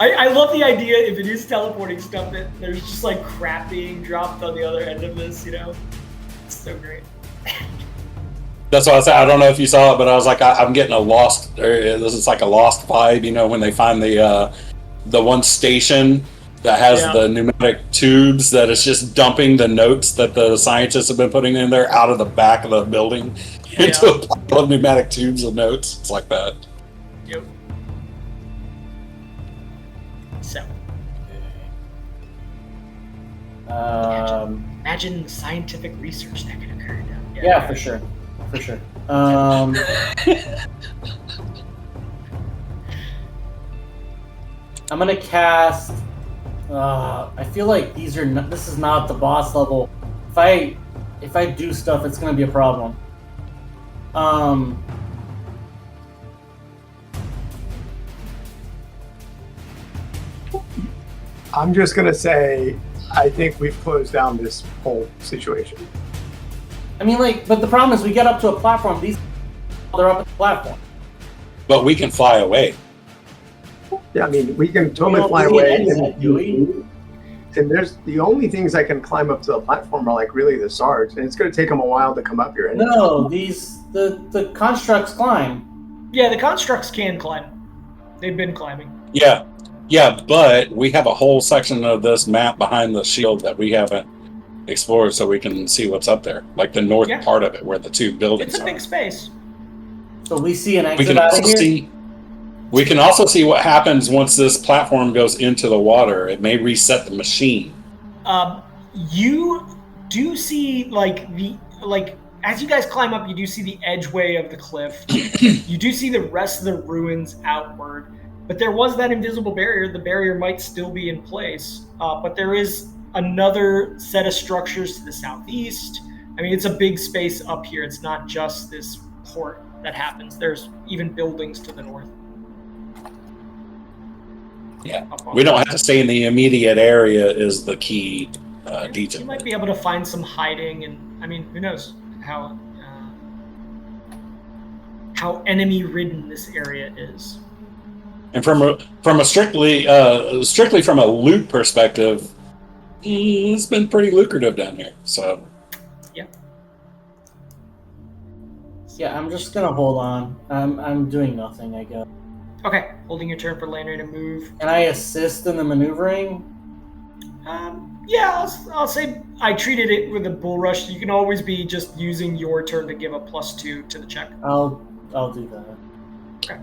I love the idea, if it is teleporting stuff, that there's just like crap being dropped on the other end of this, you know? It's so great. That's what I said. I don't know if you saw it, but I was like, I'm getting a lost. This is like a lost vibe, you know, when they find the one station that has the pneumatic tubes that is just dumping the notes that the scientists have been putting in there out of the back of the building into a pile of pneumatic tubes of notes. It's like that. Yep. So. Imagine the scientific research that could occur down here. Yeah, for sure. For sure. I'm gonna cast. I feel like these are. This is not the boss level. If I do stuff, it's gonna be a problem. I'm just gonna say, I think we've closed down this whole situation. I mean, but the problem is we get up to a platform. They're up at the platform. But we can fly away. Yeah, I mean, we can totally don't fly see away. it, do we? and there's the only things that can climb up to the platform are like really the Sards, and it's going to take them a while to come up here. Anyway. No, the constructs climb. Yeah, the constructs can climb. They've been climbing. Yeah, but we have a whole section of this map behind the shield that we haven't explored, so we can see what's up there, like the north part of it where the two buildings It's a big space. So we see an We exit can out of also here. we can also see what happens once this platform goes into the water. It may reset the machine. You do see as you guys climb up, you do see the edgeway of the cliff. You do see the rest of the ruins outward, but there was that invisible barrier. The barrier might still be in place, but there is another set of structures to the southeast. I mean, it's a big space up here. It's not just this port that happens. There's even buildings to the north. Yeah, we don't have to stay in the immediate area is the key detail. You might be able to find some hiding, and I mean, who knows how enemy-ridden this area is. And from a strictly from a loot perspective, it's been pretty lucrative down here. So Yeah, I'm just gonna hold on. I'm doing nothing, I guess. Okay, holding your turn for Landry to move. Can I assist in the maneuvering? Yeah, I'll say I treated it with a bull rush. You can always be just using your turn to give a +2 to the check. I'll do that. Okay.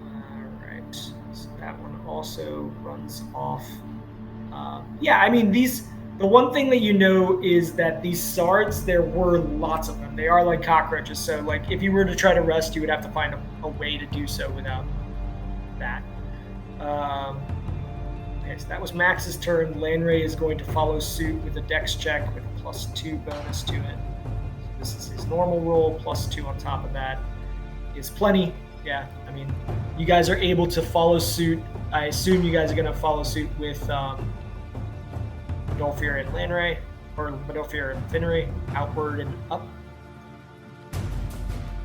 All right. So that one also runs off. Yeah, I mean the one thing that you know is that these Sards, there were lots of them. They are like cockroaches. So like if you were to try to rest, you would have to find a way to do so without that. Okay, so that was Max's turn. Lanray is going to follow suit with a dex check with a +2 bonus to it. So this is his normal roll, +2 on top of that is plenty. Yeah, I mean, you guys are able to follow suit. I assume you guys are going to follow suit with Medolfir and Lanray, or Medolfir and Finnery, outward and up.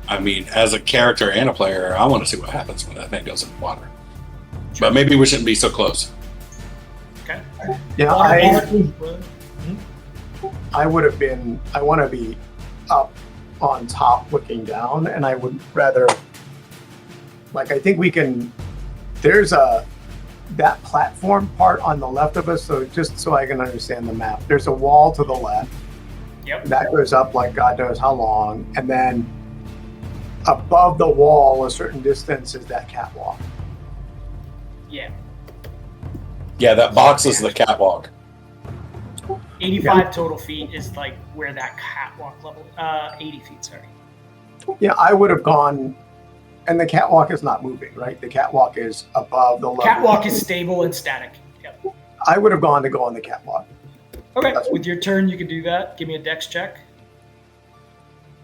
I mean, as a character and a player, I want to see what happens when that thing goes in the water. But maybe we shouldn't be so close. Okay. Yeah, Mhm. I would have been. I want to be up on top, looking down, and I would rather. Like, I think we can. There's that platform part on the left of us. So just so I can understand the map, there's a wall to the left. Yep. That goes up like God knows how long, and then above the wall, a certain distance, is that catwalk. Yeah. Yeah, that box is the catwalk. 85 total feet is like where that catwalk level. 80 feet, sorry. Yeah, I would have gone, and the catwalk is not moving, right? The catwalk is above the level. Catwalk is stable and static. Yep. I would have gone to go on the catwalk. Okay, with your turn, you can do that. Give me a dex check.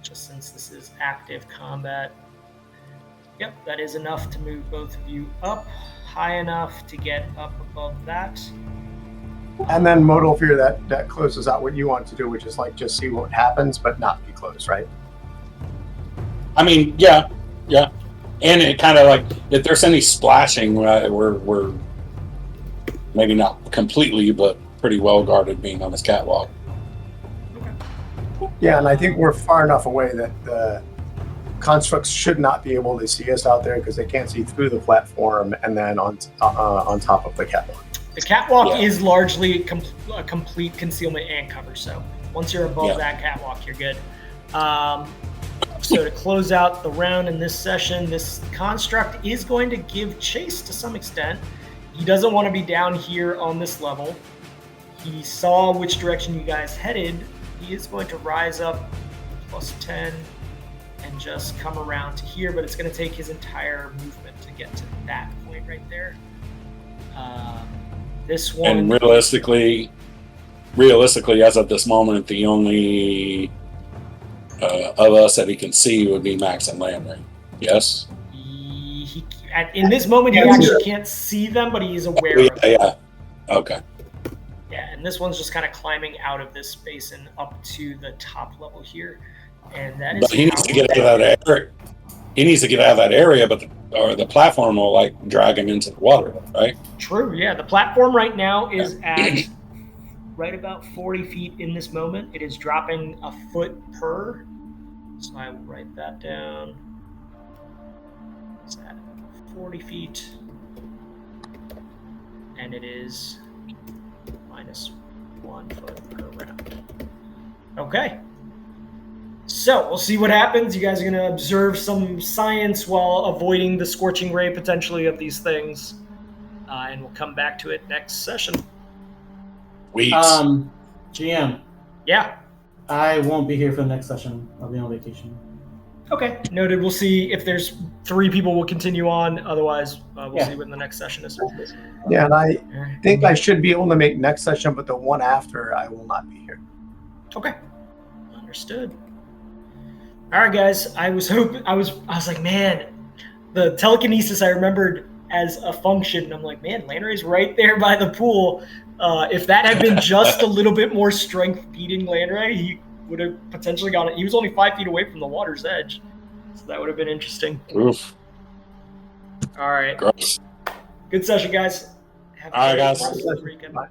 Just since this is active combat. Yep, that is enough to move both of you up high enough to get up above that. And then modal fear that closes out what you want to do, which is like just see what happens, but not be close, right? I mean, yeah. And it kind of like, if there's any splashing, we're maybe not completely, but pretty well guarded being on this catwalk. Yeah, and I think we're far enough away that the constructs should not be able to see us out there because they can't see through the platform and then on top of the catwalk. The catwalk is largely a complete concealment and cover, so once you're above that catwalk, you're good. So to close out the round in this session, this construct is going to give chase to some extent. He doesn't want to be down here on this level. He saw which direction you guys headed. He is going to rise up +10 and just come around to here, but it's going to take his entire movement to get to that point right there. This one... And realistically, as of this moment, the only of us that he can see would be Max and Landry. Yes? In this moment, he actually can't see them, but he is aware of them. Yeah. Okay. Yeah, and this one's just kind of climbing out of this space and up to the top level here. And that is. But he needs to get out of that area. He needs to get out of that area, but or the platform will like drag him into the water, right? True, yeah. The platform right now is at right about 40 feet in this moment. It is dropping a foot per. So I will write that down. It's at 40 feet. And it is minus 1 foot per round. Okay. So we'll see what happens. You guys are going to observe some science while avoiding the scorching ray potentially of these things. And we'll come back to it next session. Weeks. GM, Yeah. I won't be here for the next session. I'll be on vacation. Okay. Noted. We'll see if there's 3 people we'll continue on. Otherwise, we'll see when the next session is. Yeah, and I think I should be able to make next session, but the one after I will not be here. Okay. Understood. All right, guys. I was like, man, the telekinesis I remembered as a function. I'm like, man, Landray's right there by the pool. If that had been just a little bit more strength beating Landray, he would have potentially gone. He was only 5 feet away from the water's edge, so that would have been interesting. Oof. All right. Gross. Good session, guys. Have All right, guys. rest of the weekend. Bye.